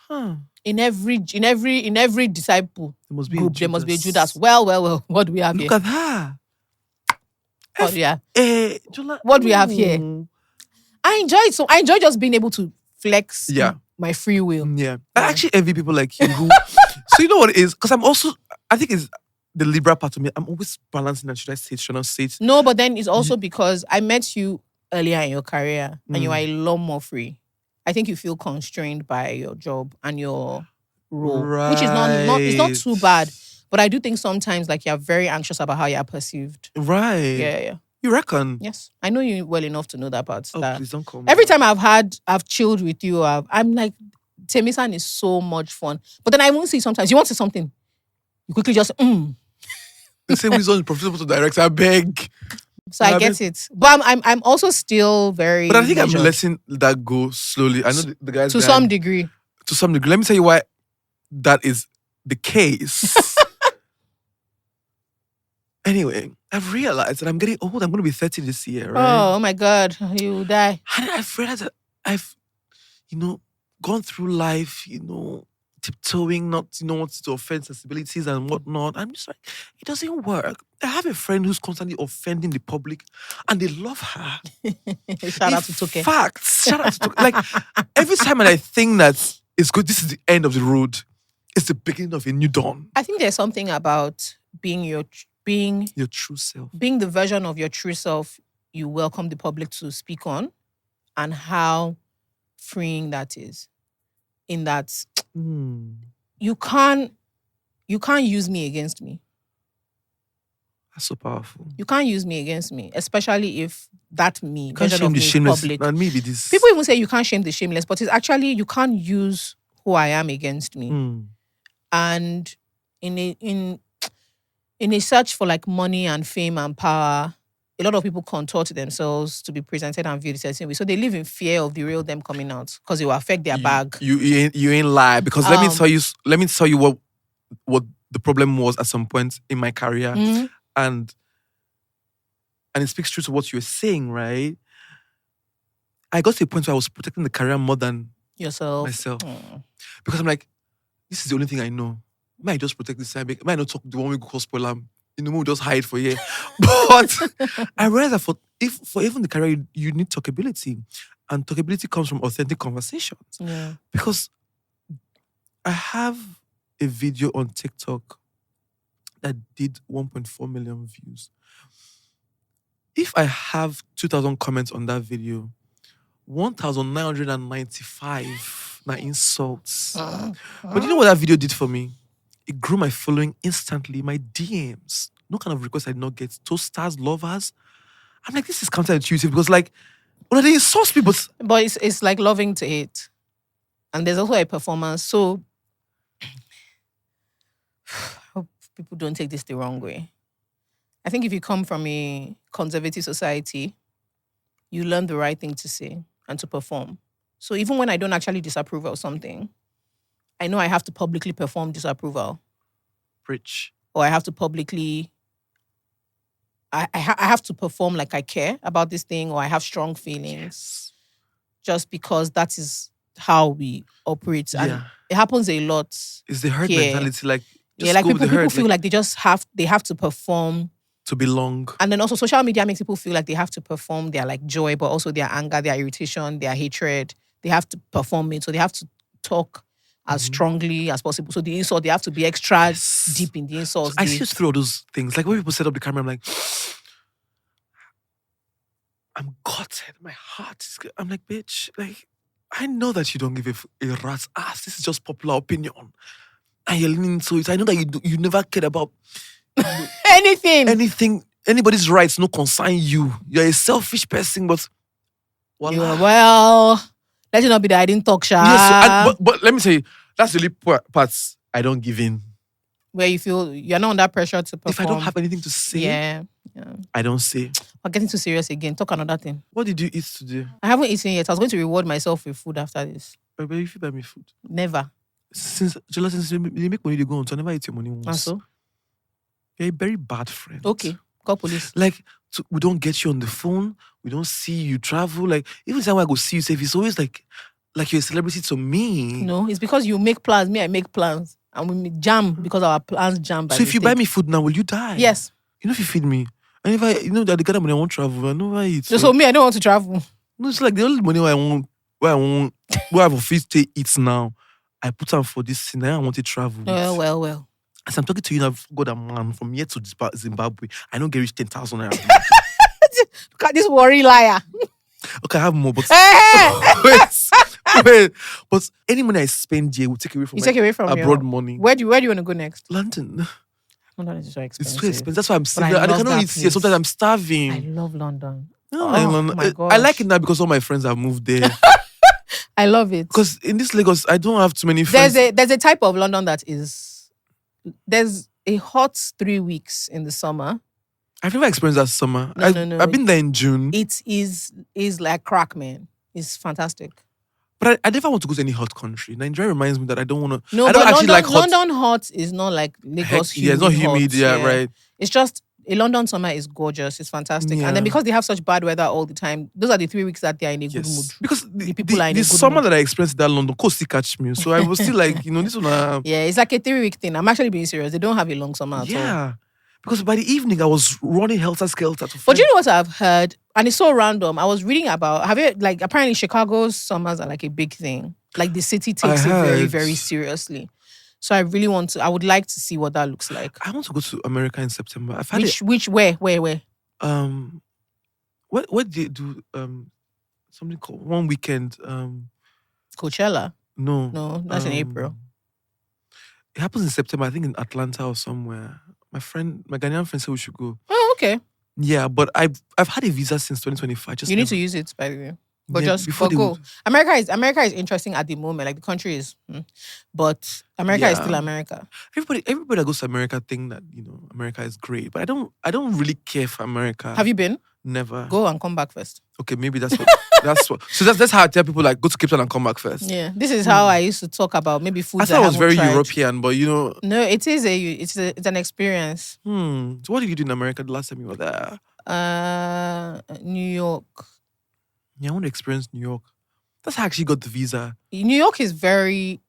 Huh. In every disciple There must be group, there must be a Judas. Well. What do we have Look here? at her. What do we have? Jola, What do we have here? I enjoy it. So I enjoy just being able to flex my free will. Yeah. I actually envy people like you who. So you know what it is? Because I think it's the liberal part of me. I'm always balancing that. Should I say it? Should I not say it? No, but then it's also because I met you earlier in your career and you are a lot more free. I think you feel constrained by your job and your role, which is not it's not too bad. But I do think sometimes like you're very anxious about how you're perceived. Right. Yeah. You reckon? Yes. I know you well enough to know that part. Oh, please don't call me. Every time I've chilled with you, I'm like, Temisan is so much fun. But then I won't see sometimes. You want to say something. You quickly just, They say wisdom is profitable to direct. I beg. So I get it. But I'm also still very But I think measured. I'm letting that go slowly. I know the guys to some degree. To some degree. Let me tell you why that is the case. Anyway, I've realized that I'm getting old. I'm going to be 30 this year, right? Oh my God. You will die. And I've realized that I've, gone through life, tiptoeing, not, wanting to offend sensibilities and whatnot. I'm just like, it doesn't work. I have a friend who's constantly offending the public and they love her. Shout out to Toke. Facts. Shout out to Toke. Like, every time I think that it's good, this is the end of the road, it's the beginning of a new dawn. I think there's something about being your true self. Being the version of your true self you welcome the public to speak on and how freeing that is. In that you can't use me against me. That's so powerful. You can't use me against me, especially if that me You can't version shame of the me is shameless. public. And maybe this. People even say you can't shame the shameless, but it's actually you can't use who I am against me. And in a search for like money and fame and power, a lot of people contort themselves to be presented and viewed the same way. So they live in fear of the real them coming out because it will affect their bag. You ain't lie. Because let me tell you what the problem was at some point in my career. And it speaks true to what you were saying, right? I got to a point where I was protecting the career more than myself. Because I'm like, this is the only thing I know. Might just protect this side. Might not talk the one we call spoiler. in the mood, just hide for you. But I realized that for even the career, you need talkability. And talkability comes from authentic conversations. Yeah. Because I have a video on TikTok that did 1.4 million views. If I have 2,000 comments on that video, 1,995 na insults. But you know what that video did for me? It grew my following instantly, my DMs. No kind of request I did not get. Toasters, lovers. I'm like, this is counterintuitive because well, they insult people. But it's like loving to hate. And there's also a performance. So I hope people don't take this the wrong way. I think if you come from a conservative society, you learn the right thing to say and to perform. So even when I don't actually disapprove of something, I know I have to publicly perform disapproval. Rich. Or I have to publicly, I have to perform like I care about this thing, or I have strong feelings. Just because that is how we operate. And it happens a lot. It's the herd here. mentality. Like people feel like they have to perform to belong. And then also social media makes people feel like they have to perform their like joy, but also their anger, their irritation, their hatred. They have to perform it. So they have to talk as strongly as possible. So the insult, they have to be extra deep in the insults. So I see through all those things. Like when people set up the camera, I'm like, I'm gutted. My heart is good. I'm like, bitch, like, I know that you don't give a rat's ass. This is just popular opinion. And you're leaning into it. I know that you never cared about anything. Anybody's rights no concern you. You're a selfish person, but well, let it not be that I didn't talk, Sha. Yes, but let me tell you, that's the only parts I don't give in. Where you feel you're not under pressure to perform. If I don't have anything to say, I don't say. We're getting too serious again. Talk another thing. What did you eat today? I haven't eaten yet. I was going to reward myself with food after this. But if you buy me food? Never. Since you make money, they go on. So I never eat your money once. And so? You're a very bad friend. Okay. Call police. Like, we don't get you on the phone. We don't see you travel. Like, even the time I go see you, it's always like you're a celebrity to me. No, it's because you make plans. Me, I make plans. And we jam because our plans jam. So if you buy me food now, will you die? Yes. You know if you feed me. And if that the kind of money I won't travel, I know I eat. So me, I don't want to travel. No, it's like the only money where I have a feast to eat now. I put on for this thing. I want to travel. Well. As I'm talking to you now, I've got a man from here to Zimbabwe. I don't get rich 10,000 naira. Look at this worry liar. Okay, I have more, but wait. But any money I spend here will take away from abroad money. Where do you want to go next? London. London is so expensive. It's too expensive. That's why I'm saving. I cannot eat here. Sometimes I'm starving. I love London. My gosh. I like it now because all my friends have moved there. I love it. Because in this Lagos, I don't have too many friends. There's a type of London that is... There's a hot 3 weeks in the summer. I've never experienced that summer. No. I've been there in June. It is like crack, man. It's fantastic. But I never want to go to any hot country. Nigeria reminds me that I don't want to... No, I don't actually like hot. London hot is not like Lagos humid. Yeah, it's not humid. Hot, right. It's just... A London summer is gorgeous. It's fantastic. Yeah. And then because they have such bad weather all the time, those are the 3 weeks that they are in a good mood. Because the people are in a good summer mood. that I experienced in that London could still catch me. So I was still like, this one... Yeah, it's like a 3 week thing. I'm actually being serious. They don't have a long summer at all. Yeah. Because by the evening, I was running helter-skelter to find... But you know what I've heard? And it's so random. I was reading about... apparently Chicago's summers are like a big thing. Like the city takes it very, very seriously. So I would like to see what that looks like. I want to go to America in September. Where? What they do? Something called one weekend. Coachella? No, that's in April. It happens in September, I think in Atlanta or somewhere. My Ghanaian friend said we should go. Oh, okay. Yeah, but I've had a visa since 2025. You need to use it, by the way. But go. America is interesting at the moment. Like the country is, but America is still America. Everybody that goes to America think that America is great, but I don't really care for America. Have you been? Never. Go and come back first. Okay, maybe that's what. So that's how I tell people like go to Cape Town and come back first. Yeah, this is how I used to talk about maybe food. I thought it was very European, but No, it's an experience. So what did you do in America the last time you were there? New York. Yeah, I want to experience New York. That's how I actually got the visa. New York is very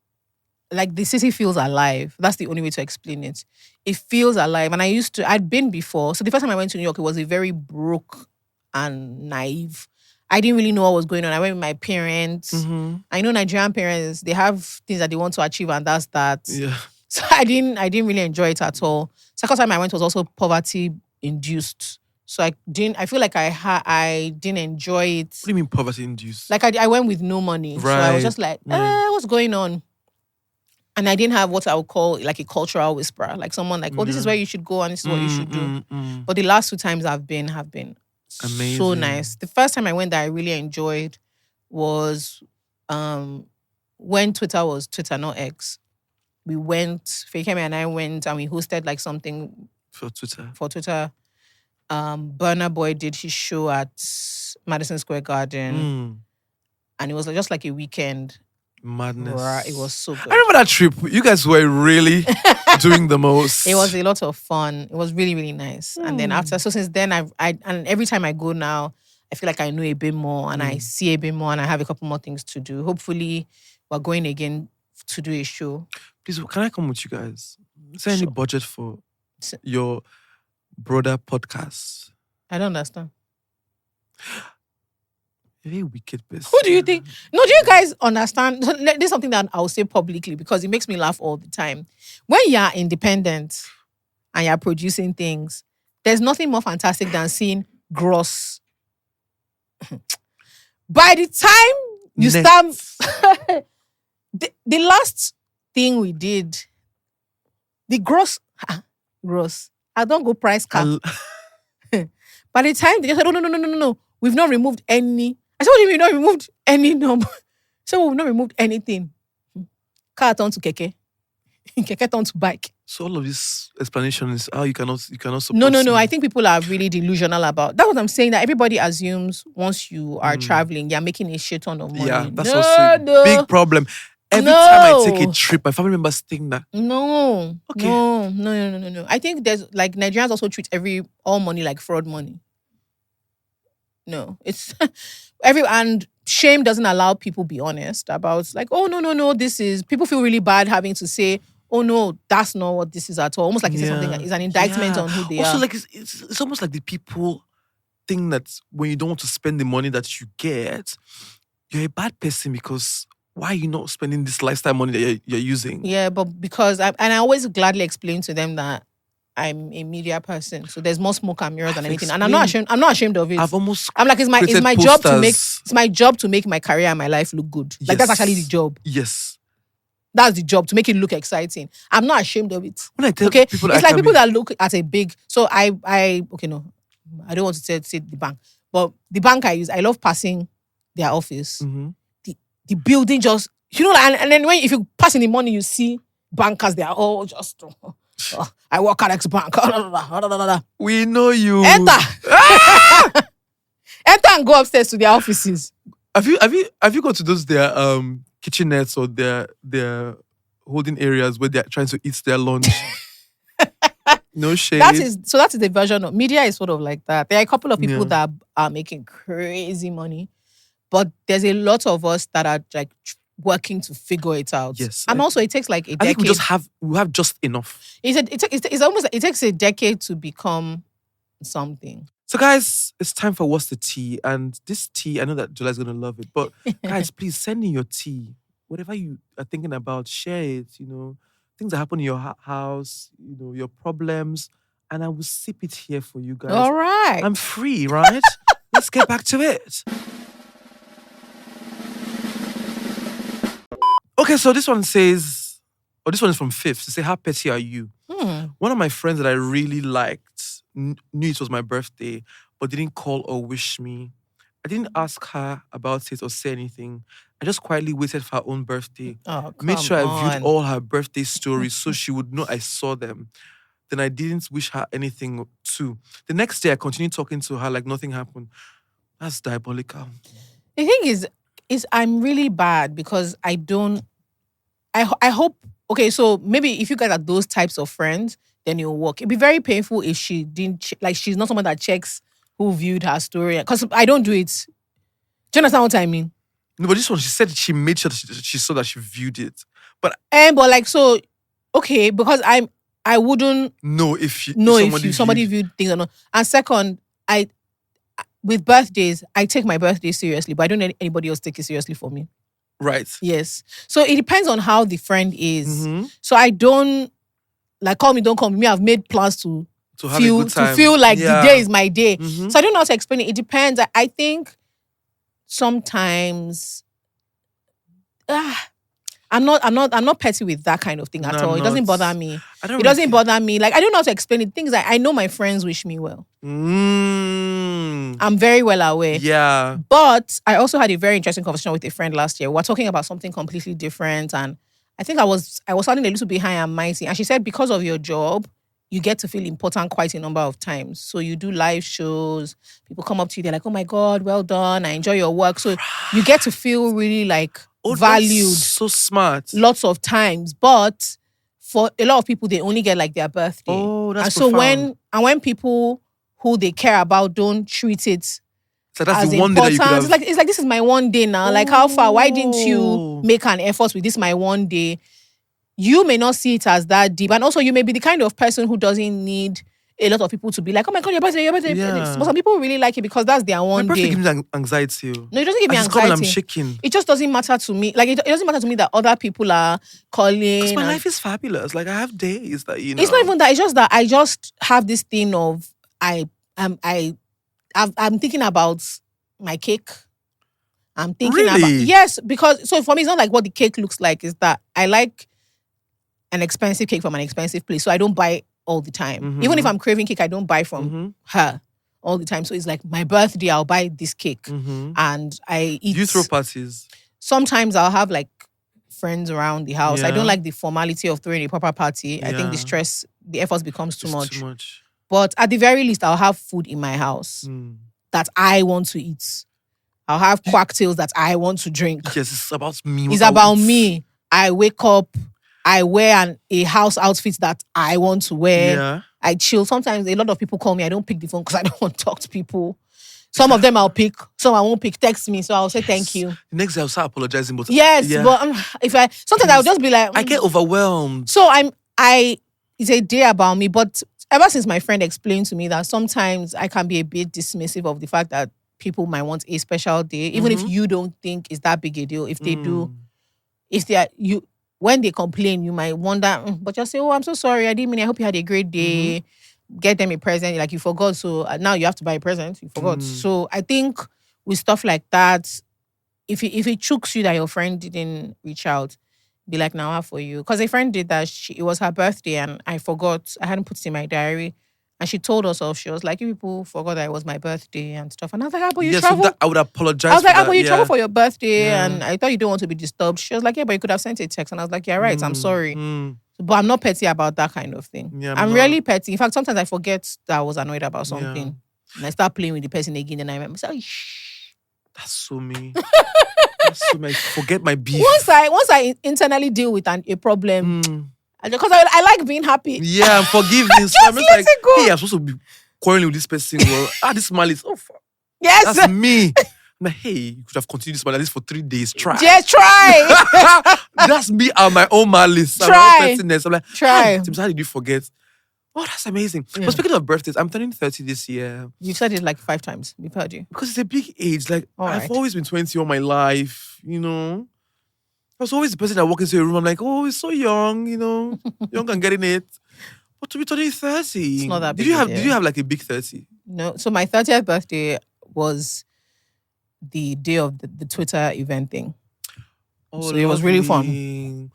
like the city feels alive. That's the only way to explain it. It feels alive. And I'd been before. So the first time I went to New York, it was a very broke and naive. I didn't really know what was going on. I went with my parents. Mm-hmm. I know Nigerian parents, they have things that they want to achieve, and that's that. Yeah. So I didn't really enjoy it at all. Second time I went was also poverty induced. So I feel like I didn't enjoy it. What do you mean poverty induced? Like I went with no money. So I was just like, what's going on? And I didn't have what I would call like a cultural whisperer. Like someone like, oh, this is where you should go and this is what you should do. But the last 2 times have been amazing. So nice. The first time I went that I really enjoyed was when Twitter was Twitter, not X. We went, Fakemi and I went and we hosted like something for Twitter. Burna Boy did his show at Madison Square Garden. And it was just like a weekend. Madness. Right, it was so good. I remember that trip. You guys were really doing the most. It was a lot of fun. It was really, really nice. And then since then, and every time I go now, I feel like I know a bit more and I see a bit more and I have a couple more things to do. Hopefully, we're going again to do a show. Please, can I come with you guys? Is there any budget for your brother podcast? I don't understand. You're a wicked person. Who do you think? No, do you guys understand? This is something that I'll say publicly because it makes me laugh all the time. When you're independent and you're producing things, there's nothing more fantastic than seeing gross. By the time you start, the last thing we did, the gross. I don't go price car. By the time they just said, no, we've not removed any. I said, what do you mean you've not removed any number? So we've not removed anything. Car turned to keke. Keke turned to bike. So all of this explanation is how you cannot support No. I think people are really delusional about. That's what I'm saying. That everybody assumes once you are traveling, you're making a shit ton of money. Yeah, that's also a big problem. Every time I take a trip, my family members think that. No. Okay. No. I think there's like Nigerians also treat all money like fraud money. No, it's and shame doesn't allow people be honest about like, oh no, this is people feel really bad having to say, oh no, that's not what this is at all. Almost like it's something is an indictment on who they are. Also, like it's almost like the people think that when you don't want to spend the money that you get, you're a bad person because why are you not spending this lifestyle money that you're using? Yeah, but because I always gladly explain to them that I'm a media person, so there's more smoke and mirrors than anything, and I'm not ashamed of it. I'm like, it's my job to make my career and my life look good. Like that's actually the job. Yes, that's the job, to make it look exciting. I'm not ashamed of it. When I tell people, it's like people that look at a big. So I don't want to say the bank, but the bank I use, I love passing their office. Mm-hmm. The building just, and then if you pass in the morning, you see bankers. They are all just. I work at X Bank. We know you. Enter. Enter and go upstairs to their offices. Have you gone to those their kitchenettes or their holding areas where they're trying to eat their lunch? No shade. That is the version of media is sort of like that. There are a couple of people that are making crazy money, but there's a lot of us that are like working to figure it out. Yes. And also it takes like a decade. I think we have just enough. It's almost like it takes a decade to become something. So guys, it's time for What's the Tea? And this tea, I know that Jola is going to love it, but guys, please send in your tea. Whatever you are thinking about, share it, things that happen in your house, your problems, and I will sip it here for you guys. All right. I'm free, right? Let's get back to it. Okay, so this one is from Fifth. To say, how petty are you? One of my friends that I really liked knew it was my birthday, but didn't call or wish me. I didn't ask her about it or say anything. I just quietly waited for her own birthday. Made sure I viewed all her birthday stories so she would know I saw them. Then I didn't wish her anything too. The next day, I continued talking to her like nothing happened. That's diabolical. The thing is I'm really bad because I hope, okay, so maybe if you guys are those types of friends, then it'll work. It'd be very painful if she didn't, she's not someone that checks who viewed her story. Because I don't do it. Do you understand what I mean? No, but this one, she said she made sure that she saw that she viewed it. But like, so, okay, because I wouldn't No, if know somebody if somebody viewed- viewed things or not. And second, with birthdays, I take my birthday seriously, but I don't let anybody else take it seriously for me. right. Yes. So it depends on how the friend is. Mhm. So I don't like call me, don't call me. Me, I've made plans to To have a good time. feel like the Yeah. day is my day. Mhm. So I don't know how to explain it. It depends. I think sometimes I'm not petty with that kind of thing at No, all. I'm It doesn't not. bother me. I don't It really doesn't bother me. Like I don't know how to explain it. Things like I know my friends wish me well. I'm very well aware. Yeah. But I also had a very interesting conversation with a friend last year. We were talking about something completely different, and I think I was sounding a little bit high and mighty. And she said, because of your job, you get to feel important quite a number of times. So you do live shows. People come up to you. They're like, "Oh my God, well done. I enjoy your work." So you get to feel really like valued. That's so smart. Lots of times, but for a lot of people, they only get like their birthday. Oh, that's and so profound. when people who they care about don't treat it So that's as the one day that you could important, have. it's like this is my one day now. Like how far? Why didn't you Oh. make an effort with this my one day? You may not see it as that deep, and also you may be the kind of person who doesn't need a lot of people to be like, "Oh my God, your birthday, your birthday." Yeah. But some people really like it because that's their My one birthday day. gives me anxiety. No, it doesn't give me As it's coming, anxiety. I'm shaking. It just doesn't matter to me. Like it doesn't matter to me that other people are calling. Because my and- life is fabulous. Like I have days that you know. It's not even that. It's just that I just have this thing of I'm thinking about my cake. I'm thinking about Really? yes, because so for me it's not like what the cake looks like. Is that I like an expensive cake from an expensive place, so I don't buy all the time. Even if I'm craving cake, I don't buy from her all the time. So it's like my birthday, I'll buy this cake, and I eat. Do you throw parties? Sometimes I'll have like friends around the house. I Yeah. don't like the formality of throwing a proper party. I think the Yeah. stress, the effort becomes too It's much. Too much. But at the very least, I'll have food in my house that I want to eat. I'll have cocktails that I want to drink. Yes, it's about me. It's about me. I wake up, I wear a house outfit that I want to wear. Yeah. I chill. Sometimes a lot of people call me. I don't pick the phone because I don't want to talk to people. Some of them I'll pick, some I won't pick. Text me, so I'll say thank you. The next day I'll start apologizing, but Yes, yeah. but sometimes I'll just be like, I get overwhelmed. So it's a day about me, but ever since my friend explained to me that sometimes I can be a bit dismissive of the fact that people might want a special day, even if you don't think it's that big a deal. If they do, if they are when they complain, you might wonder, but just say, "Oh, I'm so sorry, I didn't mean. I hope you had a great day." Get them a present, like you forgot, so now you have to buy a present. You forgot. So I think with stuff like that, if it chokes you that your friend didn't reach out, be like, "Now for you," because a friend did that. It was her birthday and I forgot. I hadn't put it in my diary, and she told us off. She was like, "You people forgot that it was my birthday and stuff." And I was like, "Ah, but you Yes, travel." I would apologize. I was like, for "Ah, but you that, travel yeah. for your birthday, and I thought you don't want to be disturbed." She was like, "Yeah, but you could have sent a text." And I was like, "Yeah, right. I'm sorry." But I'm not petty about that kind of thing. Yeah, I'm not. really petty. In fact, sometimes I forget that I was annoyed about something. And I start playing with the person again, and I remember, shh. That's so me. That's so me. Forget my beef. Once I internally deal with a problem, because I like being happy. Yeah, and forgiveness. Just I'm let it go. Hey, I'm supposed to be quarreling with this person. Well, this malice. Oh, fuck. Yes. That's me. I'm like, hey, you could have continued this malice for 3 days. Try. Just try. That's me and my own malice. Try. My own pettiness. I'm like, Try. Tim, how did you forget? Oh, that's amazing. Yeah. But speaking of birthdays, I'm turning 30 this year. You've said it like 5 times. We've heard you. Because it's a big age. Like, All I've right. always been 20 all my life, you know. I was always the person that walk into a room, I'm like, oh, it's so young, you know. Young and getting it. But to be turning 30. It's not that Did big you a have deal. Did you have like a big 30? No. So my 30th birthday was the day of the Twitter event thing. Oh, So it was really fun. lovely.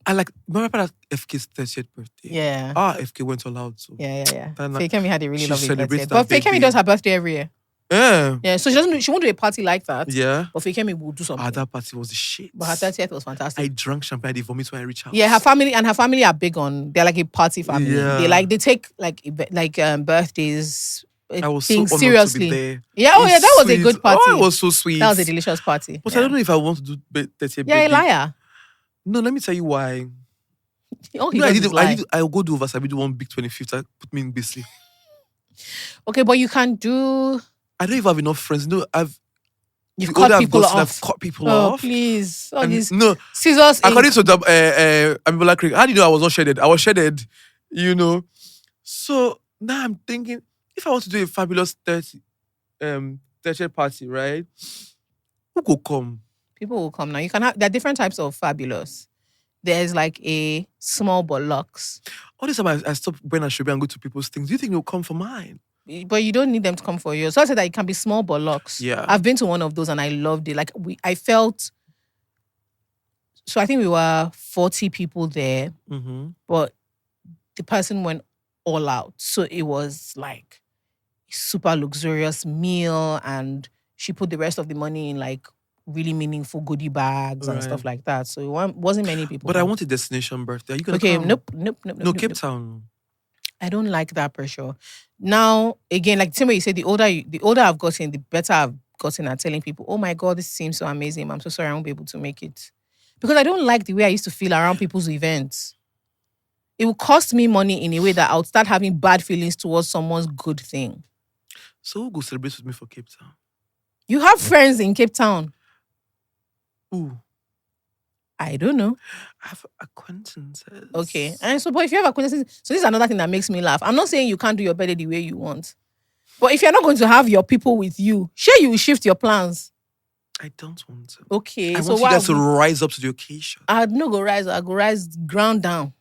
I like, remember that FK's 30th birthday? Yeah. FK went all out. So. Yeah. And, Fakemi had a really she lovely celebrates 30th. that But Fakemi baby. does her birthday every year. Yeah. Yeah. So she won't do a party like that. Yeah. But Fakemi will do something. That party was the shit. But her 30th was fantastic. I drank champagne, I did vomit when I reached out. Yeah, her family are big on. They're like a party family. Yeah. They take birthdays. I was so things honored seriously. to be there. Yeah, oh It's yeah, that was a sweet. good party. Oh, it was so sweet. That was a delicious party. But yeah. I don't know if I want to do 30th Yeah, a birthday. liar. No, let me tell you why. Oh, he No, does lie. I'll go do Vasabi, do one big 25th, put me in Bisley. Okay, but you can do. I don't even have enough friends. No, You've the cut older I've people gotten, off. I've cut people Oh, off. please. All And these no, scissors. according to the Amibola Creek, how do you know I was not shredded? I was shredded, So now I'm thinking, if I want to do a fabulous 30th party, right? Who could come? People will come now. You can have, there are different types of fabulous. There's like a small bollocks. All this time I stop when I should be and go to people's things. Do you think they'll come for mine? But you don't need them to come for you. So I said that it can be small bollocks. Yeah. I've been to one of those and I loved it. Like I felt. So I think we were 40 people there, but the person went all out. So it was like a super luxurious meal, and she put the rest of the money in like really meaningful goodie bags and stuff like that. So it wasn't many people. But I want a destination birthday. Are you gonna come? Nope. No, Cape Town. I don't like that pressure. Now, again, like the same way you say, the older I've gotten, the better I've gotten at telling people, oh my God, this seems so amazing. I'm so sorry I won't be able to make it. Because I don't like the way I used to feel around people's events. It will cost me money in a way that I'll start having bad feelings towards someone's good thing. So who go celebrate with me for Cape Town? You have friends in Cape Town. Ooh. I don't know. I have acquaintances. Okay. And so, but if you have acquaintances, so this is another thing that makes me laugh. I'm not saying you can't do your birthday the way you want. But if you're not going to have your people with you, sure you will shift your plans. I don't want to. Okay. I want you guys to rise up to the occasion. I'd not go rise. I go rise ground down.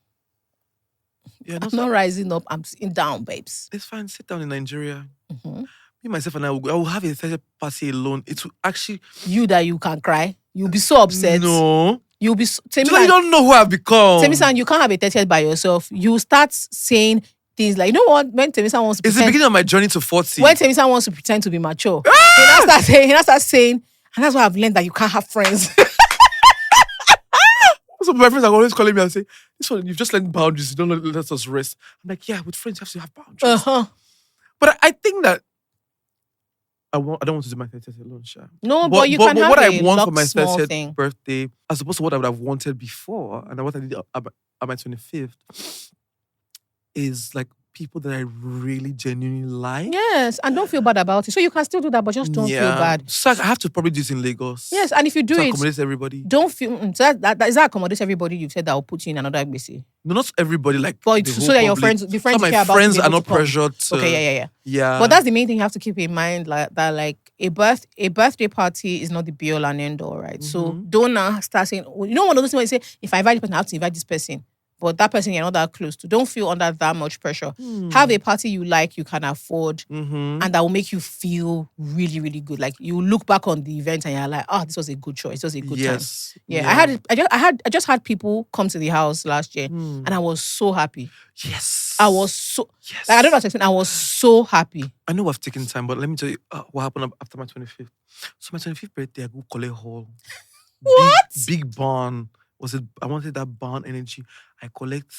Yeah, I'm not rising up. I'm sitting down, babes. It's fine. Sit down in Nigeria. Me, myself, and I will have a 30th party alone. It will actually... You that you can cry. You'll be so upset. No. You'll be... You don't know who I've become. Temi-san, you can't have a 30th by yourself. You start saying things like, you know what? When Temi-san wants to It's the beginning of my journey to 40. When Temi-san wants to pretend to be mature, he now starts saying, and that's why I've learned that you can't have friends. So my friends are always calling me and say, this one, you've just learned boundaries. You don't let us rest. I'm like, yeah, with friends, you have to have boundaries. But I think that I don't want to do my 30th alone, Sha. No, but you can have what a I want for my small 30th thing. birthday, as opposed to what I would have wanted before, and what I did at my 25th, is like people that I really genuinely like. Yes, and don't feel bad about it. So you can still do that, but just don't feel bad. So I have to probably do it in Lagos. Yes, and if you do to it, accommodate everybody. don't feel so that is that accommodates everybody. You've said that will put you in another BC. No, not everybody. Like, but so that your friends, the friends some you of care my about, friends will be are able not to come. pressured to. Okay, yeah. But that's the main thing you have to keep in mind, like that, like a birthday party is not the be all and end all, right? So don't start saying, you know, one of those things where you say, if I invite this person, I have to invite this person. But that person you're not that close to. Don't feel under that much pressure. Have a party you like, you can afford, and that will make you feel really, really good. Like you look back on the event and you're like, oh, this was a good choice. This was a good time. Yeah. I just had people come to the house last year, and I was so happy. Yes. I was so. Yes. Like, I don't know what to explain. I was so happy. I know I've taken time, but let me tell you what happened after my 25th. So my 25th birthday, I go collect hall. What? Big barn. I wanted that barn energy. I collect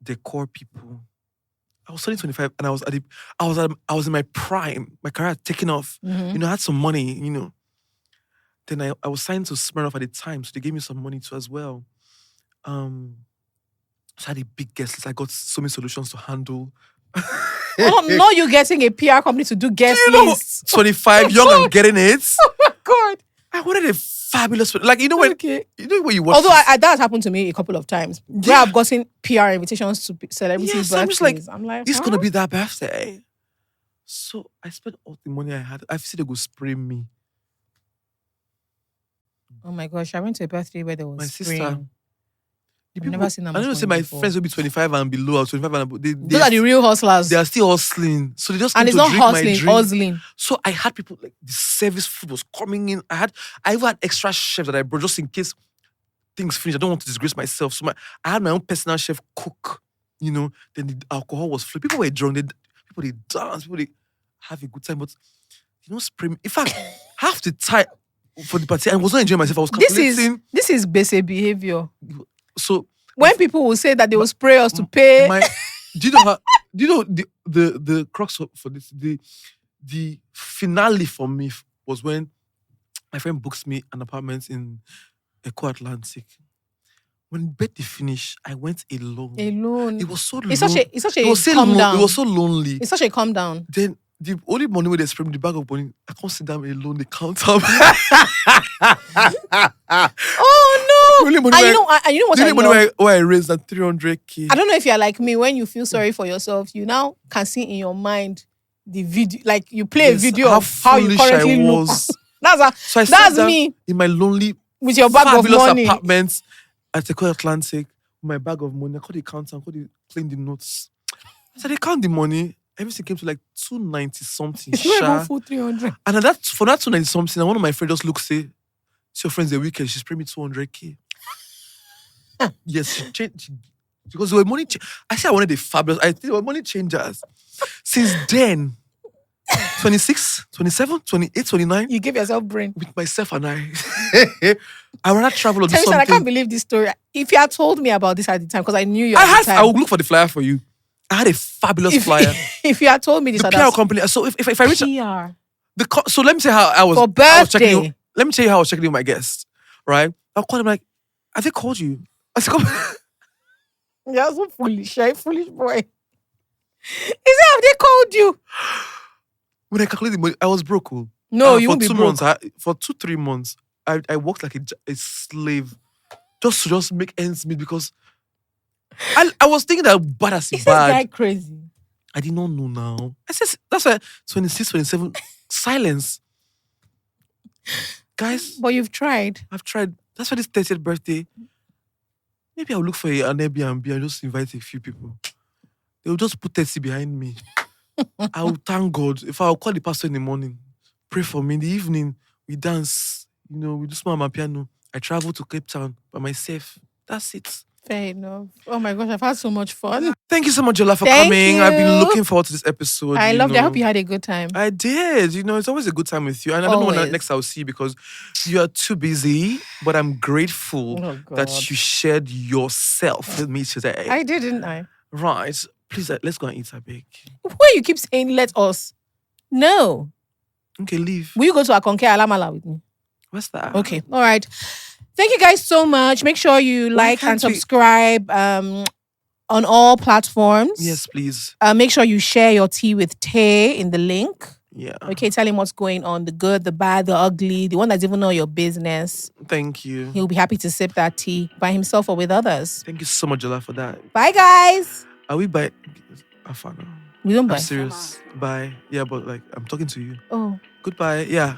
decor people. I was turning 25 and I was in my prime. My career had taken off. You know, I had some money, you know. Then I was signed to Smirnoff at the time, so they gave me some money too as well. So I had a big guest list. I got so many solutions to handle. No, you're getting a PR company to do guest lists. 25, young and getting it. Oh my God. I wanted a fabulous, like, you know when you watch. Although that has happened to me a couple of times. Where I've gotten PR invitations to celebrity birthdays. I'm like, this is gonna be that birthday. So I spent all the money I had. I said they go spray me. Oh my gosh, I went to a birthday where there was my spraying. sister. I've never seen that much. I don't say my friends will be 25 and below, or 25 and above. Those are the real hustlers. They are still hustling. So they just and need it's to not drink hustling, my drink. hustling. So I had people, like, the service food was coming in. I even had extra chefs that I brought just in case things finish. I don't want to disgrace myself. So I had my own personal chef cook, you know. Then the alcohol was flowing. People were drunk. People they dance. People they have a good time. But you know, spray me. In fact, half the time for the party, I was not enjoying myself. I was calculating. This is basic behavior. So when people will say that they will spray us to pay. Do you know the crux for this? The finale for me was when my friend books me an apartment in Eco Atlantic. When birthday finished, I went alone. Alone. It was so It's such a it was calm down. It was so lonely. It's such a calm down. Then the only money where they spray me, the bag of money, I can't sit down alone. They count up. Oh The only no! money And where- you know what the I only love? money where I raised that 300K. I don't know if you're like me. When you feel sorry for yourself, you now can see in your mind the video, like you play a Yes, video how of how you foolish I currently look. was. That's So I sat that's down me in my lonely, with your bag of fabulous money. apartment at the Atlantic with my bag of money. I called the counter, I called the clean the notes. I said, they count the money. Everything came to like 290 something. It's not even Sha. full 300. And then for that 290 something, and one of my friends just looks, say, it's your friend's the weekend, she's paying me 200K. Yes, she changed. Because there were money. I said I wanted a fabulous. I think there were money changers. Since then, 26, 27, 28, 29, You give yourself brain. with myself and I. I rather travel or do Tell me, son, I can't something. believe this story. If you had told me about this at the time, because I knew you at the I time. will look for the flyer for you. I had a fabulous if, flyer. if you had told me this The at PR that company. So if I reach PR so let me say how I was. for I was checking birthday. in, let me tell you how I was checking in with my guests. Right? I'll call them like, have they called you? I said, come. You're so foolish, a foolish boy. He said, have they called you? When I calculated the money, I was broke. Oh. No, you for won't be 2 broke. months, for 2-3 months, I worked like a slave just to make ends meet because I was thinking that bad as Is it this guy bad. crazy? I did not know now. I said that's why 26, 27, silence. Guys, But you've tried. I've tried. That's why this 30th birthday, maybe I'll look for an Airbnb and just invite a few people. They'll just put 30 behind me. I'll thank God. If I'll call the pastor in the morning, pray for me. In the evening, we dance. We do small piano. I travel to Cape Town by myself. That's it. Fair enough. Oh my gosh, I've had so much fun. Thank you so much, Jola, for Thank coming. I've been you. looking forward to this episode. I loved it. I know. hope you had a good time. I did. It's always a good time with you. And I don't know when Always. next I'll see you because you are too busy. But I'm grateful Oh, God. that you shared yourself with me today. I did, didn't I? Right. Please, let's go and eat a bake. Why you keep saying let us? No. Okay, leave. Will you go to Akonke Alamala with me? What's that? Okay. All right. Thank you guys so much. Make sure you like and can't we- subscribe on all platforms. Yes, please. Make sure you share your tea with Tay in the link. Yeah. Okay, tell him what's going on, the good, the bad, the ugly, the one that's even know your business. Thank you. He'll be happy to sip that tea by himself or with others. Thank you so much, Jola, for that. Bye, guys. Are we by Afano? We don't I'm buy. serious. Bye. Yeah, but I'm talking to you. Oh. Goodbye. Yeah.